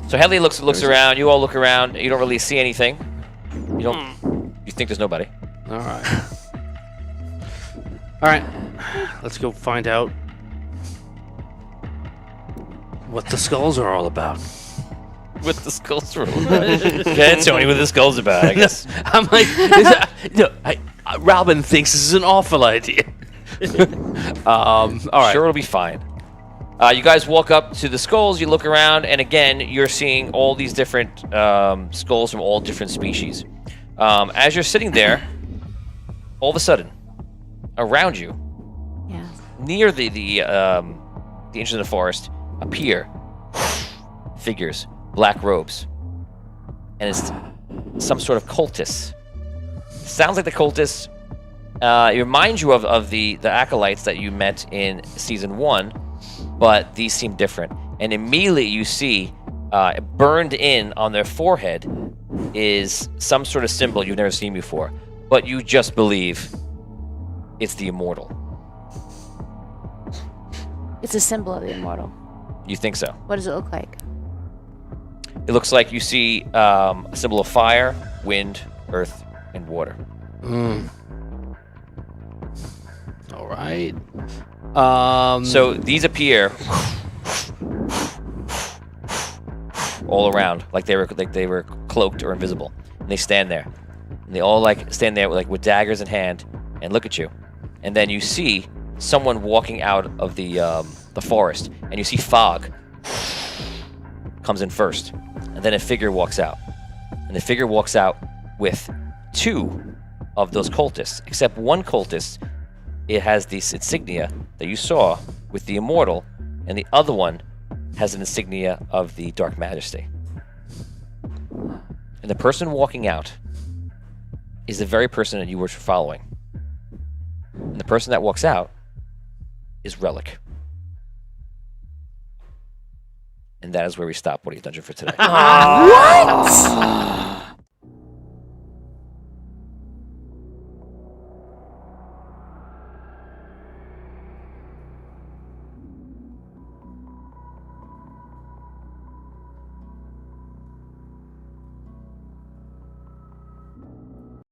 So Headley looks around. You all look around. You don't really see anything. You think there's nobody. All right. All right, let's go find out what the skulls are all about. With the skulls roll. Okay, Tony, what the skulls about, I guess. I'm like, Robin thinks this is an awful idea. All right. Sure, it'll be fine. You guys walk up to the skulls, you look around, and again, you're seeing all these different skulls from all different species. As you're sitting there, all of a sudden, around you, Yeah. near the ancient of the forest, appear figures, black robes, and it's some sort of cultist. Sounds like the cultists. It reminds you of the acolytes that you met in season 1, but these seem different. And immediately you see burned in on their forehead is some sort of symbol you've never seen before, but you just believe it's the immortal. It's a symbol of the immortal. You think so? What does it look like? It looks like you see a symbol of fire, wind, earth, and water. All right. So these appear all around, like they were cloaked or invisible, and they stand there, and they all stand there with daggers in hand and look at you, and then you see someone walking out of the forest, and you see fog comes in first, and then a figure walks out, and the figure walks out with 2 of those cultists, except one cultist, it has this insignia that you saw with the immortal, and the other one has an insignia of the Dark Majesty. And the person walking out is the very person that you were following. And the person that walks out is Relic. And that is where we stop What Are You Dungeon for today. What?